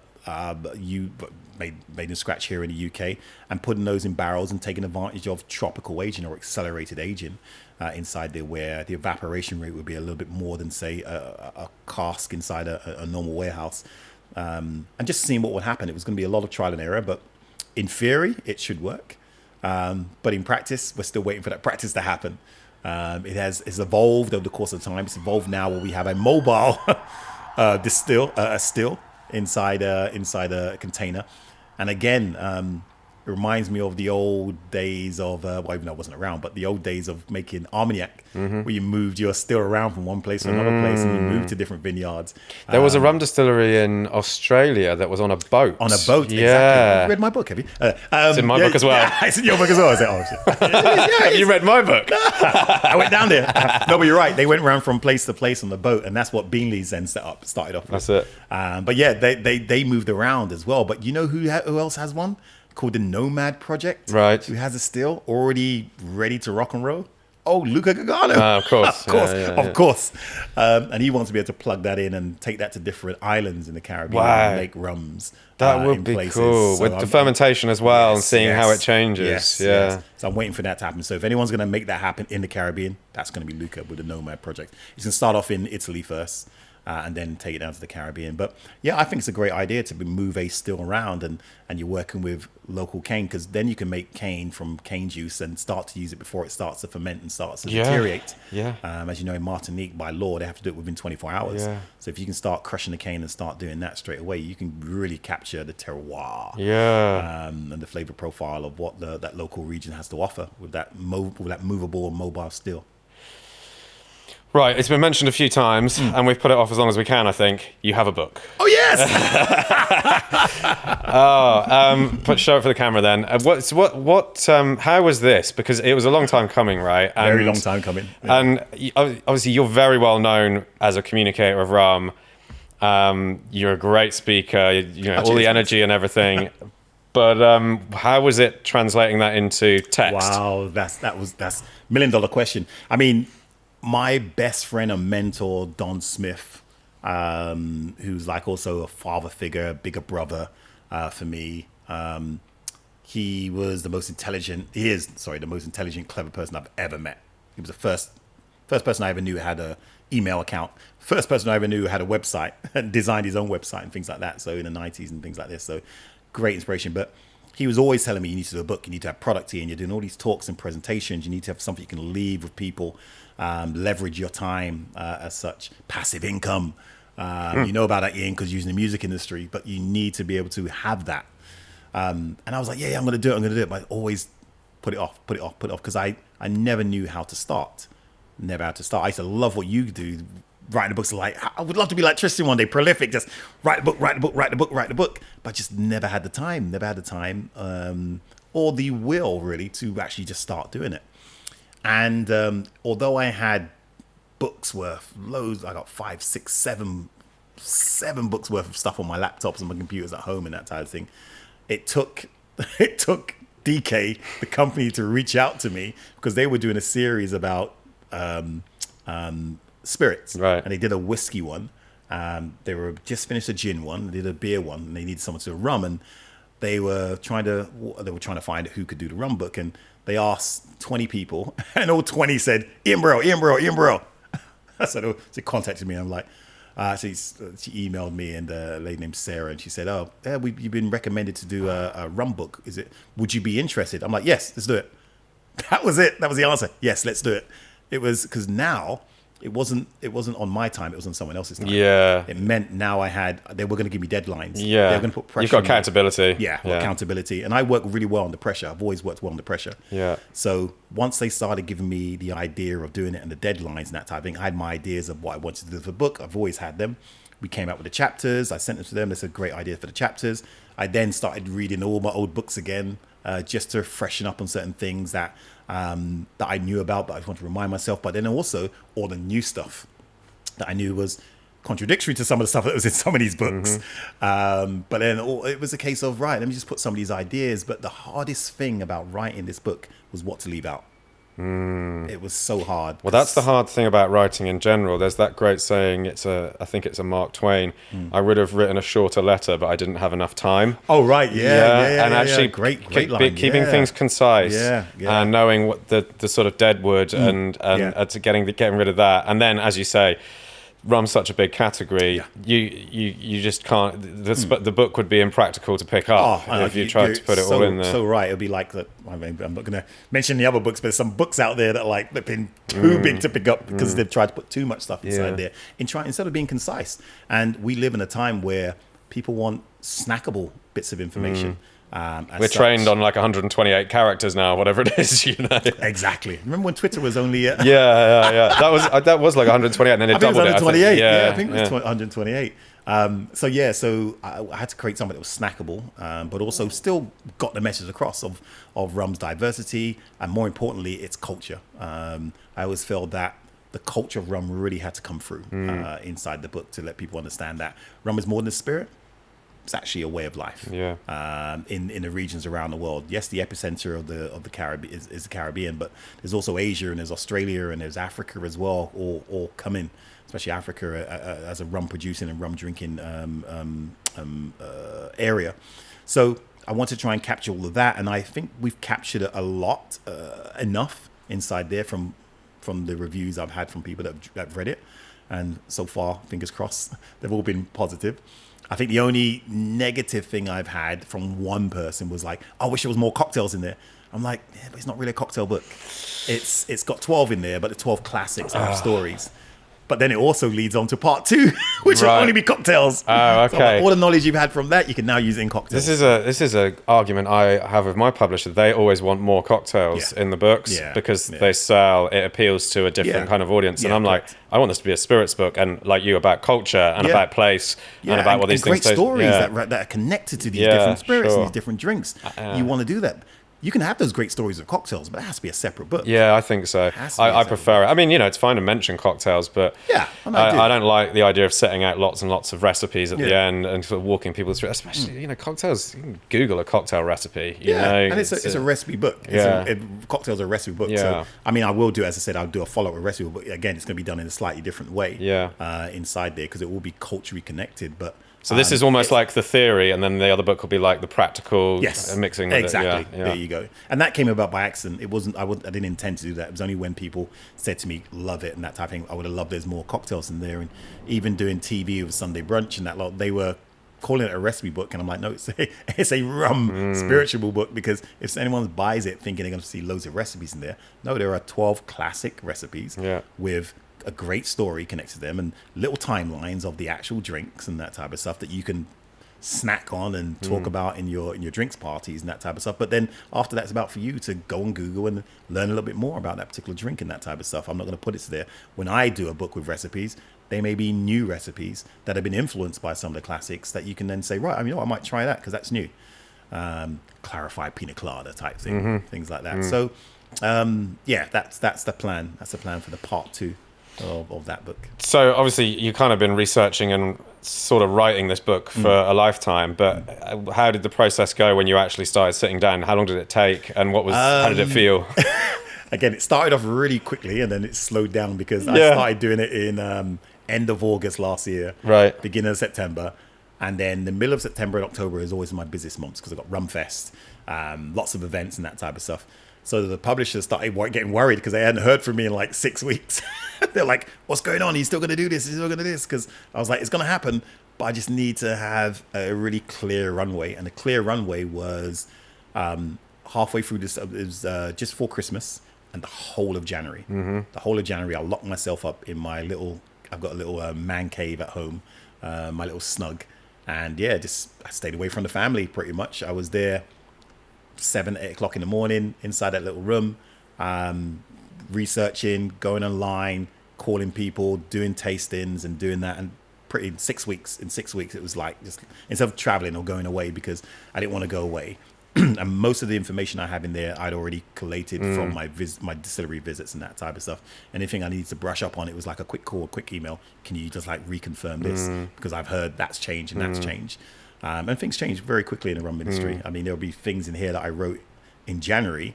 Speaker 2: in scratch here in the UK, and putting those in barrels and taking advantage of tropical aging or accelerated aging inside there, where the evaporation rate would be a little bit more than, say, a cask inside a normal warehouse. And just seeing what would happen. It was going to be a lot of trial and error, but in theory, it should work. But in practice, we're still waiting for that practice to happen. It's evolved over the course of time. It's evolved now where we have a mobile still inside a container. And again, it reminds me of the old days of, even though I wasn't around, but the old days of making Armagnac, where you moved your still around from one place to another place, and you moved to different vineyards.
Speaker 1: There was a rum distillery in Australia that was on a boat.
Speaker 2: On a boat,
Speaker 1: yeah.
Speaker 2: Exactly. You read my book, have you?
Speaker 1: It's in my book as well.
Speaker 2: Yeah, it's in your book as well. I said, oh, shit.
Speaker 1: Have you read my book?
Speaker 2: I went down there. No, but you're right. They went around from place to place on the boat, and that's what Beanley's then started off with.
Speaker 1: That's it.
Speaker 2: But yeah, they moved around as well. But you know who else has one? Called the Nomad Project,
Speaker 1: right?
Speaker 2: Who has a still already ready to rock and roll? Oh, Luca Gargano.
Speaker 1: Of course,
Speaker 2: of course. And he wants to be able to plug that in and take that to different islands in the Caribbean and make rums.
Speaker 1: That would be cool, so with the fermentation as well, and seeing how it changes.
Speaker 2: Yes. So I'm waiting for that to happen. So if anyone's going to make that happen in the Caribbean, that's going to be Luca with the Nomad Project. He's going to start off in Italy first. And then take it down to the Caribbean. But yeah, I think it's a great idea to move a still around, and you're working with local cane, because then you can make cane from cane juice and start to use it before it starts to ferment and starts to deteriorate.
Speaker 1: Yeah.
Speaker 2: As you know, in Martinique, by law, they have to do it within 24 hours. Yeah. So if you can start crushing the cane and start doing that straight away, you can really capture the terroir.
Speaker 1: Yeah.
Speaker 2: And the flavor profile of what that local region has to offer with that movable and mobile still.
Speaker 1: Right, it's been mentioned a few times, and we've put it off as long as we can, I think. You have a book.
Speaker 2: Oh, yes!
Speaker 1: But show it for the camera then. How was this? Because it was a long time coming, right? And,
Speaker 2: very long time coming. Yeah.
Speaker 1: And obviously you're very well known as a communicator of rum. You're a great speaker, all the energy and everything. But how was it translating that into text?
Speaker 2: Wow, that's $1 million question. I mean, my best friend and mentor, Don Smith, who's like also a father figure, a bigger brother for me. He was the most intelligent, clever person I've ever met. He was the first person I ever knew who had an email account. First person I ever knew who had a website and designed his own website and things like that. So in the 90s and things like this. So great inspiration. But he was always telling me, you need to do a book, you need to have product here, and you're doing all these talks and presentations. You need to have something you can leave with people. Leverage your time as such, passive income. You know about that, Ian, because you're using the music industry, but you need to be able to have that. And I was like, yeah, I'm going to do it. But I always put it off, because I never knew how to start. I used to love what you do. Writing books, like, I would love to be like Tristan one day, prolific, just write the book. But I just never had the time, or the will, really, to actually just start doing it. And although I had books worth loads, I got 5, 6, 7 books worth of stuff on my laptops and my computers at home and that type of thing. It took DK, the company, to reach out to me because they were doing a series about spirits.
Speaker 1: Right.
Speaker 2: And they did a whiskey one. They were just finished a gin one. They did a beer one. And they needed someone to do a rum. And they were trying to find who could do the rum book. And they asked 20 people. And all 20 said, Ian Burrell. So they contacted me. And I'm like, she emailed me, and a lady named Sarah, and she said, "Oh, yeah, you've been recommended to do a rum book. Would you be interested?" I'm like, "Yes, let's do it." That was it. That was the answer. Yes, let's do it. It was because now it wasn't on my time. It was on someone else's time.
Speaker 1: Yeah.
Speaker 2: It meant now they were going to give me deadlines.
Speaker 1: Yeah.
Speaker 2: They were going to put pressure.
Speaker 1: You've got accountability.
Speaker 2: Yeah, accountability. And I work really well under pressure. I've always worked well under pressure.
Speaker 1: Yeah.
Speaker 2: So once they started giving me the idea of doing it and the deadlines and that type of thing, I had my ideas of what I wanted to do for the book. I've always had them. We came out with the chapters. I sent them to them. That's a great idea for the chapters. I then started reading all my old books again, just to freshen up on certain things that I knew about, but I just want to remind myself. But then also all the new stuff that I knew was contradictory to some of the stuff that was in some of these books. But then it was a case of, right, let me just put some of these ideas. But the hardest thing about writing this book was what to leave out. It was so hard.
Speaker 1: Well, that's the hard thing about writing in general. There's that great saying, I think it's a Mark Twain, I would have written a shorter letter, but I didn't have enough time.
Speaker 2: Oh, right. Yeah.
Speaker 1: And actually
Speaker 2: great line.
Speaker 1: keeping things concise and knowing what the sort of deadwood and to getting rid of that. And then, as you say, rum's such a big category. You just can't. The book would be impractical to pick up if you tried to put it all in there.
Speaker 2: So right, it'd be like that. I mean, I'm not going to mention the other books, but there's some books out there that they've been too big to pick up because they've tried to put too much stuff inside there. Instead of being concise. And we live in a time where people want snackable bits of information.
Speaker 1: We're trained on like 128 characters now, whatever it is,
Speaker 2: Exactly. Remember when Twitter was only
Speaker 1: that was like 128, and then it doubled.
Speaker 2: I think it was 128. I think it was 128. So I had to create something that was snackable, but also still got the message across of rum's diversity, and more importantly, its culture. I always felt that the culture of rum really had to come through inside the book to let people understand that rum is more than a spirit. It's actually a way of life. In the regions around the world. Yes, the epicenter of the Caribbean is the Caribbean, but there's also Asia, and there's Australia, and there's Africa as well, all coming, especially Africa as a rum producing and rum drinking area. So I want to try and capture all of that, and I think we've captured it a lot, enough inside there from the reviews I've had from people that have read it, and so far, fingers crossed, they've all been positive. I think the only negative thing I've had from one person was like, I wish there was more cocktails in there. I'm like, yeah, but it's not really a cocktail book. It's got 12 in there, but the 12 classics have stories. But then it also leads on to part 2, which will only be cocktails.
Speaker 1: Oh, okay.
Speaker 2: So like, all the knowledge you've had from that, you can now use in cocktails.
Speaker 1: This is a argument I have with my publisher. They always want more cocktails in the books because they sell. It appeals to a different kind of audience. And I'm like, I want this to be a spirits book, and like you, about culture and about place and about what these things.
Speaker 2: Great stories that are connected to these different spirits and these different drinks. You want to do that. You can have those great stories of cocktails, but it has to be a separate book.
Speaker 1: Yeah, I think so. I prefer it. I mean, it's fine to mention cocktails, but I don't like the idea of setting out lots and lots of recipes at the end and sort of walking people through. Especially, cocktails. You can Google a cocktail recipe. You know,
Speaker 2: and it's a recipe book. Cocktails are a recipe book. So I mean, I will do, as I said, I'll do a follow-up recipe, but again, it's going to be done in a slightly different way. Inside there, because it will be culturally connected, but.
Speaker 1: So this is almost like the theory, and then the other book will be like the practical mixing with
Speaker 2: exactly.
Speaker 1: it.
Speaker 2: There you go. And that came about by accident. It wasn't. I didn't intend to do that. It was only when people said to me, "Love it," and that type of thing. I would have loved there's more cocktails in there. And even doing TV with Sunday Brunch and that lot, they were calling it a recipe book, and I'm like, no, it's a rum spiritual book, because if anyone buys it thinking they're going to see loads of recipes in there, no, there are 12 classic recipes with a great story connected to them and little timelines of the actual drinks and that type of stuff that you can snack on and talk about in your drinks parties and that type of stuff. But then after that, it's about for you to go on Google and learn a little bit more about that particular drink and that type of stuff. I'm not going to put it there. When I do a book with recipes, they may be new recipes that have been influenced by some of the classics that you can then say, right, I might try that because that's new. Clarified pina colada type thing, things like that. So, that's the plan. That's the plan for the part 2. of that book.
Speaker 1: So obviously you kind of been researching and sort of writing this book for a lifetime, but how did the process go when you actually started sitting down? How long did it take, and how did it feel?
Speaker 2: Again, it started off really quickly and then it slowed down because I started doing it in end of August last year,
Speaker 1: right,
Speaker 2: beginning of September. And then the middle of September and October is always my busiest months because I've got RumFest, lots of events and that type of stuff. So the publishers started getting worried because they hadn't heard from me in like 6 weeks. They're like, what's going on? Are you still going to do this? Are you still going to do this? Because I was like, it's going to happen, but I just need to have a really clear runway. And the clear runway was halfway through this, it was just before Christmas and the whole of January. Mm-hmm. The whole of January, I locked myself up in my I've got a little man cave at home, my little snug. And I stayed away from the family pretty much. I was there 7, 8 o'clock in the morning inside that little room, researching, going online, calling people, doing tastings and doing that. And in 6 weeks, it was like just instead of traveling or going away because I didn't want to go away. And most of the information I have in there, I'd already collated from my distillery visits and that type of stuff. Anything I needed to brush up on, it was like a quick call, a quick email. Can you just like reconfirm this? Because I've heard that's changed and that's changed. And things change very quickly in the rum industry. I mean, there'll be things in here that I wrote in January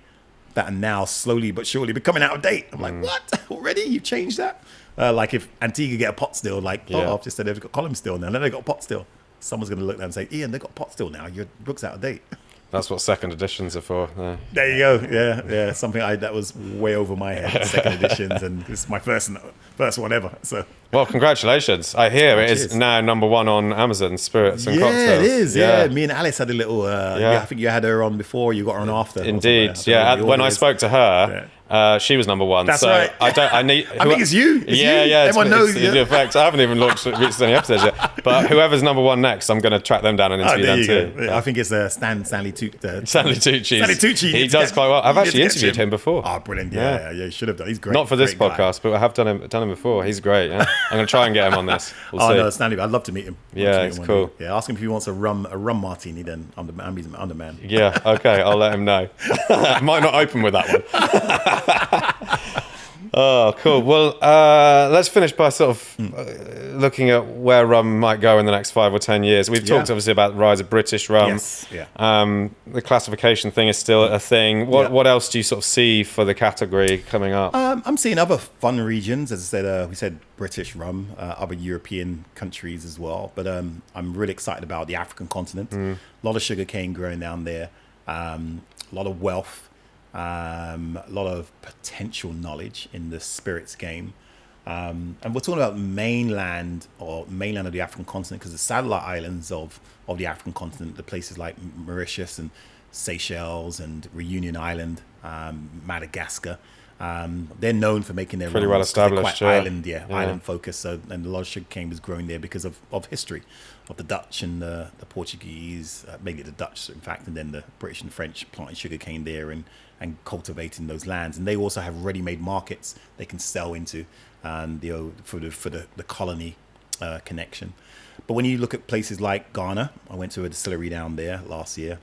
Speaker 2: that are now slowly but surely becoming out of date. I'm like, what? Already? You've changed that? Like if Antigua get a pot still, like, I've just said they've got column still now. Then they got a pot still. Someone's going to look down and say, Ian, they've got pot still now. Your book's out of date.
Speaker 1: That's what second editions are for.
Speaker 2: There you go. Yeah. Something that was way over my head. Second editions, and this is my first one ever. So,
Speaker 1: well, congratulations! I hear it is now #1 on Amazon Spirits and Cocktails.
Speaker 2: Yeah, it is. Yeah, me and Alice had a little. I think you had her on before. You got her on after.
Speaker 1: Indeed. Yeah. When I spoke to her. She was #1.
Speaker 2: That's
Speaker 1: so
Speaker 2: right.
Speaker 1: I think
Speaker 2: it's you.
Speaker 1: Yeah.
Speaker 2: Everyone knows.
Speaker 1: The effect. I haven't even reached any episodes yet. But whoever's #1 next, I'm going to track them down and interview them too.
Speaker 2: Yeah. I think it's Stanley Tucci.
Speaker 1: Stanley Tucci. He does quite well. I've actually interviewed him before.
Speaker 2: Oh, brilliant! Yeah, you should have done. He's great.
Speaker 1: Not for this podcast, but I have done him before. He's great. Yeah. I'm going to try and get him on this. We'll see.
Speaker 2: No, Stanley. I'd love to meet him.
Speaker 1: Yeah, it's cool.
Speaker 2: Yeah, ask him if he wants a rum martini. Then I'm the man.
Speaker 1: Yeah. Okay. I'll let him know. Might not open with that one. Oh, cool. Well, let's finish by sort of looking at where rum might go in the next 5 or 10 years. We've talked obviously about the rise of British rum.
Speaker 2: Yes. Yeah.
Speaker 1: The classification thing is still a thing. What else do you sort of see for the category coming up?
Speaker 2: I'm seeing other fun regions. As I said, we said British rum, other European countries as well. But I'm really excited about the African continent. A lot of sugarcane growing down there. A lot of wealth. A lot of potential knowledge in the spirits game. And we're talking about mainland of the African continent because the satellite islands of the African continent, the places like Mauritius and Seychelles and Reunion Island, Madagascar, they're known for making their
Speaker 1: pretty well established
Speaker 2: island focus. So, and a lot of sugarcane was growing there because of history of the Dutch and the Portuguese, mainly the Dutch, in fact, and then the British and French planting sugarcane there and cultivating those lands. And they also have ready-made markets they can sell into, for the colony connection. But when you look at places like Ghana, I went to a distillery down there last year.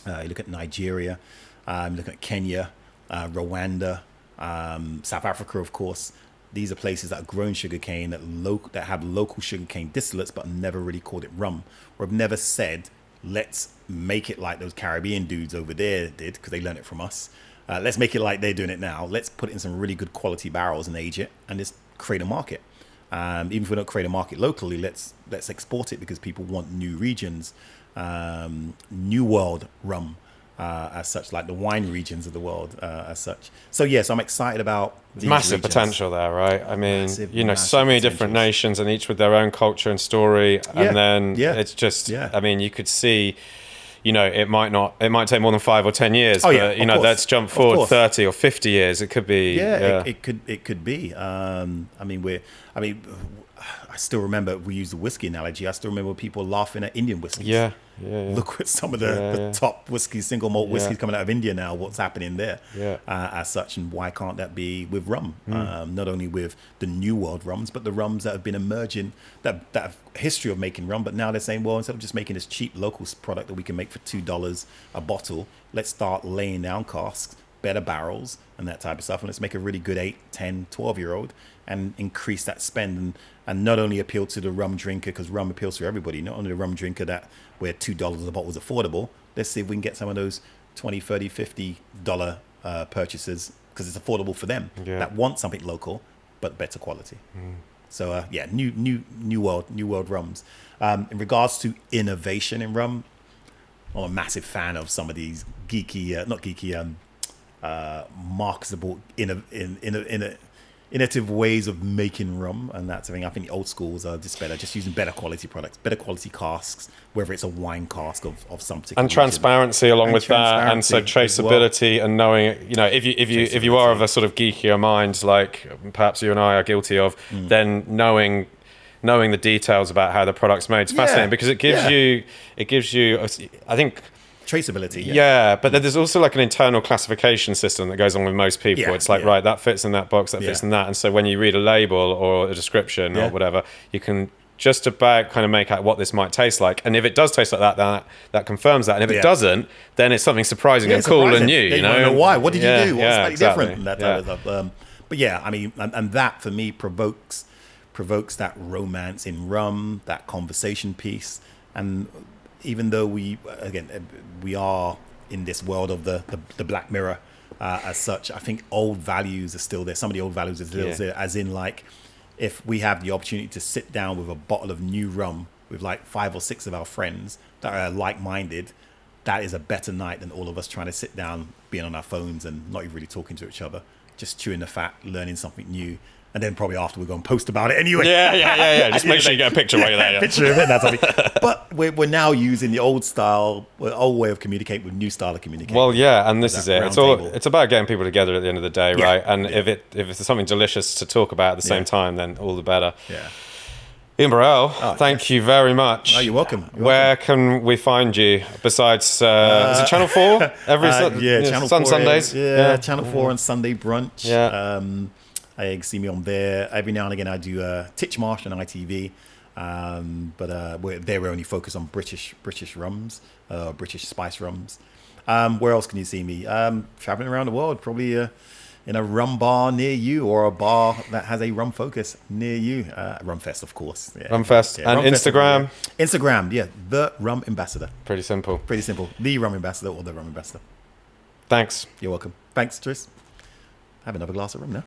Speaker 2: You look at Nigeria, you look at Kenya, Rwanda, South Africa, of course. These are places that have grown sugarcane that have local sugarcane distillates, but never really called it rum, or have never said, let's make it like those Caribbean dudes over there did, because they learned it from us. Let's make it like they're doing it now. Let's put it in some really good quality barrels and age it, and just create a market. Even if we don't create a market locally, let's export it because people want new regions, new world rum. As such, like the wine regions of the world, as such. So yes, I'm excited about these
Speaker 1: massive
Speaker 2: regions.
Speaker 1: Potential there, right? I mean, so many different nations, and each with their own culture and story. And then it's just, I mean, you could see, it might take more than 5 or 10 years, but let's jump forward 30 or 50 years. It could be.
Speaker 2: It could be. I still remember, we used the whiskey analogy. I still remember people laughing at Indian whiskeys.
Speaker 1: Yeah.
Speaker 2: Look at some of the top whiskeys, single malt whiskeys coming out of India now. What's happening there as such, and why can't that be with rum? Not only with the new world rums, but the rums that have been emerging, that have history of making rum, but now they're saying, well, instead of just making this cheap local product that we can make for $2 a bottle, let's start laying down casks, better barrels and that type of stuff, and let's make a really good 8, 10, 12-year-old and increase that spend and not only appeal to the rum drinker, because rum appeals to everybody, not only the rum drinker where $2 a bottle is affordable. Let's see if we can get some of those $20, $30, $50 purchases, because it's affordable for them that want something local but better quality. So new world rums. In regards to innovation in rum, I'm a massive fan of some of these marketable innovative ways of making rum, and that's something I think the old schools are just better, just using better quality products, better quality casks, whether it's a wine cask of some particular
Speaker 1: and transparency
Speaker 2: region.
Speaker 1: along with that, and so traceability and knowing, if you are of a sort of geekier mind, like perhaps you and I are guilty of, then knowing the details about how the product's made is fascinating, because it gives you I think
Speaker 2: traceability.
Speaker 1: But then there's also like an internal classification system that goes on with most people. It's like, right, that fits in that box, that fits in that. And so when you read a label or a description or whatever, you can just about kind of make out what this might taste like. And if it does taste like that confirms that. And if it doesn't, then it's something surprising and cool and new. You know
Speaker 2: why? What did you do? What's slightly
Speaker 1: exactly.
Speaker 2: different? That type of stuff. But I mean, and that for me provokes that romance in rum, that conversation piece. And even though we are in this world of the Black Mirror as such, I think old values are still there. Some of the old values are still there, as in, like, if we have the opportunity to sit down with a bottle of new rum with like 5 or 6 of our friends that are like-minded, that is a better night than all of us trying to sit down, being on our phones and not even really talking to each other, just chewing the fat, learning something new. And then probably after we're going to post about it anyway.
Speaker 1: Yeah. Just make sure you get a picture while you're there.
Speaker 2: Picture of it, that's something. But we're now using the old way of communicating with new style of communicating.
Speaker 1: Well, and this is it. It's about getting people together at the end of the day, right? And if it's something delicious to talk about at the same time, then all the better. Yeah. Ian Burrell, thank you very much.
Speaker 2: Oh, you're welcome.
Speaker 1: Where can we find you besides, is it Channel 4?
Speaker 2: Channel 4.
Speaker 1: Sundays?
Speaker 2: Channel 4 on Sunday brunch. Yeah. You can see me on there. Every now and again, I do Titchmarsh on ITV, but we're only focused on British rums, British spice rums. Where else can you see me? Traveling around the world, probably in a rum bar near you, or a bar that has a rum focus near you. RumFest, of course.
Speaker 1: RumFest. And RumFest,
Speaker 2: Instagram, the Rum Ambassador.
Speaker 1: Pretty simple.
Speaker 2: The Rum Ambassador or the Rum Ambassador.
Speaker 1: Thanks.
Speaker 2: You're welcome. Thanks, Tris. Have another glass of rum now.